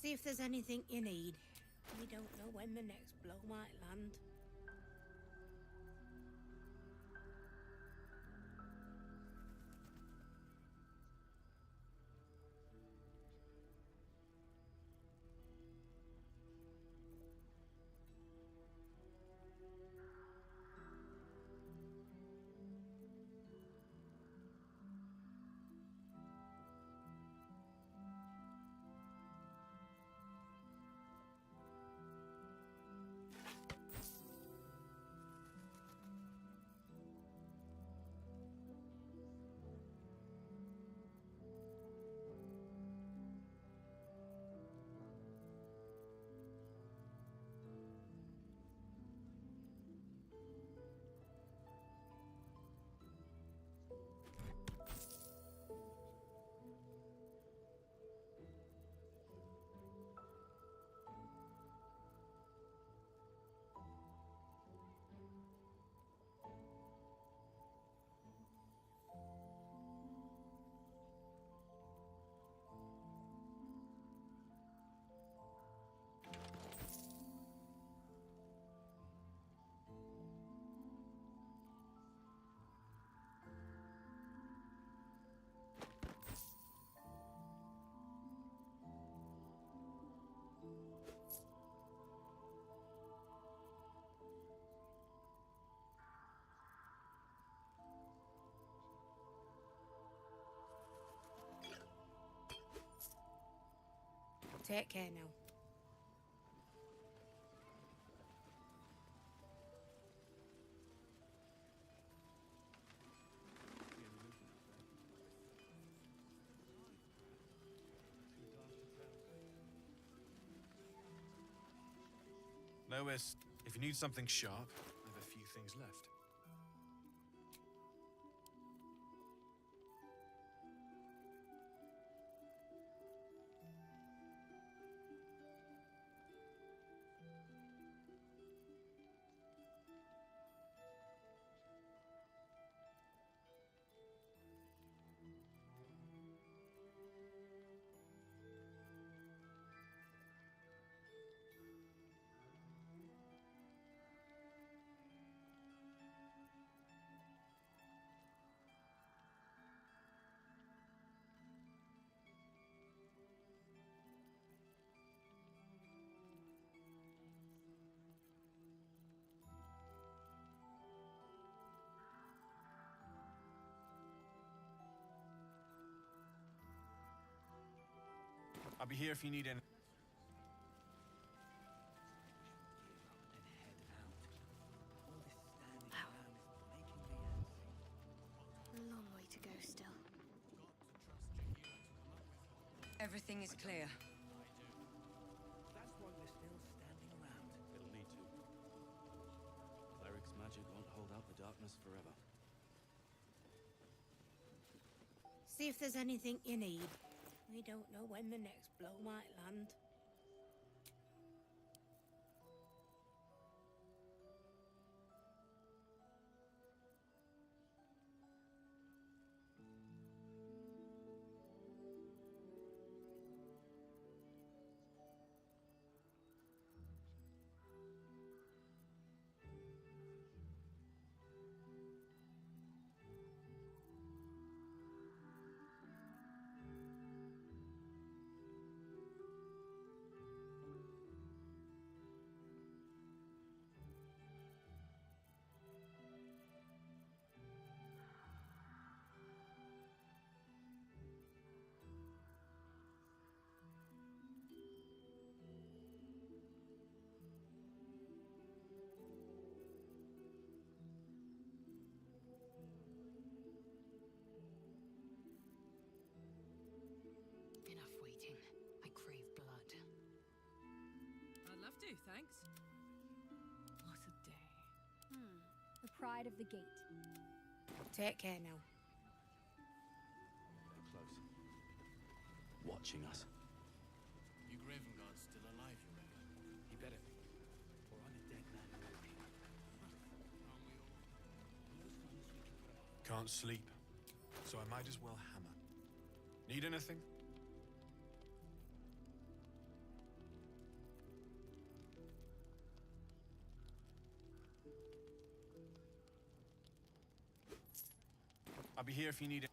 [SPEAKER 14] See if there's anything you need. We don't know when the next blow might land. Take care now.
[SPEAKER 5] No, West. If you need something sharp, I have a few things left. I'll be here if you need any.
[SPEAKER 17] A long way to go still.
[SPEAKER 18] Everything is clear.
[SPEAKER 11] That's why we're still standing around. It'll need to. Cleric's magic won't hold out the darkness forever.
[SPEAKER 14] See if there's anything you need. We don't know when the next blow might land.
[SPEAKER 1] Enough waiting. I crave blood.
[SPEAKER 21] I'd love to, thanks.
[SPEAKER 8] What a day.
[SPEAKER 19] The pride of the gate.
[SPEAKER 14] Take care now.
[SPEAKER 11] They're close. Watching us.
[SPEAKER 16] You Gravengard's still alive, you reckon?
[SPEAKER 11] He better be. Or I'm a dead man walking.
[SPEAKER 5] Can't sleep, so I might as well hammer. Need anything? be here if you need it.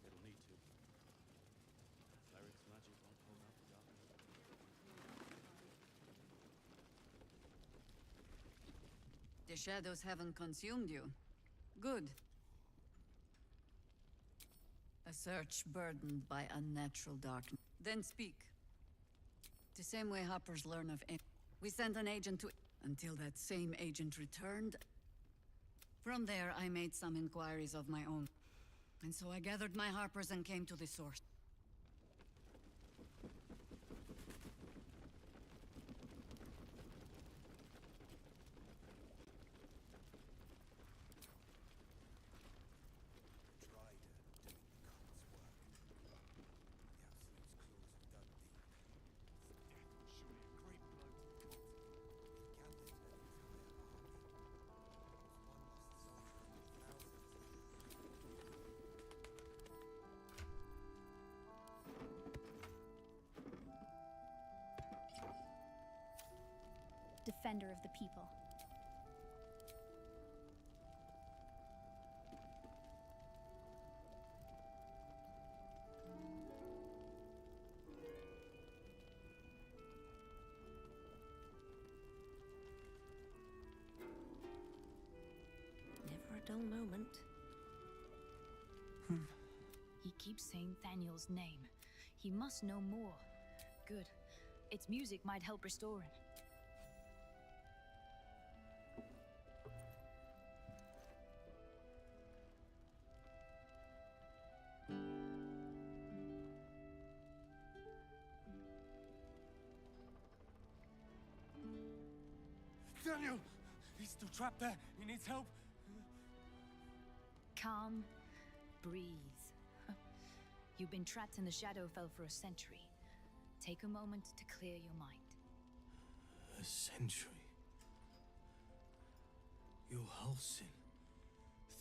[SPEAKER 11] It'll need to. Cleric's magic won't hold out the darkness.
[SPEAKER 7] The shadows haven't consumed you. Good. A search burdened by unnatural darkness. Then speak. The same way hoppers learn of we sent an agent to until that same agent returned. From there, I made some inquiries of my own. And so I gathered my harpers and came to the source.
[SPEAKER 19] Defender of the people.
[SPEAKER 15] Never a dull moment.
[SPEAKER 12] He keeps saying Thaniel's name. He must know more. Good. Its music might help restore him.
[SPEAKER 22] Daniel! He's still trapped there. He needs help.
[SPEAKER 12] Calm. Breathe. You've been trapped in the Shadowfell for a century. Take a moment to clear your mind.
[SPEAKER 22] A century? You're Halsin.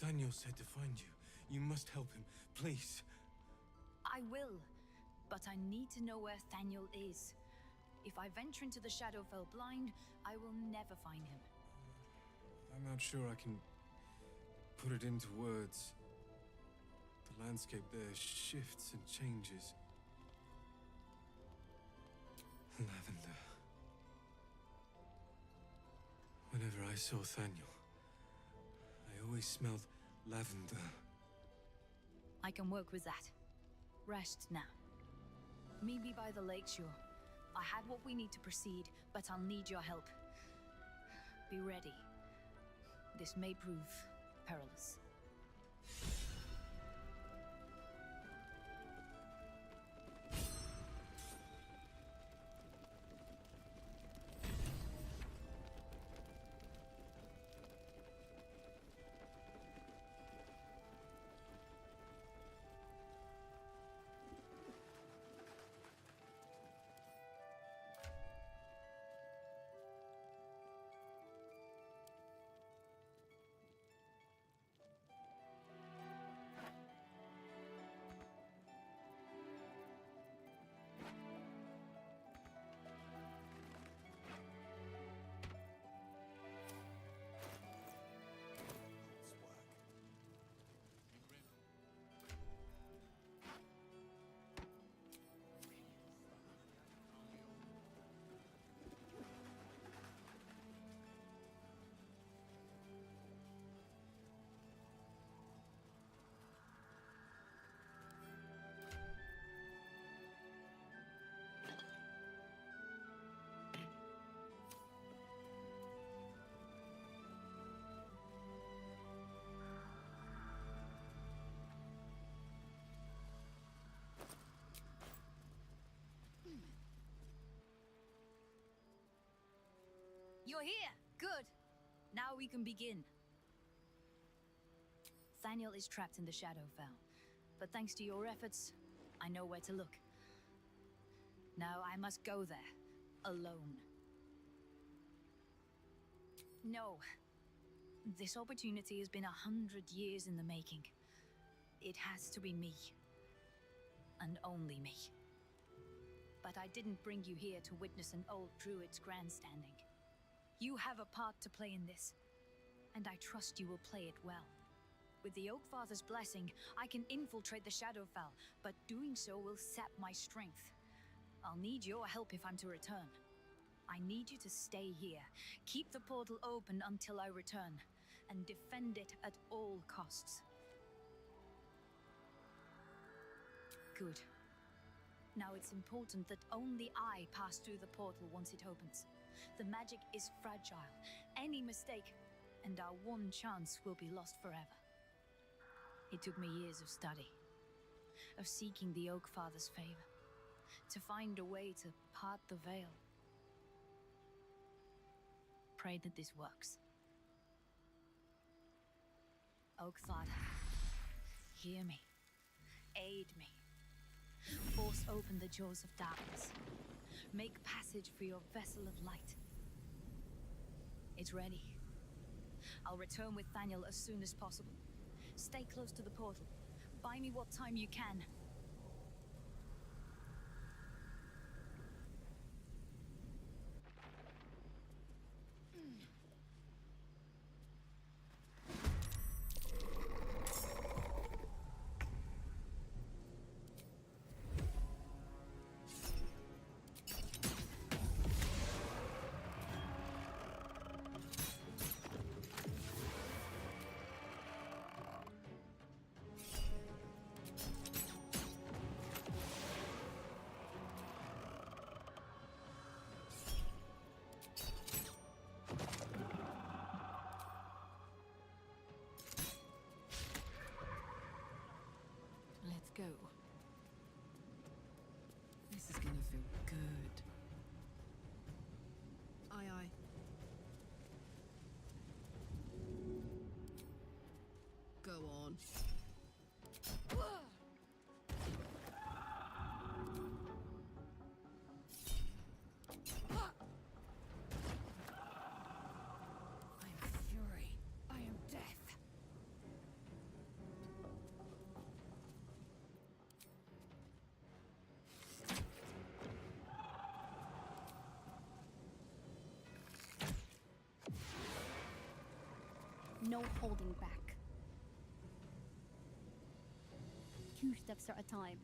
[SPEAKER 22] Thaniel said to find you. You must help him, please.
[SPEAKER 12] I will, but I need to know where Thaniel is. If I venture into the Shadowfell blind, I will never find him.
[SPEAKER 22] I'm not sure I can put it into words. The landscape there shifts and changes. Lavender. Whenever I saw Thaniel, I always smelled lavender.
[SPEAKER 12] I can work with that. Rest now. Meet me by the lakeshore. I had what we need to proceed, but I'll need your help. Be ready. This may prove perilous.
[SPEAKER 3] Now we can begin. Thaniel is trapped in the Shadowfell, but thanks to your efforts, I know where to look. Now I must go there, alone. No. This opportunity has been 100 years in the making. It has to be me. And only me. But I didn't bring you here to witness an old druid's grandstanding. You have a part to play in this, and I trust you will play it well. With the Oakfather's blessing, I can infiltrate the Shadowfell, but doing so will sap my strength. I'll need your help if I'm to return. I need you to stay here, keep the portal open until I return, and defend it at all costs. Good. Now it's important that only I pass through the portal once it opens. The magic is fragile. Any mistake, and our one chance will be lost forever. It took me years of study, of seeking the Oakfather's favor, to find a way to part the veil. Pray that this works. Oakfather, hear me. Aid me. Force open the jaws of darkness. Make passage for your vessel of light. It's ready. I'll return with Thaniel as soon as possible. Stay close to the portal. Buy me what time you can.
[SPEAKER 10] Let's go. This is gonna feel good. Aye, aye. Go on. I am fury. I am death.
[SPEAKER 19] No holding back. 2 steps at a time.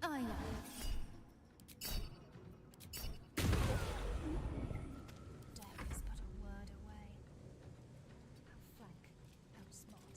[SPEAKER 19] I know.
[SPEAKER 12] Death is but a word away. Outflank, outsmart.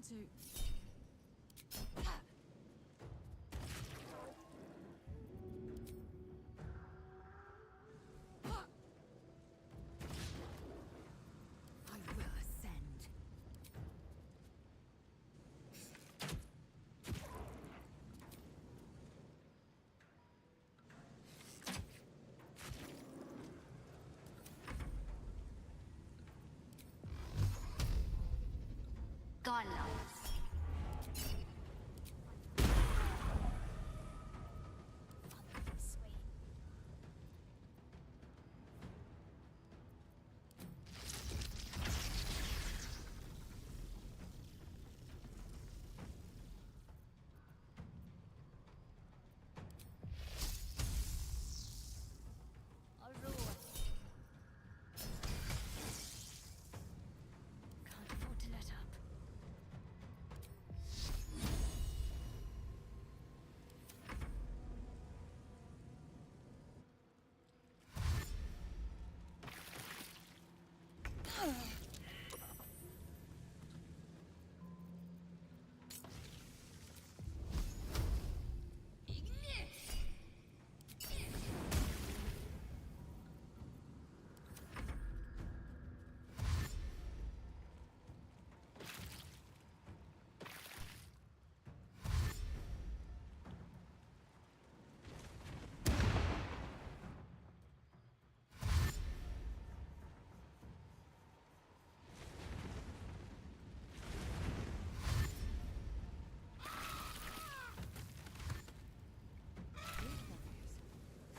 [SPEAKER 10] want to.
[SPEAKER 1] I will ascend.
[SPEAKER 3] Can't afford to let up.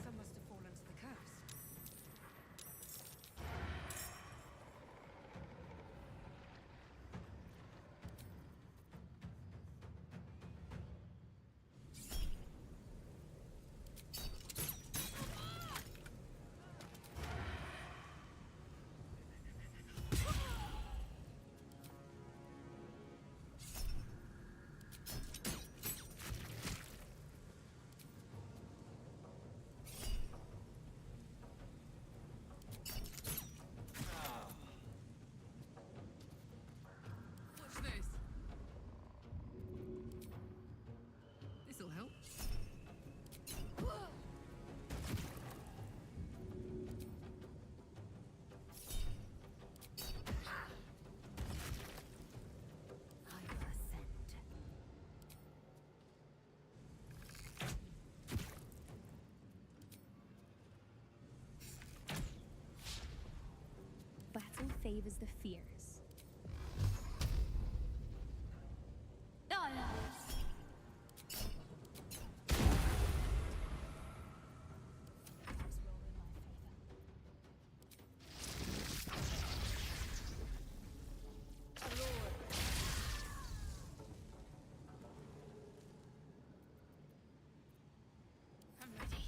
[SPEAKER 18] Some must have fallen to the curse.
[SPEAKER 21] Watch this. This'll help.
[SPEAKER 1] I will ascend.
[SPEAKER 12] Battle favors the fierce.
[SPEAKER 3] I'm ready.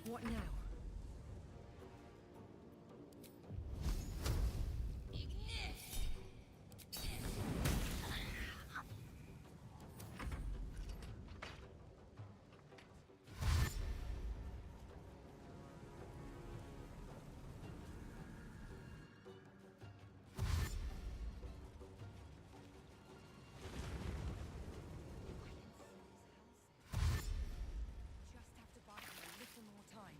[SPEAKER 18] What now? Just have to buy him a little more time.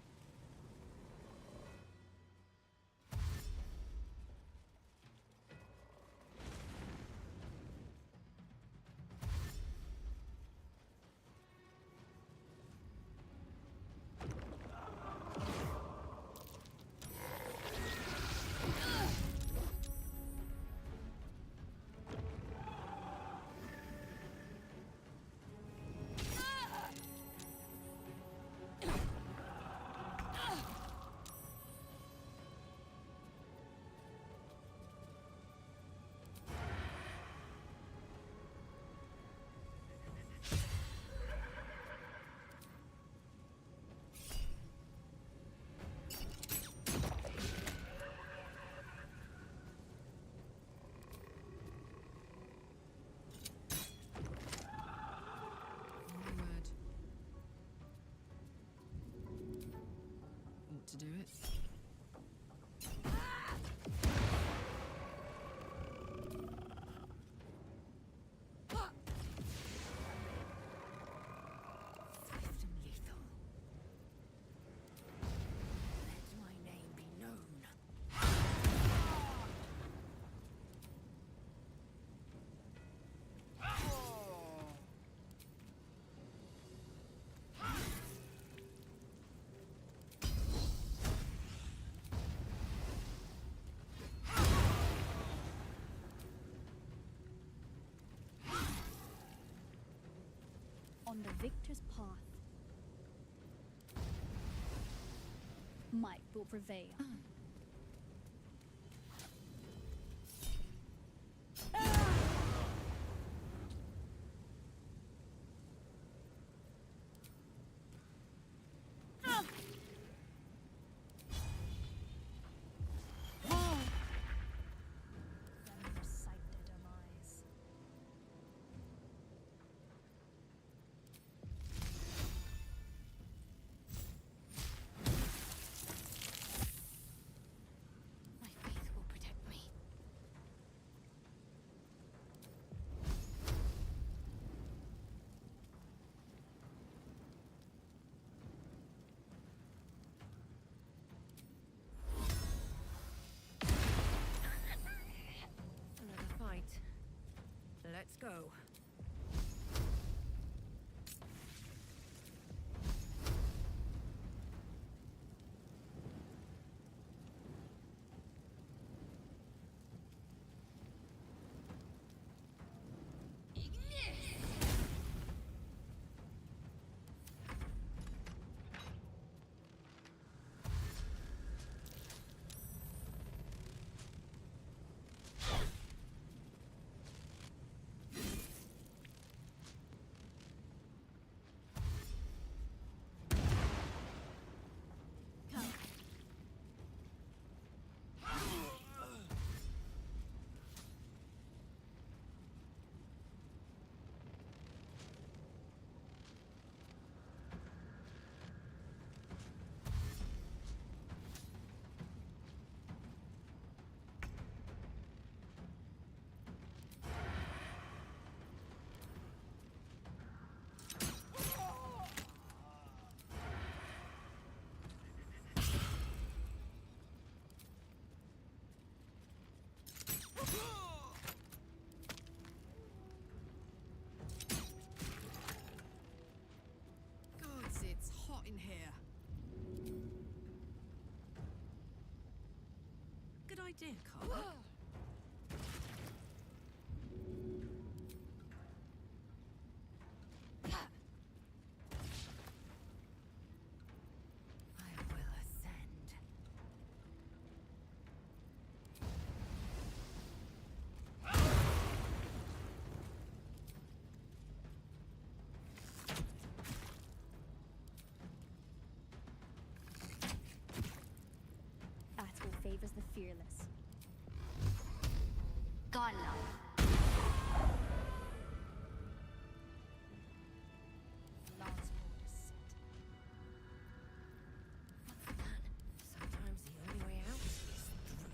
[SPEAKER 21] to do it.
[SPEAKER 1] Swift and lethal. Let my name be known.
[SPEAKER 19] On the victor's path, might will prevail. Them recite their demise.
[SPEAKER 1] My faith will protect me. Another fight. Let's go.
[SPEAKER 21] Gods, it's hot in here. Good idea, Carla.
[SPEAKER 1] I will ascend.
[SPEAKER 19] Battle favors the fearless.
[SPEAKER 17] Gala.
[SPEAKER 1] Lance order set. What's the plan? Sometimes the only way out is through.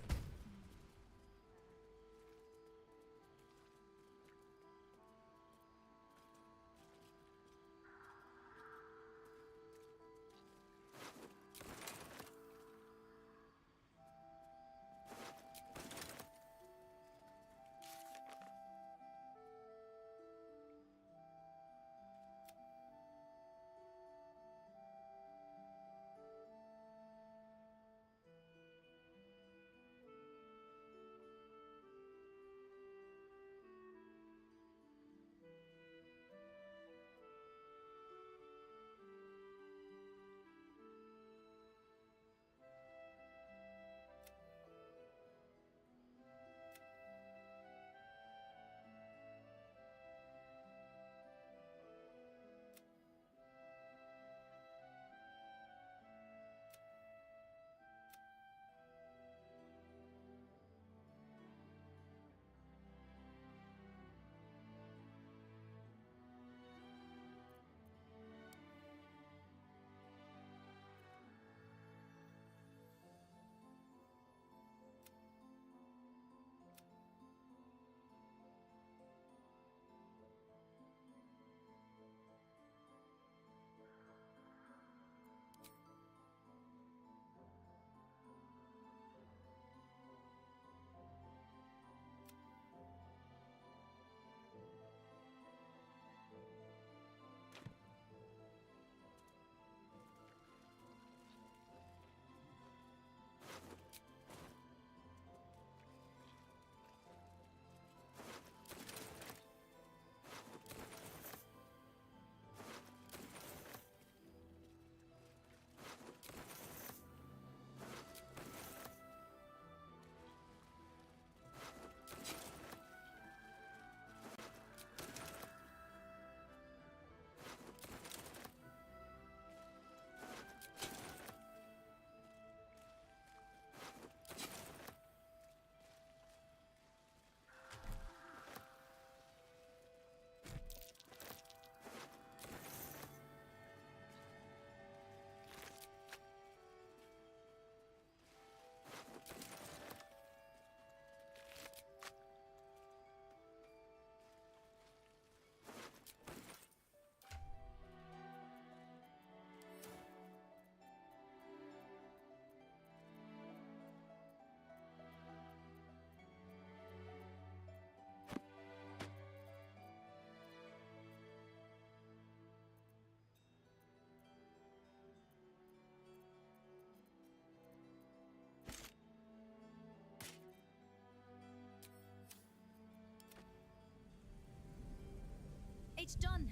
[SPEAKER 3] It's done.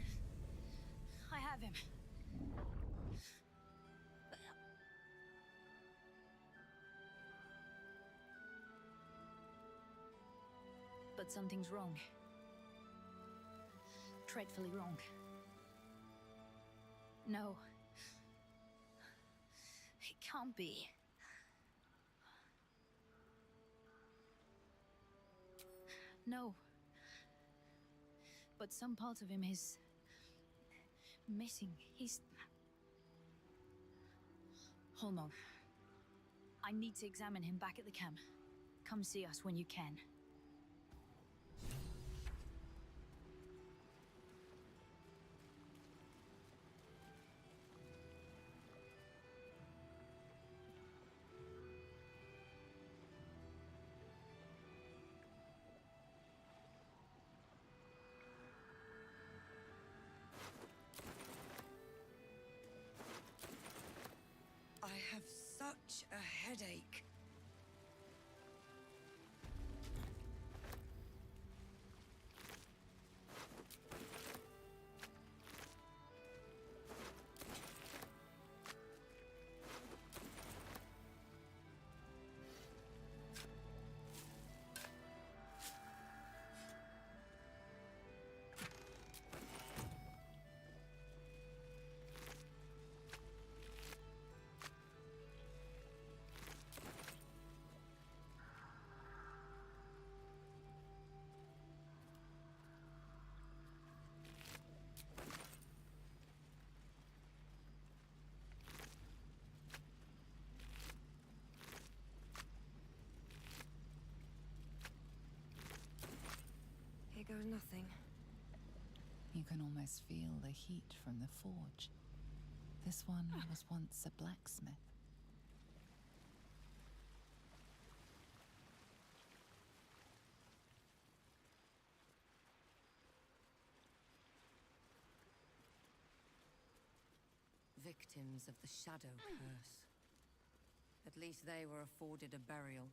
[SPEAKER 3] I have him. But something's wrong. Dreadfully wrong. No. It can't be. No. But some part of him is missing. He's... Holmog. I need to examine him back at the camp. Come see us when you can.
[SPEAKER 18] I have such a headache. Here goes nothing.
[SPEAKER 8] You can almost feel the heat from the forge. This one was once a blacksmith.
[SPEAKER 6] Victims of the Shadow Curse. At least they were afforded a burial.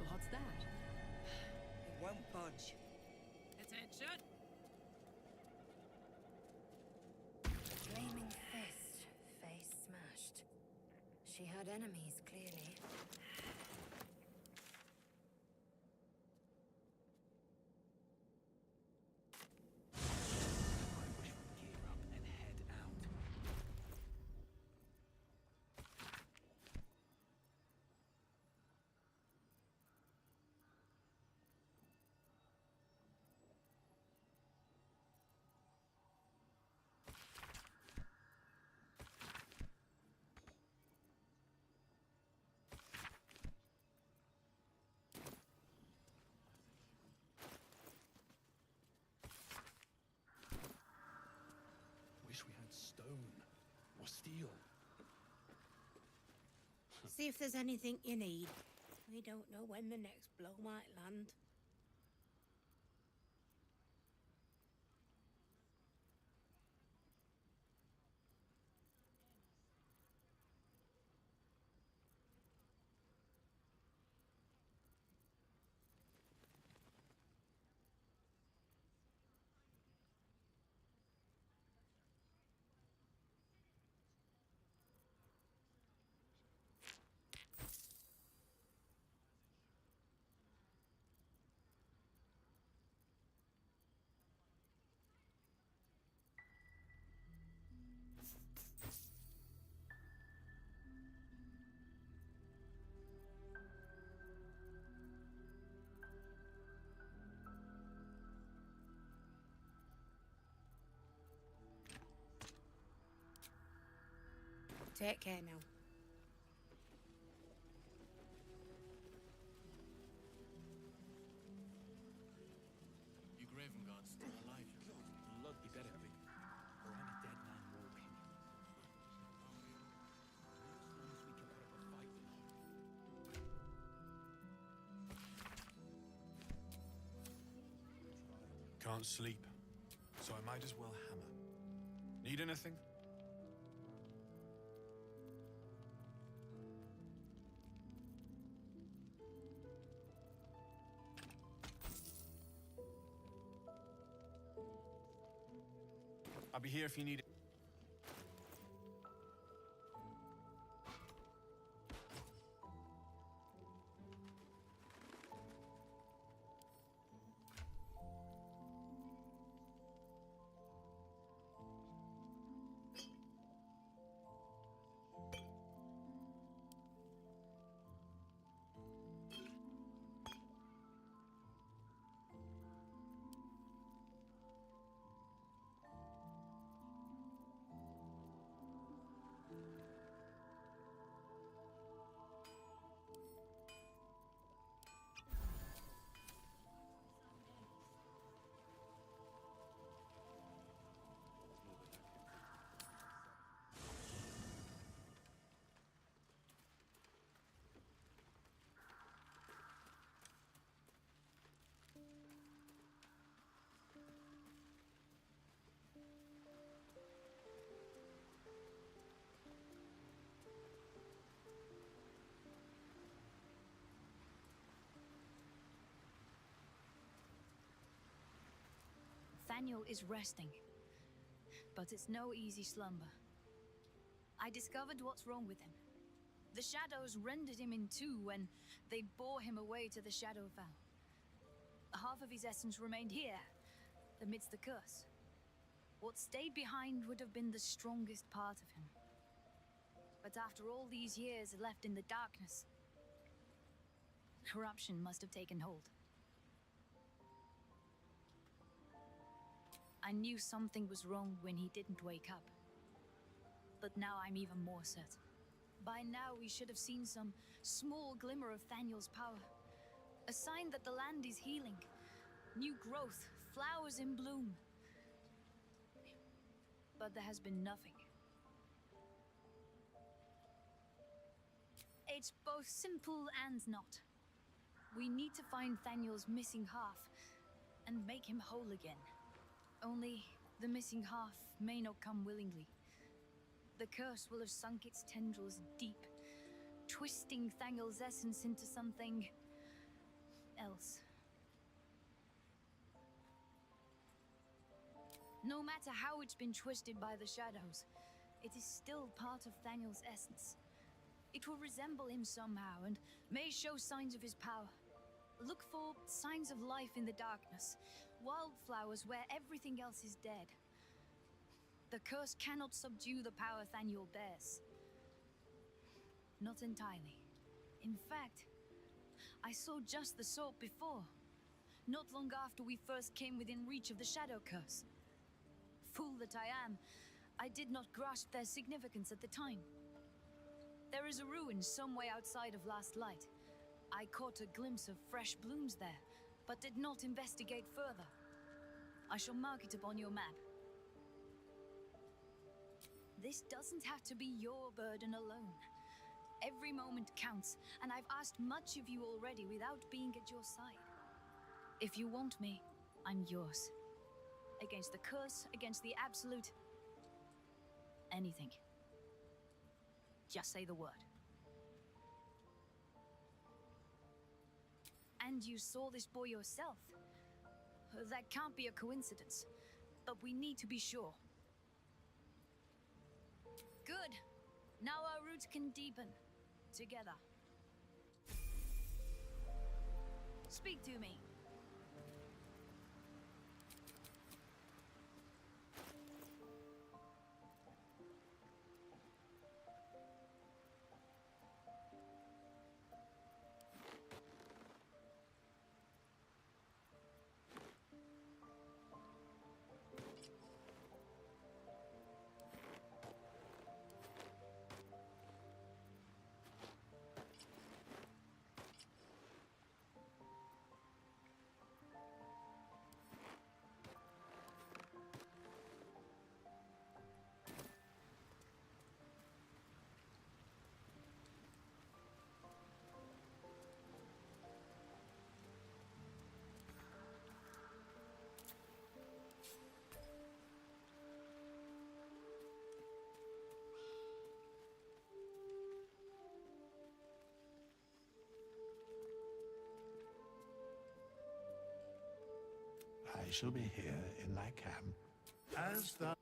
[SPEAKER 13] What's that?
[SPEAKER 18] It won't budge.
[SPEAKER 13] Attention!
[SPEAKER 20] Flaming fist, face smashed. She had enemies, clearly.
[SPEAKER 2] Wish we had stone or steel.
[SPEAKER 14] See if there's anything you need. We don't know when the next blow might land. Take care now.
[SPEAKER 16] You Graven Guard's still alive, you
[SPEAKER 2] Blood be better be. Or any dead man walking. As long as we can put up a fight.
[SPEAKER 5] Can't sleep, so I might as well hammer. Need anything? I'll be here if you need it.
[SPEAKER 3] Thaniel is resting, but it's no easy slumber. I discovered what's wrong with him. The shadows rendered him in two when they bore him away to the Shadowfell. Half of his essence remained here, amidst the curse. What stayed behind would have been the strongest part of him. But after all these years left in the darkness, corruption must have taken hold. I knew something was wrong when he didn't wake up. But now I'm even more certain. By now we should have seen some small glimmer of Thaniel's power. A sign that the land is healing. New growth, flowers in bloom. But there has been nothing. It's both simple and not. We need to find Thaniel's missing half and make him whole again. Only the missing half may not come willingly. The curse will have sunk its tendrils deep, twisting Thaniel's essence into something else. No matter how it's been twisted by the shadows, it is still part of Thaniel's essence. It will resemble him somehow and may show signs of his power. Look for signs of life in the darkness, wildflowers where everything else is dead. The curse cannot subdue the power Thaniel bears. Not entirely. In fact, I saw just the sort before, not long after we first came within reach of the Shadow Curse. Fool that I am, I did not grasp their significance at the time. There is a ruin some way outside of Last Light. I caught a glimpse of fresh blooms there, but did not investigate further. I shall mark it upon your map. This doesn't have to be your burden alone. Every moment counts, and I've asked much of you already without being at your side. If you want me, I'm yours. Against the curse, against the absolute... anything. Just say the word. And you saw this boy yourself. That can't be a coincidence, but we need to be sure. Good. Now our roots can deepen. Together. Speak to me.
[SPEAKER 2] I shall be here in my camp as the...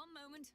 [SPEAKER 3] One moment.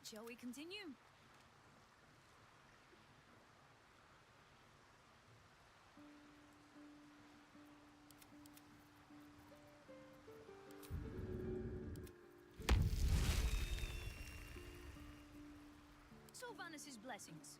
[SPEAKER 3] Shall we continue? Sylvanus' blessings.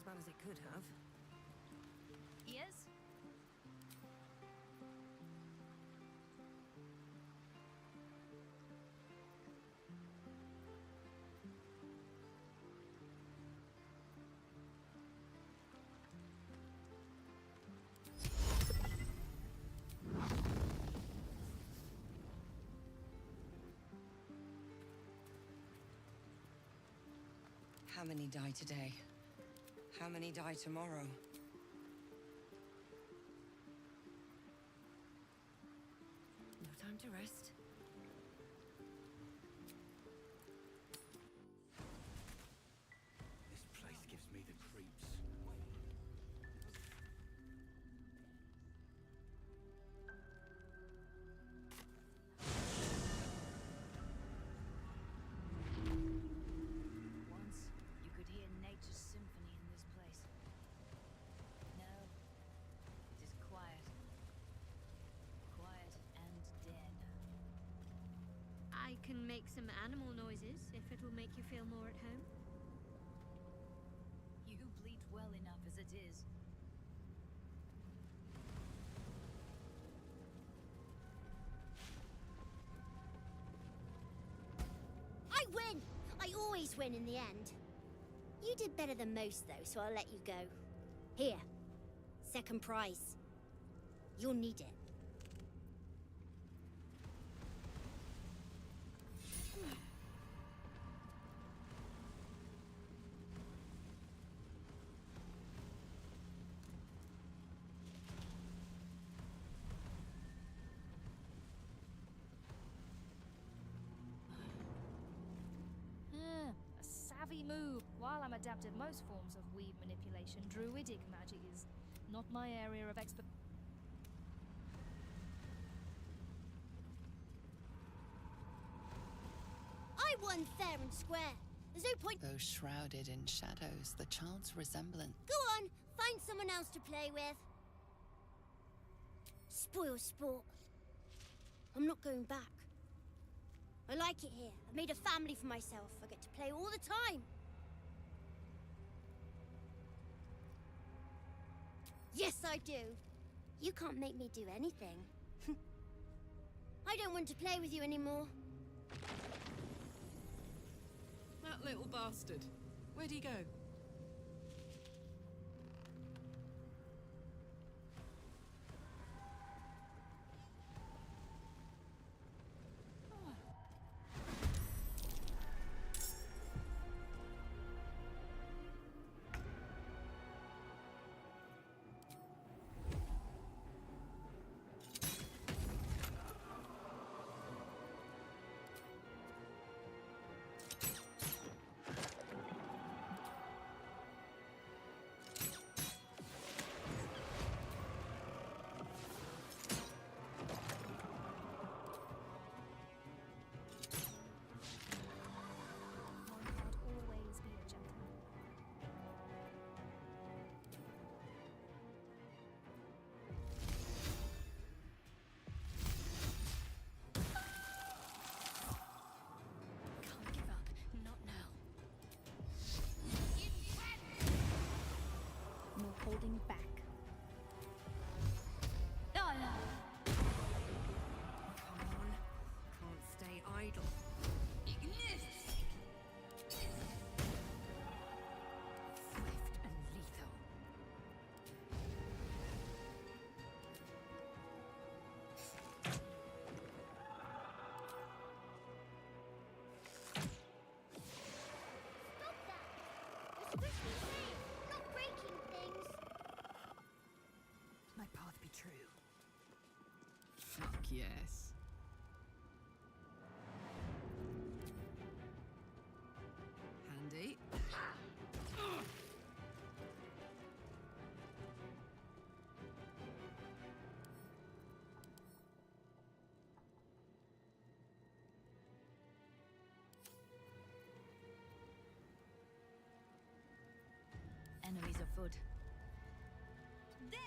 [SPEAKER 6] as bad as it could have.
[SPEAKER 3] Yes?
[SPEAKER 6] How many die today? How many die tomorrow? No time to rest.
[SPEAKER 2] This place gives me the creeps.
[SPEAKER 3] Once, you could hear nature's symphony in this place. Now, it is quiet. Quiet and dead.
[SPEAKER 4] I can make some animal noises if it'll make you feel more at home.
[SPEAKER 3] You bleat well enough as it is.
[SPEAKER 4] I win! I always win in the end. You did better than most, though, so I'll let you go. Here. Second prize. You'll need it.
[SPEAKER 12] A savvy move. While I'm adept at most forms of weave manipulation, druidic magic is not my area of expert.
[SPEAKER 4] I won fair and square. There's no point.
[SPEAKER 8] Though shrouded in shadows, the child's resemblance.
[SPEAKER 4] Go on, find someone else to play with. Spoil sport. I'm not going back. I like it here. I've made a family for myself. I get to play all the time. Yes, I do. You can't make me do anything. I don't want to play with you anymore.
[SPEAKER 21] That little bastard. Where'd he go?
[SPEAKER 12] One can't always be a gentleman.
[SPEAKER 17] Can't give up. Not now.
[SPEAKER 19] No holding back.
[SPEAKER 6] Come on. Can't stay idle. Swift and lethal.
[SPEAKER 4] Stop that! You're supposed to be safe, not breaking things.
[SPEAKER 6] My path be true.
[SPEAKER 21] Fuck yes. Handy.
[SPEAKER 3] Enemies afoot.
[SPEAKER 4] There!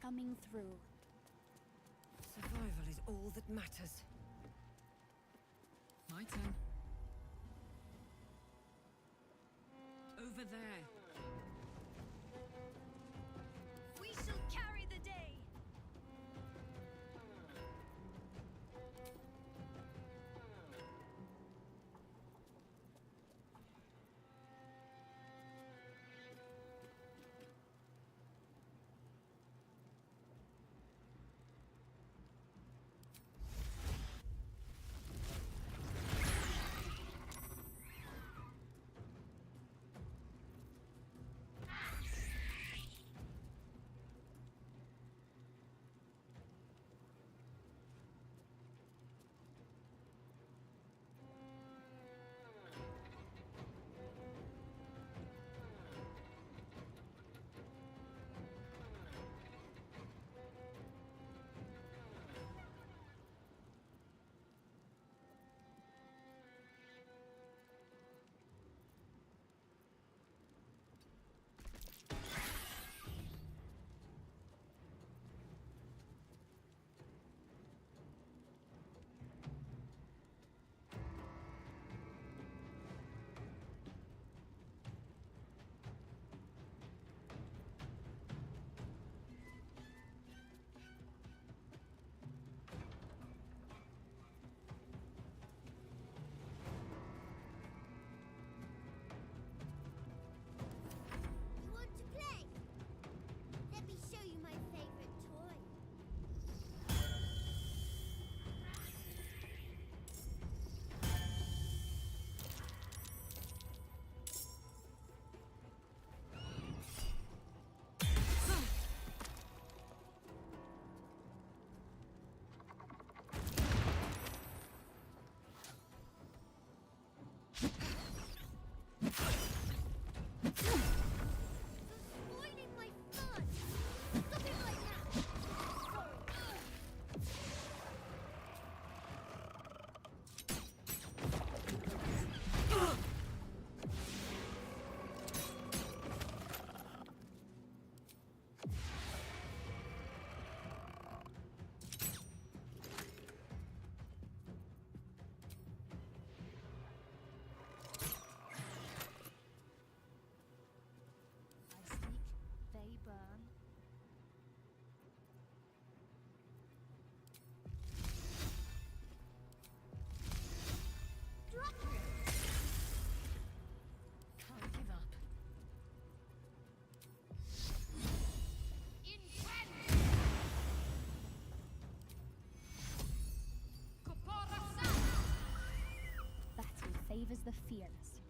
[SPEAKER 19] coming through.
[SPEAKER 6] Survival is all that matters.
[SPEAKER 21] My turn. Over there.
[SPEAKER 3] We shall carry the day!
[SPEAKER 4] You want to play? Let me show you my favorite toy. Spoiling my fun! Stop it right now!
[SPEAKER 12] I speak, they burn.
[SPEAKER 4] Drop
[SPEAKER 13] Can't give up.
[SPEAKER 19] Battle favors the fearless.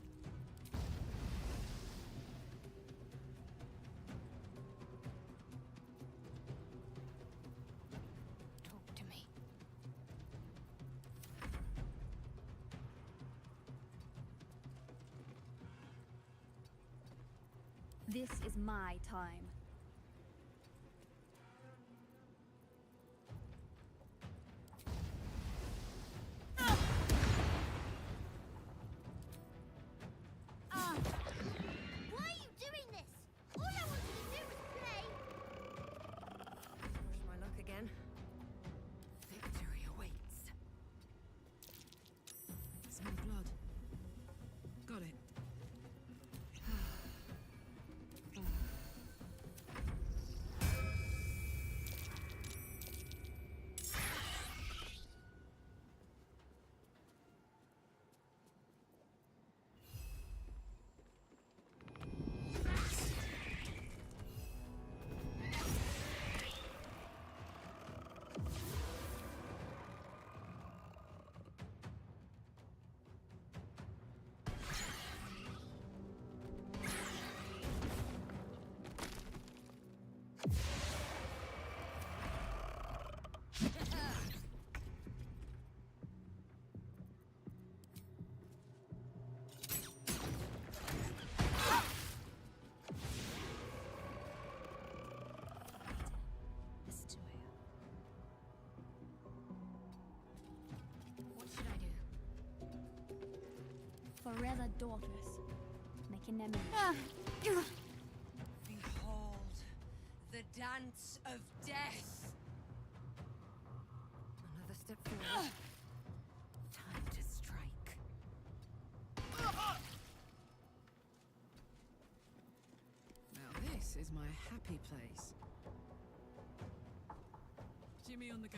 [SPEAKER 17] Talk to me.
[SPEAKER 19] This is my time.
[SPEAKER 4] Why are you doing this? All I wanted to do was play.
[SPEAKER 6] Push my luck again. Victory awaits.
[SPEAKER 21] Smell blood. Got it.
[SPEAKER 12] Listen to her.
[SPEAKER 17] What should I do?
[SPEAKER 19] Forever daughters. Make an enemy.
[SPEAKER 6] Behold, the
[SPEAKER 18] dance of death.
[SPEAKER 6] Another step forward. Time to strike.
[SPEAKER 21] Now this is my happy place. Jimmy on the go.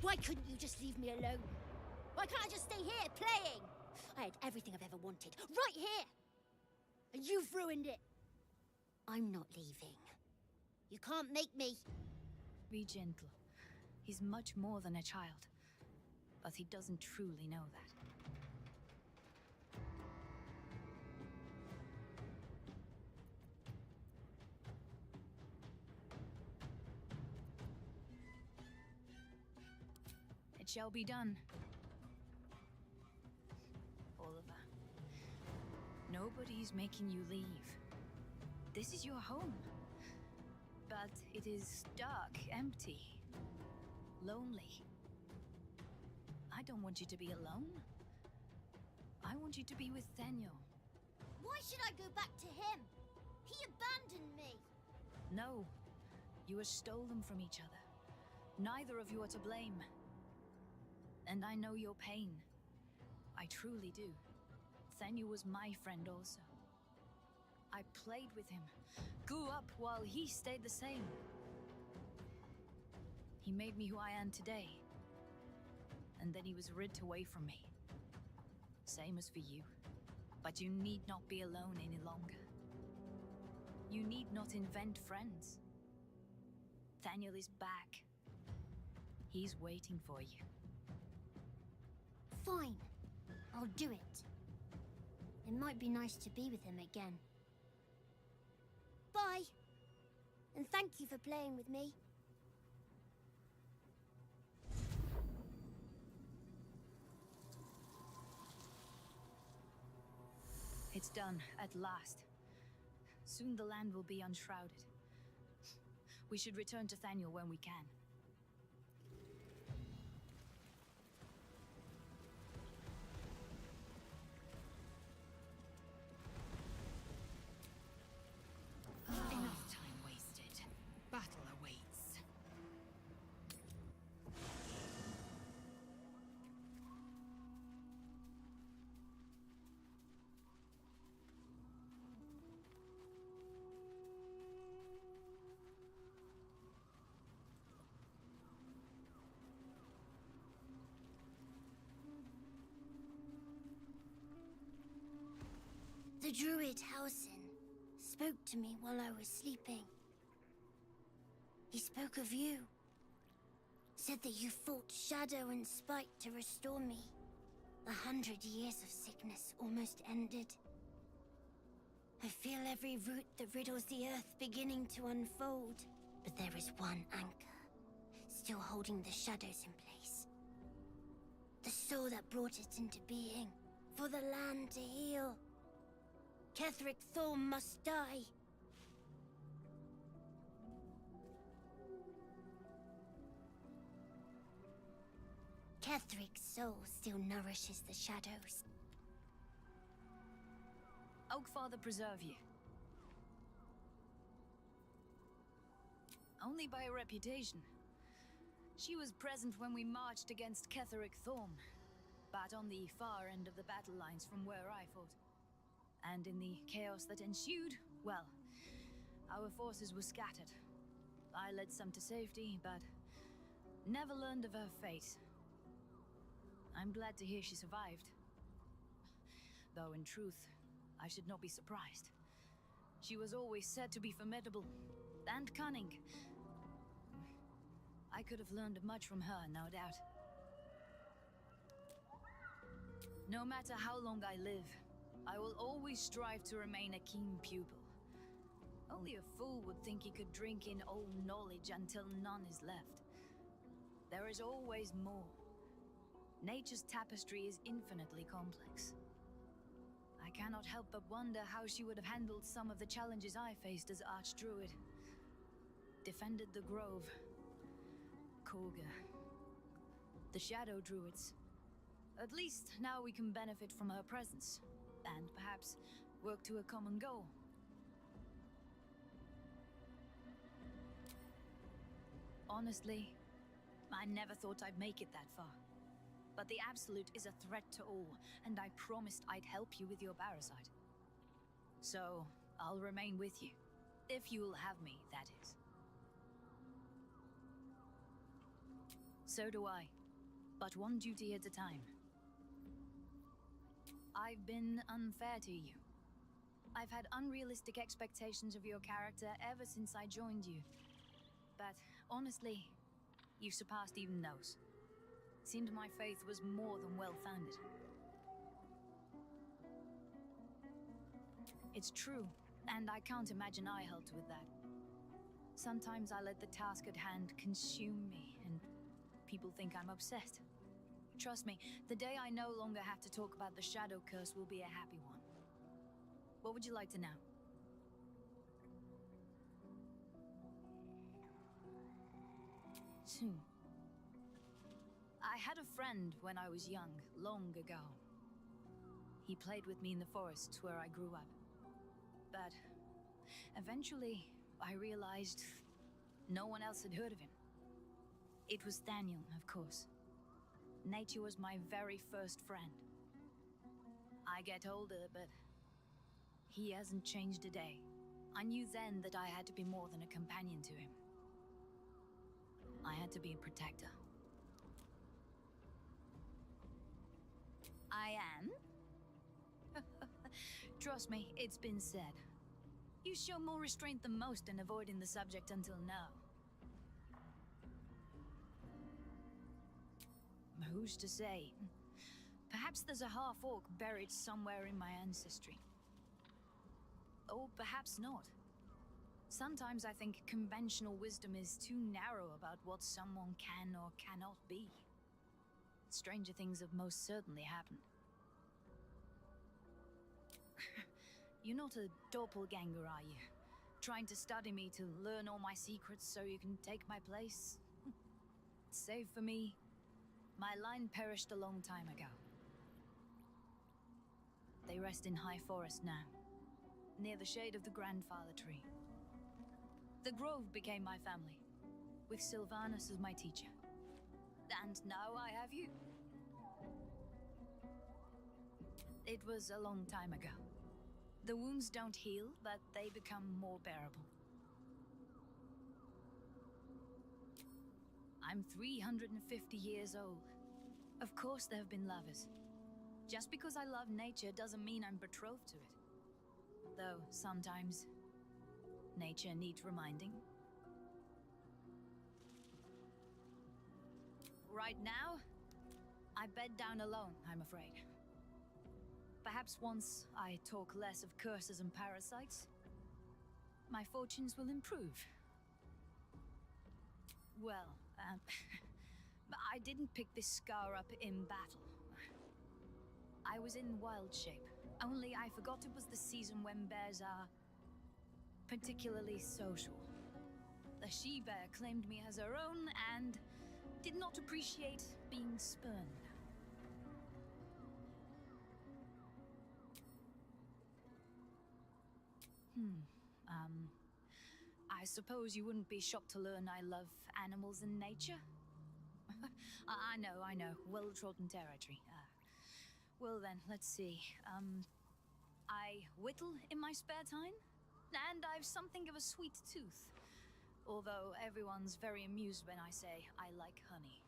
[SPEAKER 4] Why couldn't you just leave me alone? Why can't I just stay here, playing? I had everything I've ever wanted, right here! And you've ruined it. I'm not leaving. You can't make me.
[SPEAKER 3] Be gentle. He's much more than a child. But he doesn't truly know that. It shall be done. Oliver. Nobody's making you leave. This is your home. But it is dark, empty, lonely. I don't want you to be alone. I want you to be with Daniel.
[SPEAKER 4] Why should I go back to him? He abandoned me.
[SPEAKER 3] No. You were stolen from each other. Neither of you are to blame. And I know your pain. I truly do. Thaniel was my friend also. I played with him, grew up while he stayed the same. He made me who I am today. And then he was ripped away from me. Same as for you. But you need not be alone any longer. You need not invent friends. Thaniel is back. He's waiting for you.
[SPEAKER 4] Fine. I'll do it. It might be nice to be with him again. Bye. And thank you for playing with me.
[SPEAKER 3] It's done, at last. Soon the land will be unshrouded. We should return to Thaniel when we can.
[SPEAKER 1] Enough time wasted. Battle awaits.
[SPEAKER 4] The druid Halsin spoke to me while I was sleeping. He spoke of you. Said that you fought shadow and spite to restore me. 100 years of sickness almost ended. I feel every root that riddles the earth beginning to unfold. But there is one anchor, still holding the shadows in place. The soul that brought it into being, for the land to heal. Ketheric Thorm must die. Ketheric's soul still nourishes the shadows.
[SPEAKER 3] Oakfather preserve you. Only by reputation. She was present when we marched against Ketheric Thorm, but on the far end of the battle lines from where I fought. And in the chaos that ensued, well, our forces were scattered. I led some to safety, but Never learned of her fate. I'm glad to hear she survived. Though in truth, I should not be surprised. She was always said to be formidable and cunning. I could have learned much from her, no doubt. No matter how long I live, I will always strive to remain a keen pupil. Only a fool would think he could drink in old knowledge until none is left. There is always more. Nature's tapestry is infinitely complex. I cannot help but wonder how she would have handled some of the challenges I faced as Archdruid. Defended the Grove, Korga, the Shadow Druids. At least now we can benefit from her presence, and perhaps work to a common goal. Honestly, I never thought I'd make it that far. But the Absolute is a threat to all, and I promised I'd help you with your parasite. So, I'll remain with you. If you'll have me, that is. So do I. But one duty at a time. I've been unfair to you. I've had unrealistic expectations of your character ever since I joined you. But honestly, you've surpassed even those. Seemed my faith was more than well-founded. It's true, and I can't imagine I helped with that. Sometimes I let the task at hand consume me, and people think I'm obsessed. Trust me, the day I no longer have to talk about the Shadow Curse will be a happy one. What would you like to know? I had a friend when I was young, long ago. He played with me in the forests where I grew up. But eventually, I realized no one else had heard of him. It was Daniel, of course. Nature was my very first friend. I get older, but he hasn't changed a day. I knew then that I had to be more than a companion to him. I had to be a protector. I am? Trust me, it's been said. You show more restraint than most in avoiding the subject until now. Who's to say? Perhaps there's a half-orc buried somewhere in my ancestry. Or perhaps not. Sometimes I think conventional wisdom is too narrow about what someone can or cannot be. Stranger things have most certainly happened. You're not a doppelganger, are you? Trying to study me to learn all my secrets so you can take my place? Save for me, my line perished a long time ago. They rest in High Forest now, near the shade of the Grandfather Tree. The Grove became my family, with Sylvanas as my teacher. And now I have you. It was a long time ago. The wounds don't heal, but they become more bearable. I'm 350 years old. Of course there have been lovers. Just because I love nature doesn't mean I'm betrothed to it. Though, sometimes, nature needs reminding. Right now, I bed down alone, I'm afraid. Perhaps once I talk less of curses and parasites, my fortunes will improve. Well, I didn't pick this scar up in battle. I was in wild shape, only I forgot it was the season when bears are particularly social. The she-bear claimed me as her own and did not appreciate being spurned. I suppose you wouldn't be shocked to learn I love animals and nature? I know, well-trodden territory. Well then, let's see. I whittle in my spare time, and I've something of a sweet tooth. Although everyone's very amused when I say I like honey.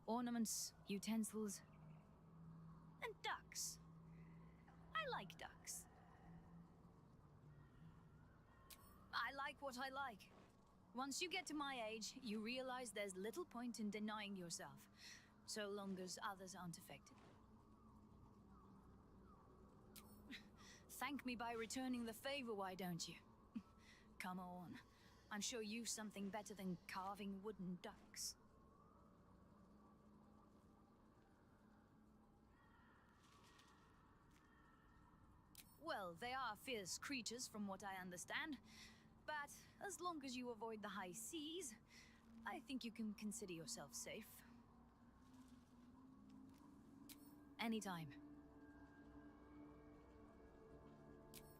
[SPEAKER 3] Ornaments, utensils, and ducks. I like ducks. I like what I like. Once you get to my age, you realize there's little point in denying yourself, so long as others aren't affected. Thank me by returning the favor, why don't you? Come on. I'm sure you've something better than carving wooden ducks. Well, they are fierce creatures from what I understand. But as long as you avoid the high seas, I think you can consider yourself safe. Anytime.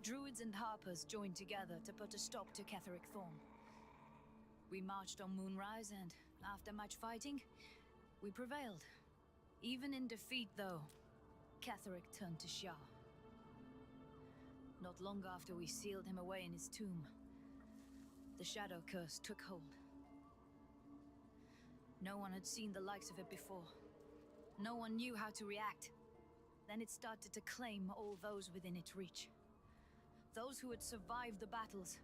[SPEAKER 3] Druids and Harpers joined together to put a stop to Ketheric Thorn. We marched on Moonrise, and after much fighting, we prevailed. Even in defeat, though, Ketheric turned to Shah. Not long after we sealed him away in his tomb, the Shadow Curse took hold. No one had seen the likes of it before. No one knew how to react. Then it started to claim all those within its reach. Those who had survived the battles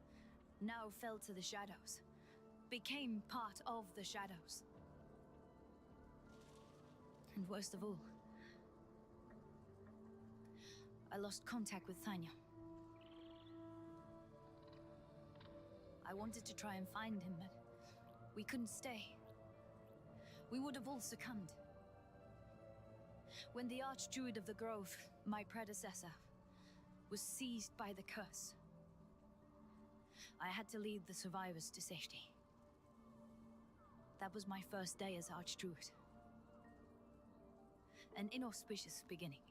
[SPEAKER 3] now fell to the shadows, became part of the shadows. And worst of all, I lost contact with Tanya. I wanted to try and find him, but we couldn't stay. We would have all succumbed. When the Archdruid of the Grove, my predecessor, was seized by the curse, I had to lead the survivors to safety. That was my first day as Archdruid. An inauspicious beginning.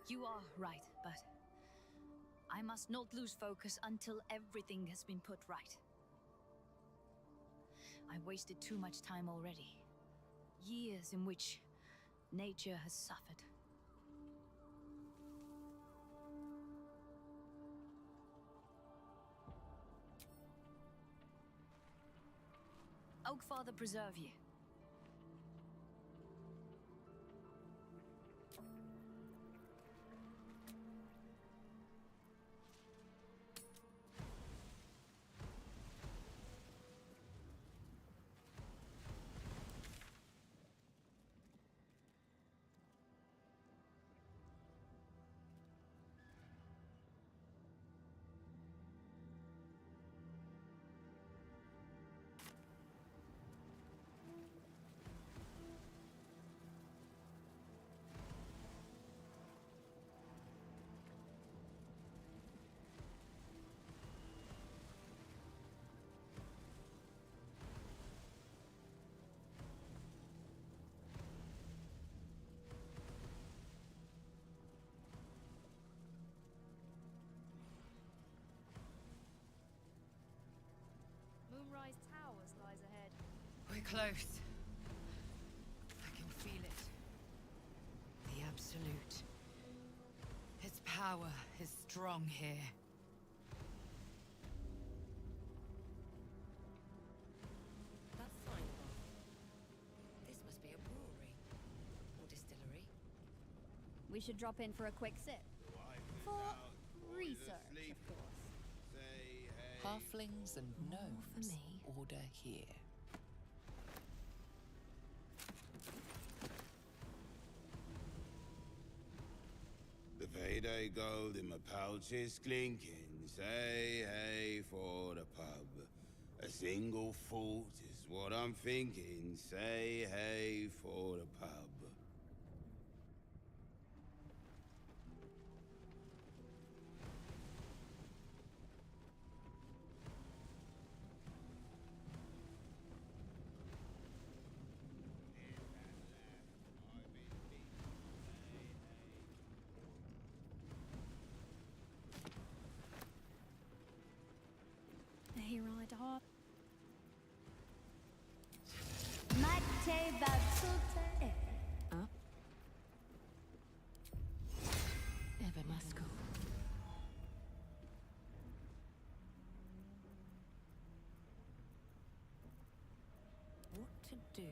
[SPEAKER 3] You are right, but I must not lose focus until everything has been put right. I've wasted too much time already. Years in which nature has suffered. Oakfather preserve you.
[SPEAKER 12] Moonrise Towers lies ahead.
[SPEAKER 6] We're close. I can feel it. The Absolute. Its power is strong here. That's fine. This must be a brewery. Or distillery.
[SPEAKER 19] We should drop in for a quick sip. For research, of course.
[SPEAKER 8] Halflings and gnomes order here.
[SPEAKER 9] The payday gold in my pouch is clinking. Say hey for the pub. A single fault is what I'm thinking. Say hey for the pub.
[SPEAKER 19] Here I dart. Mate Batsulte.
[SPEAKER 13] Ever Musco.
[SPEAKER 3] do.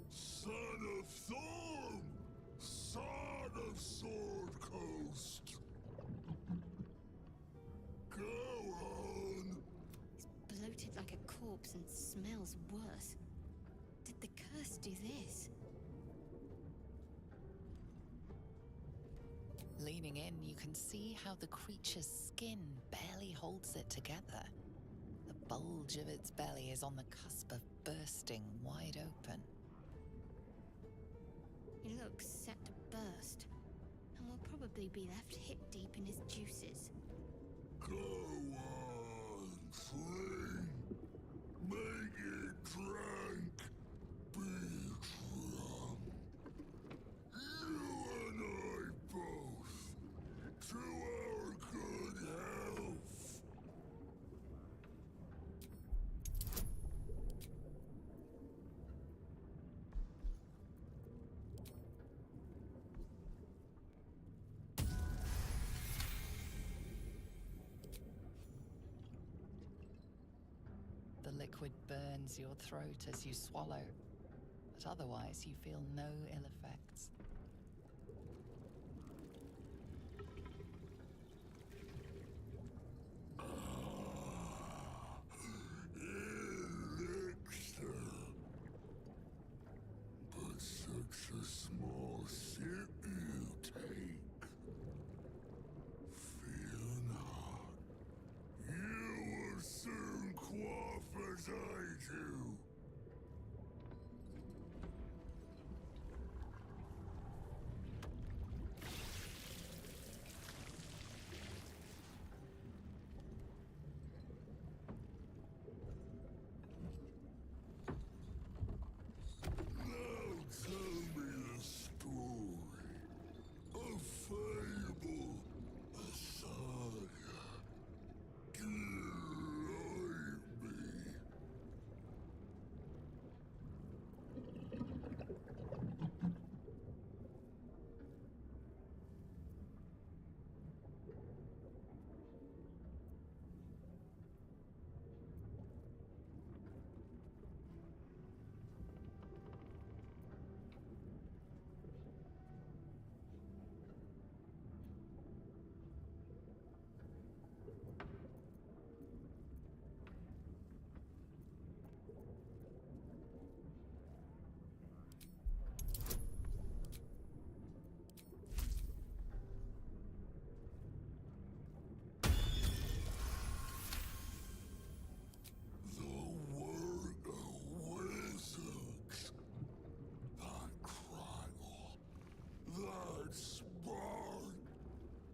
[SPEAKER 2] Son of Thorn! Son of Sword Coast! Go on!
[SPEAKER 17] He's bloated like a corpse and smells worse. Did the curse do this?
[SPEAKER 8] Leaning in, you can see how the creature's skin barely holds it together. The bulge of its belly is on the cusp of bursting wide open.
[SPEAKER 17] He looks set to burst, and will probably be left hip deep in his juices.
[SPEAKER 2] Go on, drink! Make it drank! Be drunk! You and I both! To our good health!
[SPEAKER 8] The liquid burns your throat as you swallow, but otherwise you feel no ill effects.
[SPEAKER 2] Elixir! But such a small sip you take. Fear not. You will soon quaff as I do. Now tell me a story. A fable. A saga. Delight me. The work of wizards. That crackle. That spark.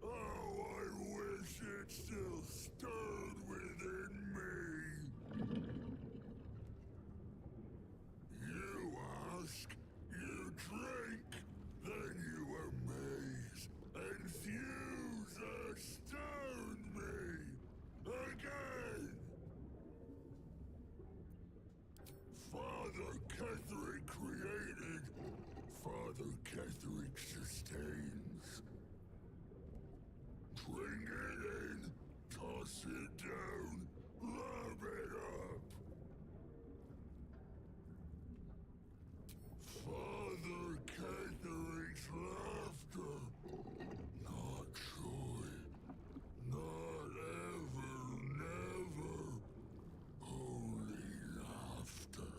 [SPEAKER 2] Oh, I wish it still stirred within me. You ask, you drink, then you amaze, enthuse, astound me. Again. Father Ketherick created, Father Ketherick sustains. Bring it in, toss it down, love it up. Father Ketherick's laughter, not joy, not ever, never, only laughter.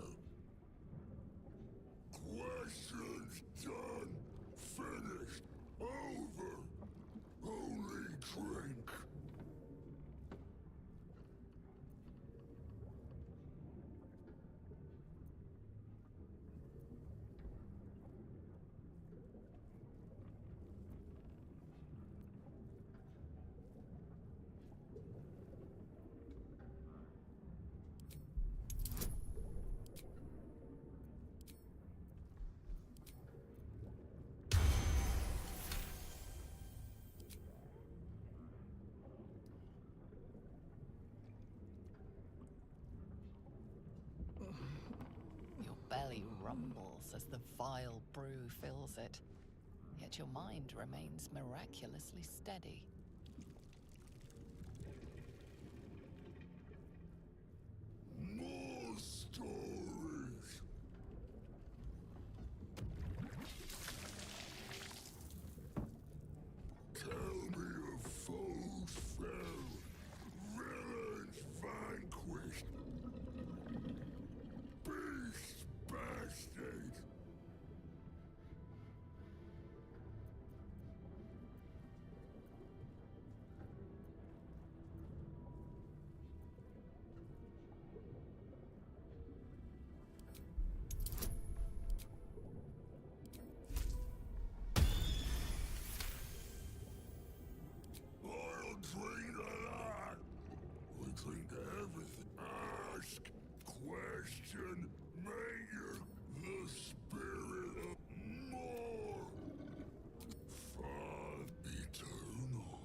[SPEAKER 8] crumbles as the vile brew fills it. Yet your mind remains miraculously steady.
[SPEAKER 2] More stories. Tell me of foes fell, villains vanquished, beasts bastard. I'll drink a lot. We drink everything. Ask, question, make the spirit of more. Father eternal.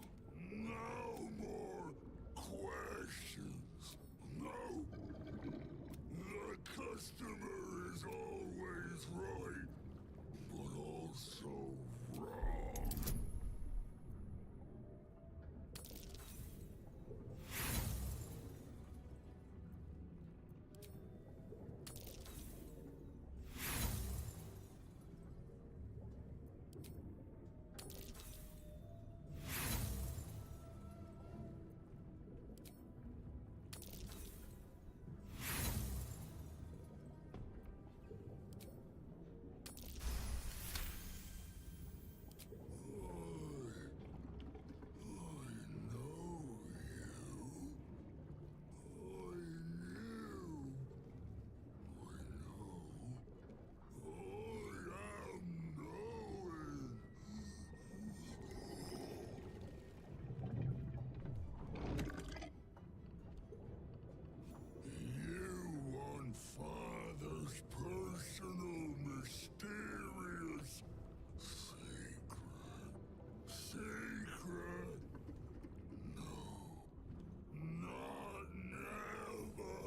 [SPEAKER 2] No more questions. No. The customer is always right, but also wrong. You want Father's personal, mysterious secret. Secret? No. Not never.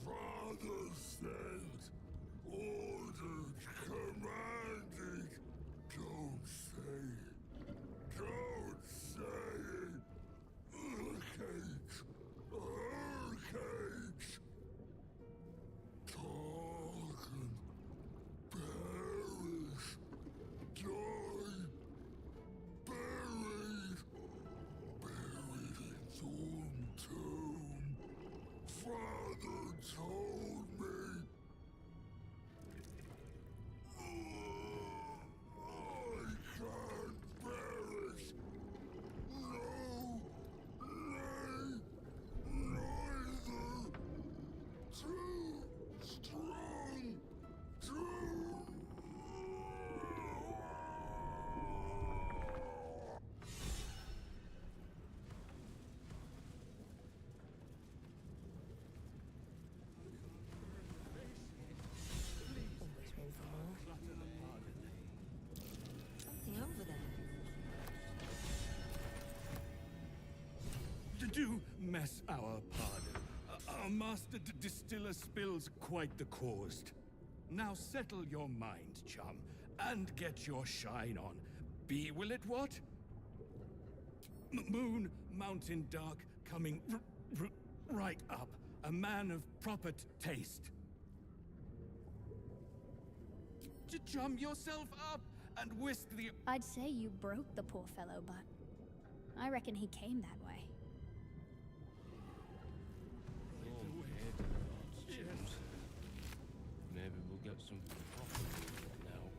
[SPEAKER 2] Father sent. Ordered. Commanded. Don't say it. Don't say it. Hurricanes. Hurricanes. Talk and perish. Die. Buried. Buried in Thorn Tomb. Father told me. I can't perish. No. Nay. Neither. Too strong. Too.
[SPEAKER 20] Always room for more. Something over there.
[SPEAKER 2] Do mess our pardon. Our master distiller spills quite the cause. Now settle your mind, chum, and get your shine on. Be will it what? Moon, mountain dark, coming right up. A man of proper taste. Chum yourself up and whisk the...
[SPEAKER 19] I'd say you broke the poor fellow, but I reckon he came that way.
[SPEAKER 16] Maybe we'll get something proper now.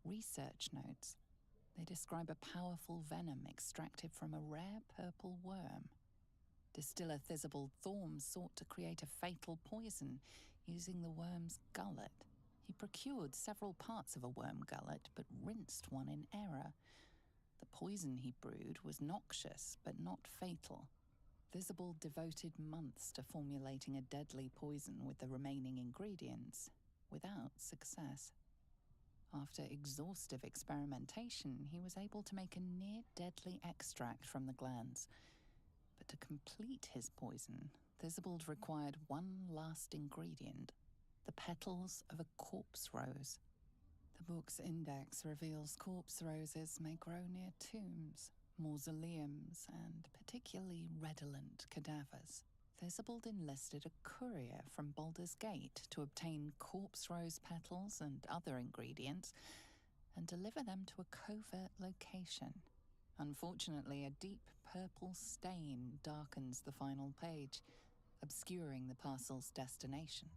[SPEAKER 8] Research notes. They describe a powerful venom extracted from a rare purple worm. Distiller Thisbald Thorm sought to create a fatal poison using the worm's gullet. He procured several parts of a worm gullet, but rinsed one in error. The poison he brewed was noxious, but not fatal. Thisbald devoted months to formulating a deadly poison with the remaining ingredients, without success. After exhaustive experimentation, he was able to make a near-deadly extract from the glands. But to complete his poison, Thisbald required one last ingredient: the petals of a corpse rose. The book's index reveals corpse roses may grow near tombs, mausoleums, and particularly redolent cadavers. Thisbald enlisted a courier from Baldur's Gate to obtain corpse rose petals and other ingredients and deliver them to a covert location. Unfortunately, a deep purple stain darkens the final page, obscuring the parcel's destination.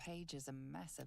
[SPEAKER 8] The page is a mess of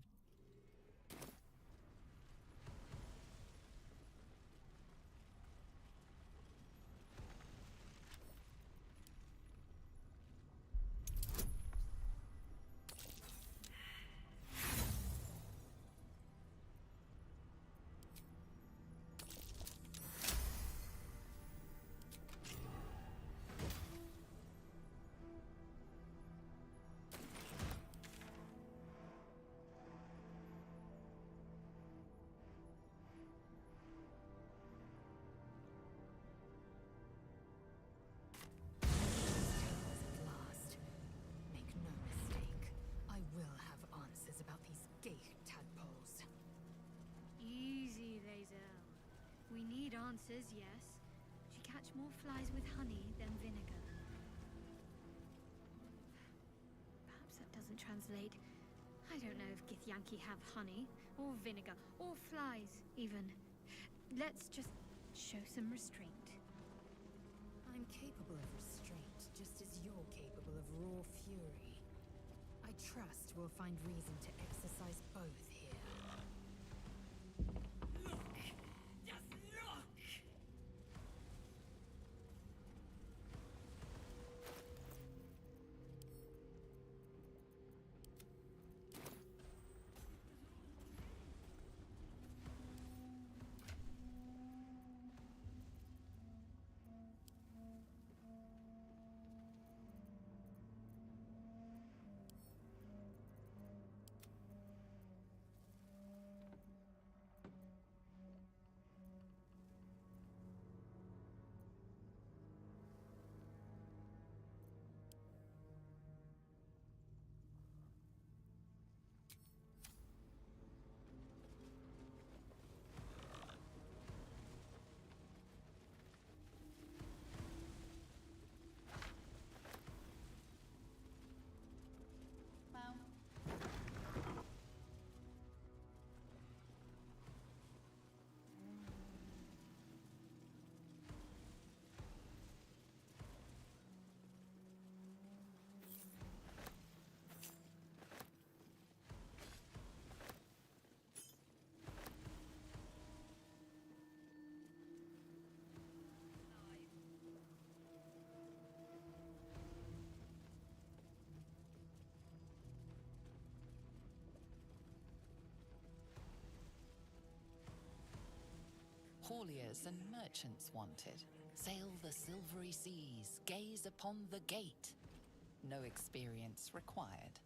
[SPEAKER 7] answers, yes. She catch more flies with honey than vinegar. Perhaps that doesn't translate. I don't know if Githyanki have honey, or vinegar, or flies, even. Let's just show some restraint.
[SPEAKER 1] I'm capable of restraint, just as you're capable of raw fury. I trust we'll find reason to exercise both here.
[SPEAKER 8] Hauliers and merchants wanted. Sail the silvery seas, gaze upon the gate. No experience required.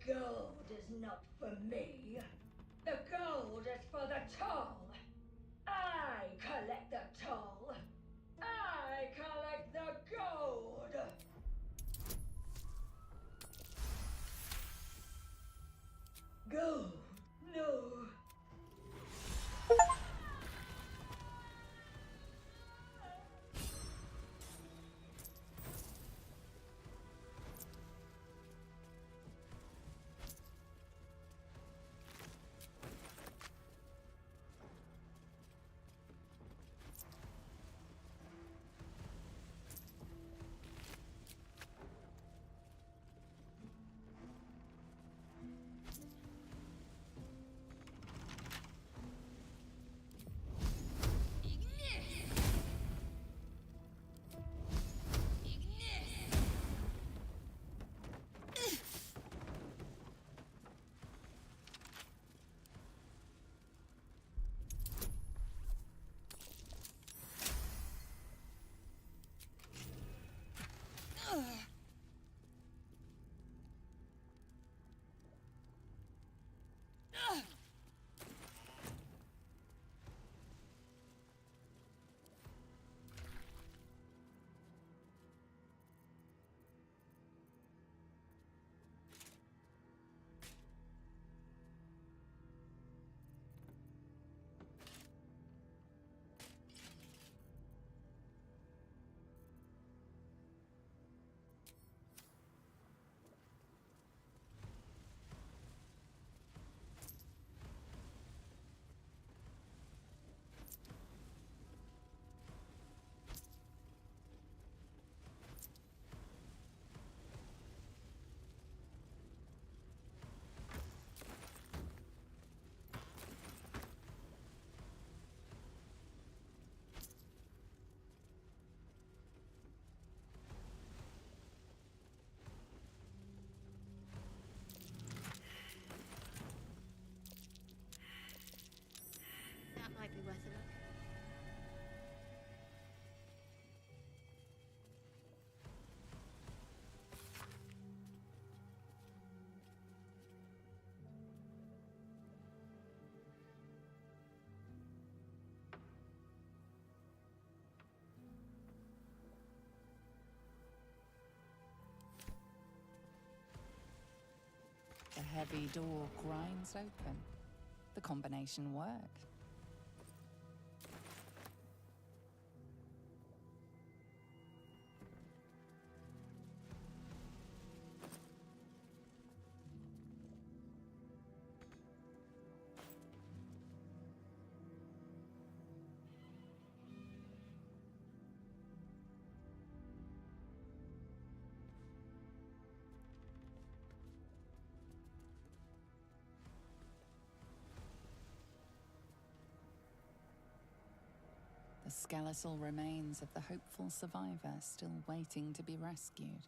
[SPEAKER 11] gold is not for me. The gold is for the toll. I collect the toll. I collect the gold. Gold? No.
[SPEAKER 17] That might be worth a look.
[SPEAKER 8] The heavy door grinds open. The combination worked. The skeletal remains of the hopeful survivor still waiting to be rescued.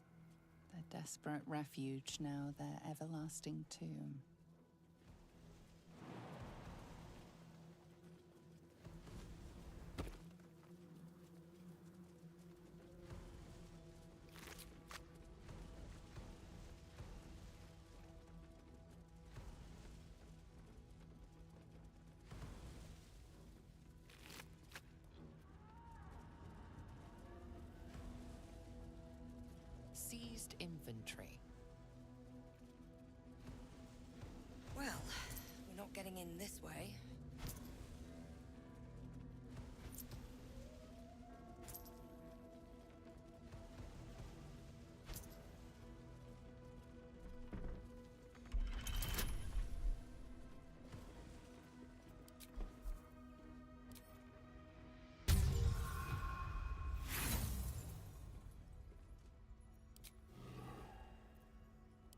[SPEAKER 8] Their desperate refuge now their everlasting tomb. Seized inventory.
[SPEAKER 20] Well, we're not getting in this way.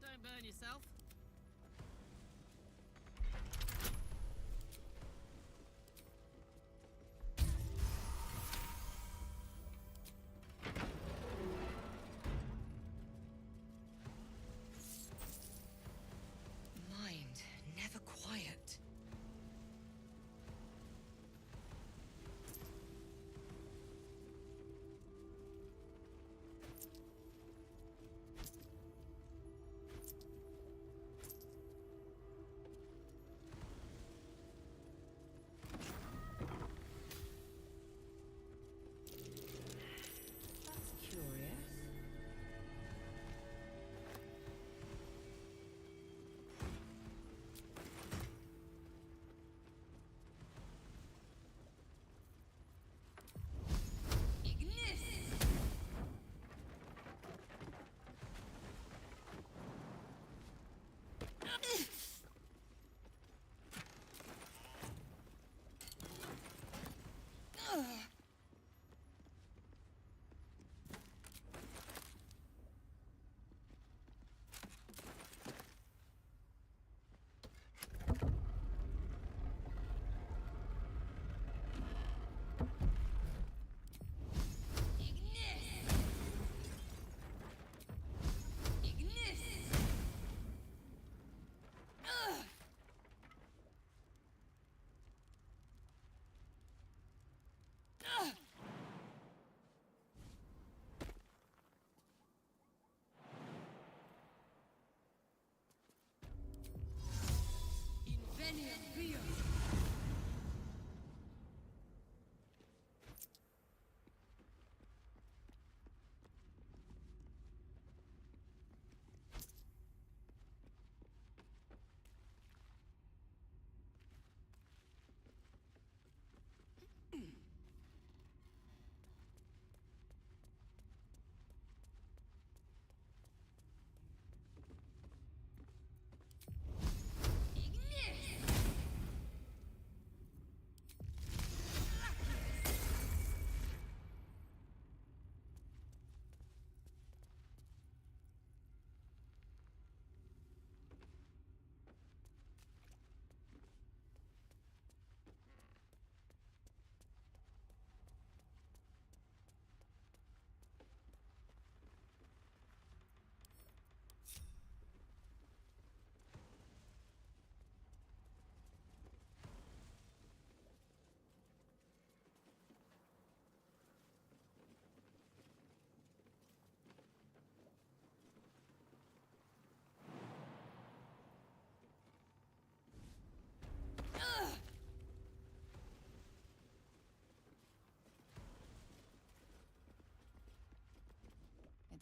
[SPEAKER 15] Don't burn yourself.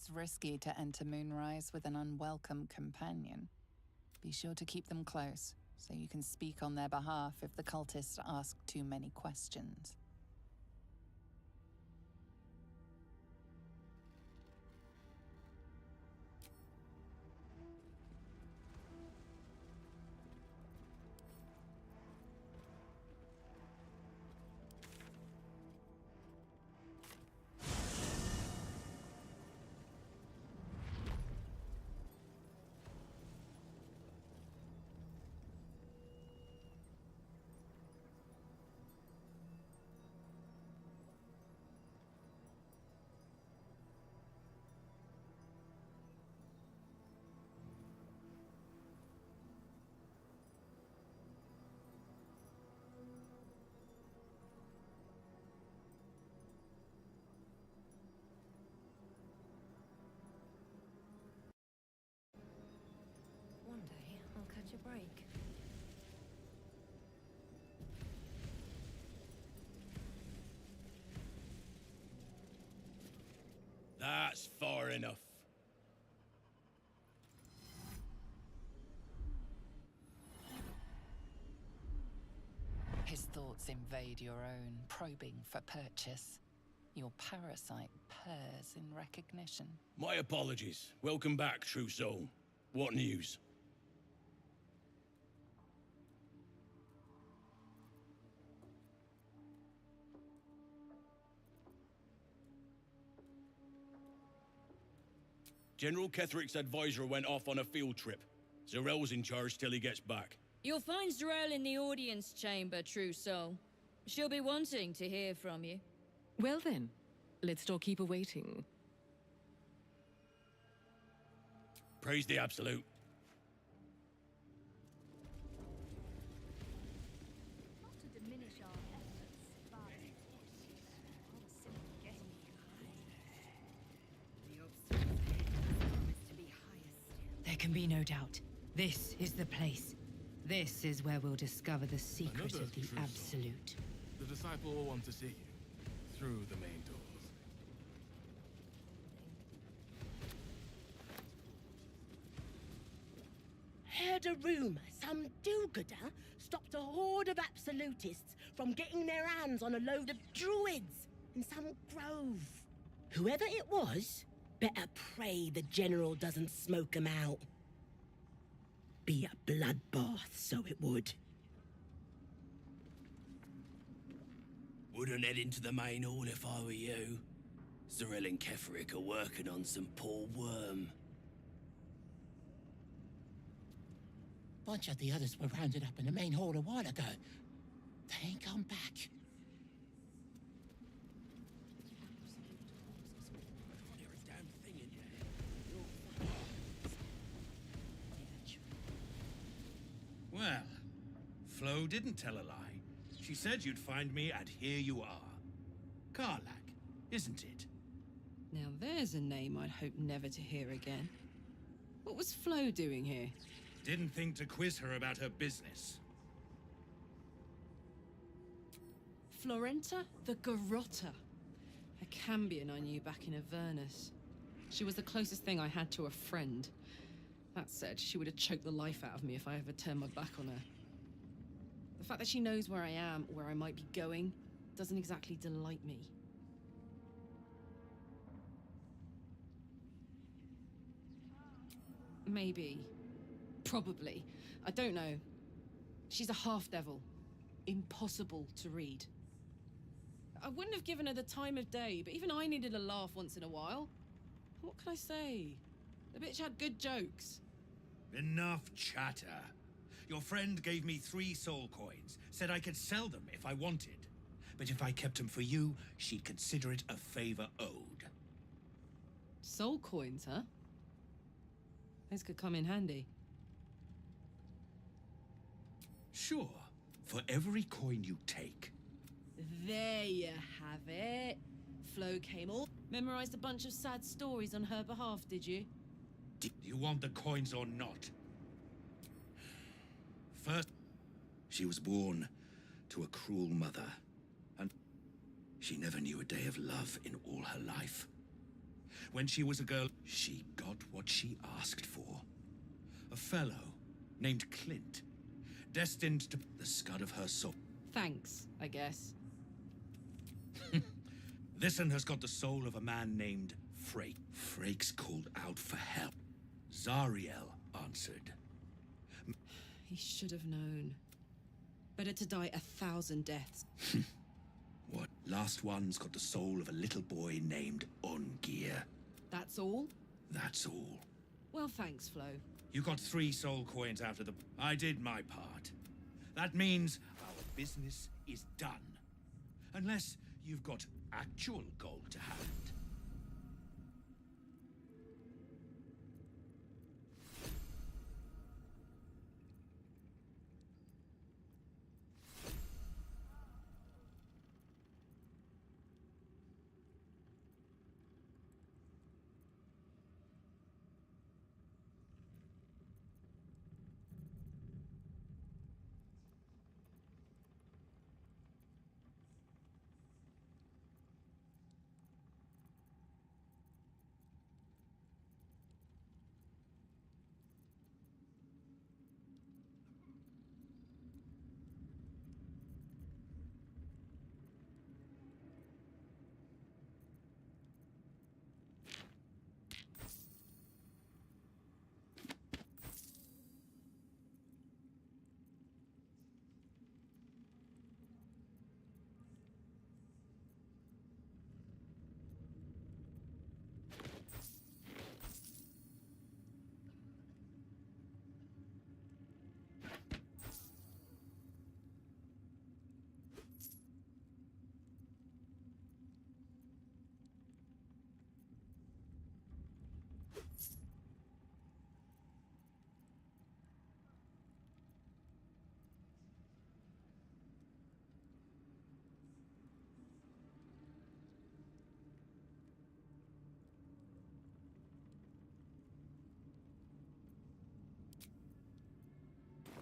[SPEAKER 8] It's risky to enter Moonrise with an unwelcome companion. Be sure to keep them close, so you can speak on their behalf if the cultists ask too many questions.
[SPEAKER 20] One day, I'll catch a break.
[SPEAKER 2] That's far enough.
[SPEAKER 8] His thoughts invade your own, probing for purchase. Your parasite purrs in recognition.
[SPEAKER 2] My apologies. Welcome back, true soul. What news? General Ketherick's advisor went off on a field trip. Zarel's in charge till he gets back.
[SPEAKER 15] You'll find Zarel in the audience chamber, true soul. She'll be wanting to hear from you.
[SPEAKER 13] Well then, let's not keep her waiting.
[SPEAKER 2] Praise the Absolute.
[SPEAKER 12] Not to diminish our efforts, but all the simple getting
[SPEAKER 22] There can be no doubt. This is the place. This is where we'll discover the secret
[SPEAKER 16] Another
[SPEAKER 22] of the
[SPEAKER 16] true soul.
[SPEAKER 22] Absolute.
[SPEAKER 16] The disciple will want to see you through the main doors.
[SPEAKER 23] Heard a rumor some do-gooder stopped a horde of absolutists from getting their hands on a load of druids in some grove. Whoever it was, better pray the general doesn't smoke 'em out. be a bloodbath, so it would.
[SPEAKER 5] Wouldn't head into the main hall if I were you. Cyril and Keferic are working on some poor worm.
[SPEAKER 23] Bunch of the others were rounded up in the main hall a while ago. They ain't come back.
[SPEAKER 10] Well, Flo didn't tell a lie. She said you'd find me, and here you are. Karlach, isn't it?
[SPEAKER 21] Now there's a name I'd hope never to hear again. What was Flo doing here?
[SPEAKER 10] Didn't think to quiz her about her business.
[SPEAKER 21] Florenta the Garrotta. A Cambion I knew back in Avernus. She was the closest thing I had to a friend. That said, she would have choked the life out of me if I ever turned my back on her. The fact that she knows where I am, where I might be going, doesn't exactly delight me. Maybe. Probably. I don't know. She's a half-devil. Impossible to read. I wouldn't have given her the time of day, but even I needed a laugh once in a while. What can I say? The bitch had good jokes.
[SPEAKER 10] Enough chatter. Your friend gave me 3 soul coins, said I could sell them if I wanted. But if I kept them for you, she'd consider it a favor owed.
[SPEAKER 21] Soul coins, huh? Those could come in handy.
[SPEAKER 10] Sure. For every coin you take.
[SPEAKER 21] There you have it. Flo came all... Memorized a bunch of sad stories on her behalf, did you?
[SPEAKER 10] Do you want the coins or not? First, she was born to a cruel mother, and she never knew a day of love in all her life. When she was a girl, she got what she asked for. A fellow named Clint, destined to the scud of her soul.
[SPEAKER 21] Thanks, I guess.
[SPEAKER 10] This one has got the soul of a man named Frake. Frake's called out for help. Zariel answered.
[SPEAKER 21] He should have known. Better to die 1,000 deaths.
[SPEAKER 10] What? Last one's got the soul of a little boy named Ungir.
[SPEAKER 21] That's all?
[SPEAKER 10] That's all.
[SPEAKER 21] Well, thanks, Flo.
[SPEAKER 10] You got 3 soul coins out of the... I did my part. That means our business is done. Unless you've got actual gold to hand.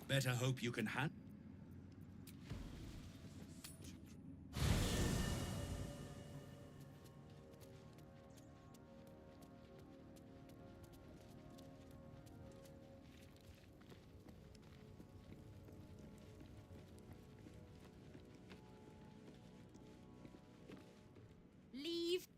[SPEAKER 10] Better hope you can hand...
[SPEAKER 21] Leave.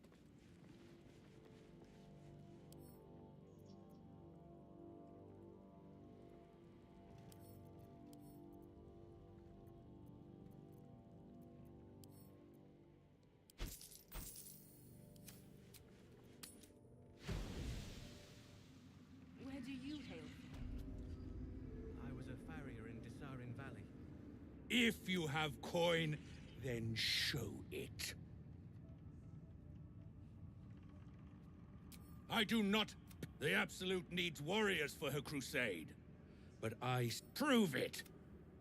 [SPEAKER 10] If you have coin, then show it. I do not. The Absolute needs warriors for her crusade. But I prove it.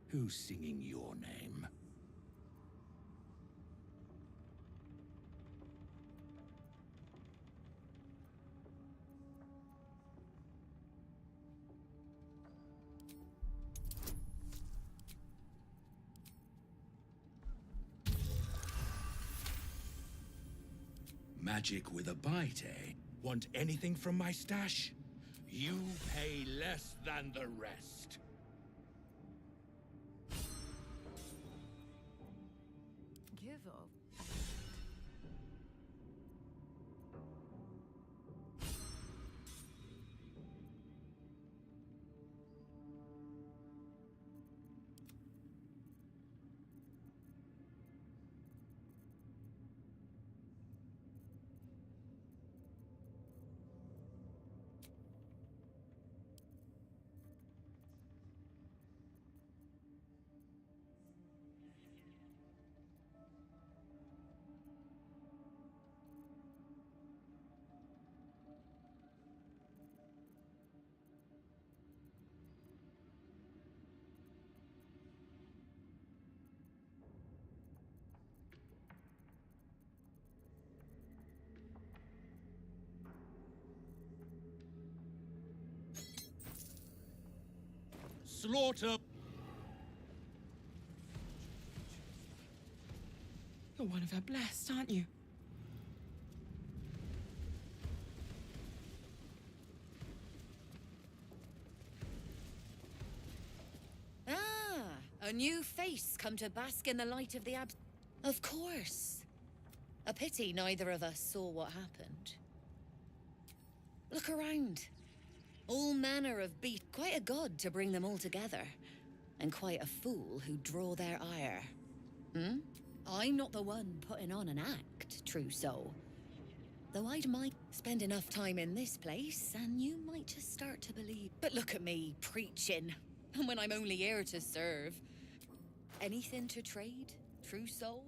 [SPEAKER 10] Who's singing your name? Magic with a bite, eh? Want anything from my stash? You pay less than the rest.
[SPEAKER 13] Give up.
[SPEAKER 10] Slaughter!
[SPEAKER 23] You're one of her blessed, aren't you?
[SPEAKER 4] Ah, a new face come to bask in the light of the Of course. A pity neither of us saw what happened. Look around. All manner of beasts. Quite a god to bring them all together. And quite a fool who draw their ire. Hmm? I'm not the one putting on an act, true soul. Though I might spend enough time in this place, and you might just start to believe. But look at me, preaching. And when I'm only here to serve. Anything to trade, true soul?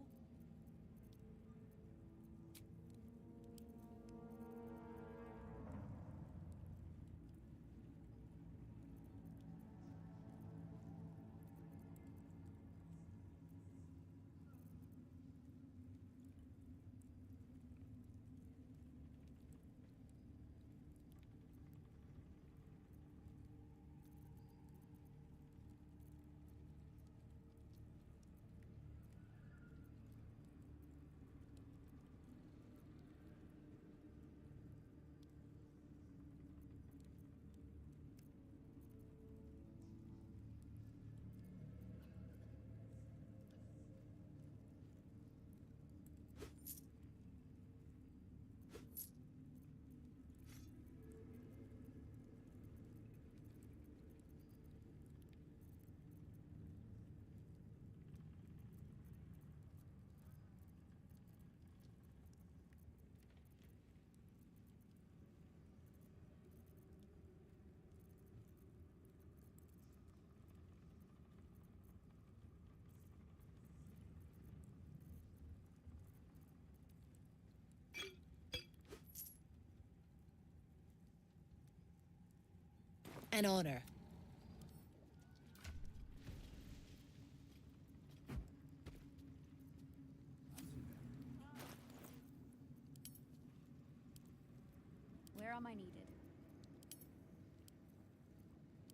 [SPEAKER 4] An honor.
[SPEAKER 19] Where am I needed?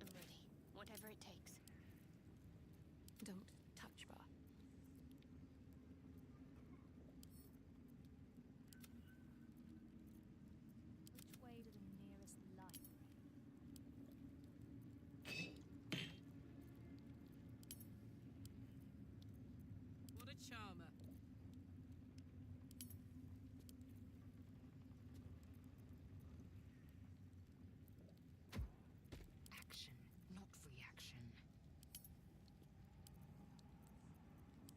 [SPEAKER 13] I'm ready. Whatever it takes. Don't touch Bar.
[SPEAKER 12] Which way to the nearest library?
[SPEAKER 21] What a charmer.
[SPEAKER 1] Action, not reaction.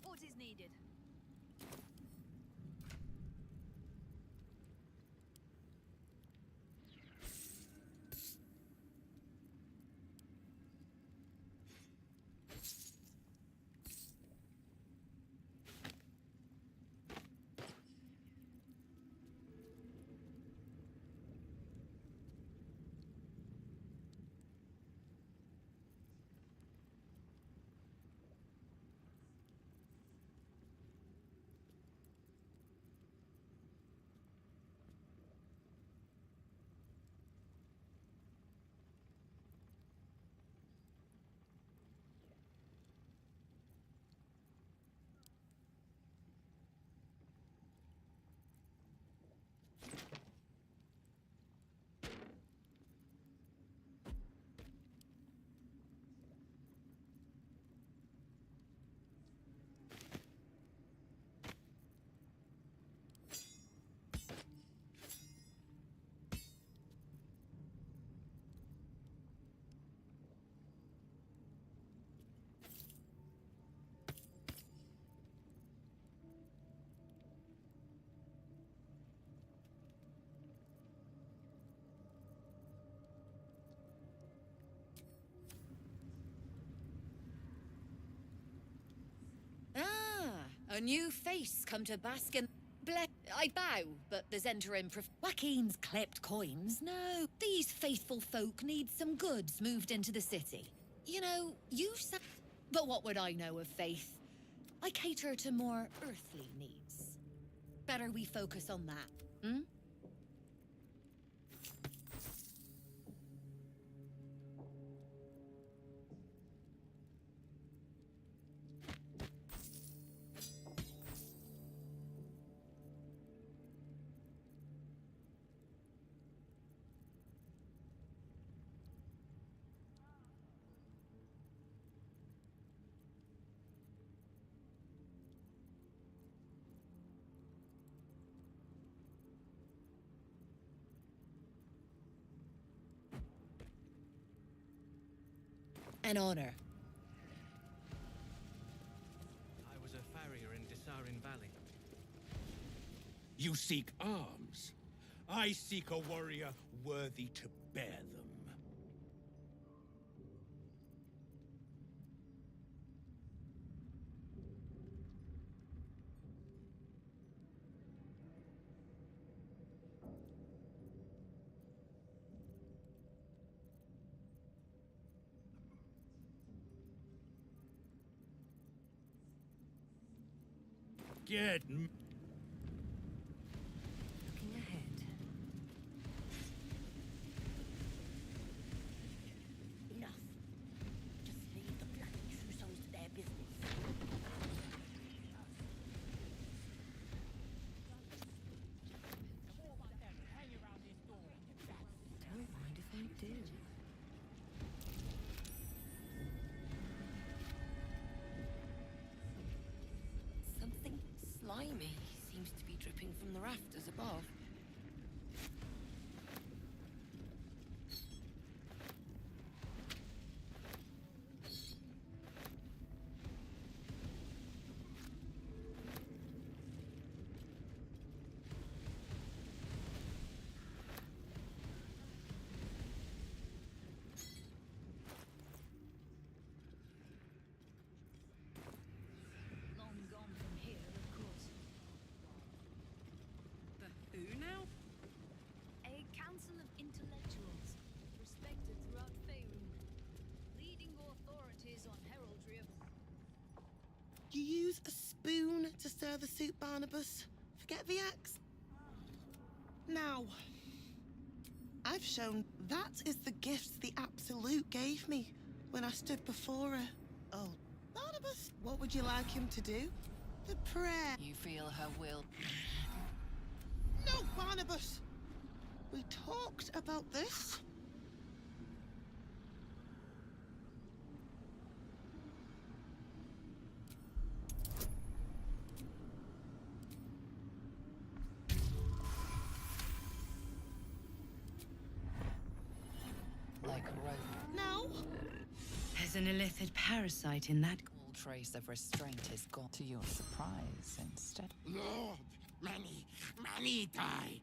[SPEAKER 3] What is needed?
[SPEAKER 4] A new face come to bask in... I bow, but there's entering Joaquin's clipped coins. No, these faithful folk need some goods moved into the city. You know, But what would I know of faith? I cater to more earthly needs. Better we focus on that, hmm? An honor.
[SPEAKER 16] I was a farrier in Desarin Valley.
[SPEAKER 10] You seek arms. I seek a warrior worthy to bear them.
[SPEAKER 5] Looking
[SPEAKER 20] ahead.
[SPEAKER 23] Enough. Just leave the bloody Trousseaus to their business.
[SPEAKER 20] Don't mind if I do. Something slimy seems to be dripping from the rafters above.
[SPEAKER 3] Long gone from here, of course.
[SPEAKER 21] The who now?
[SPEAKER 3] A council of intellectuals, respected throughout Faerun, leading authorities on heraldry of...
[SPEAKER 23] You use a spoon to stir the soup, Barnabas. Forget the axe. Now, I've shown that is the gift the Absolute gave me when I stood before her. Oh, Barnabas, what would you like him to do? The prayer.
[SPEAKER 8] You feel her will.
[SPEAKER 23] No, Barnabas! We talked about this.
[SPEAKER 8] Like a rope.
[SPEAKER 23] No!
[SPEAKER 22] There's an illithid parasite in that.
[SPEAKER 8] All trace of restraint is gone. To your surprise, instead.
[SPEAKER 9] Lord, many die.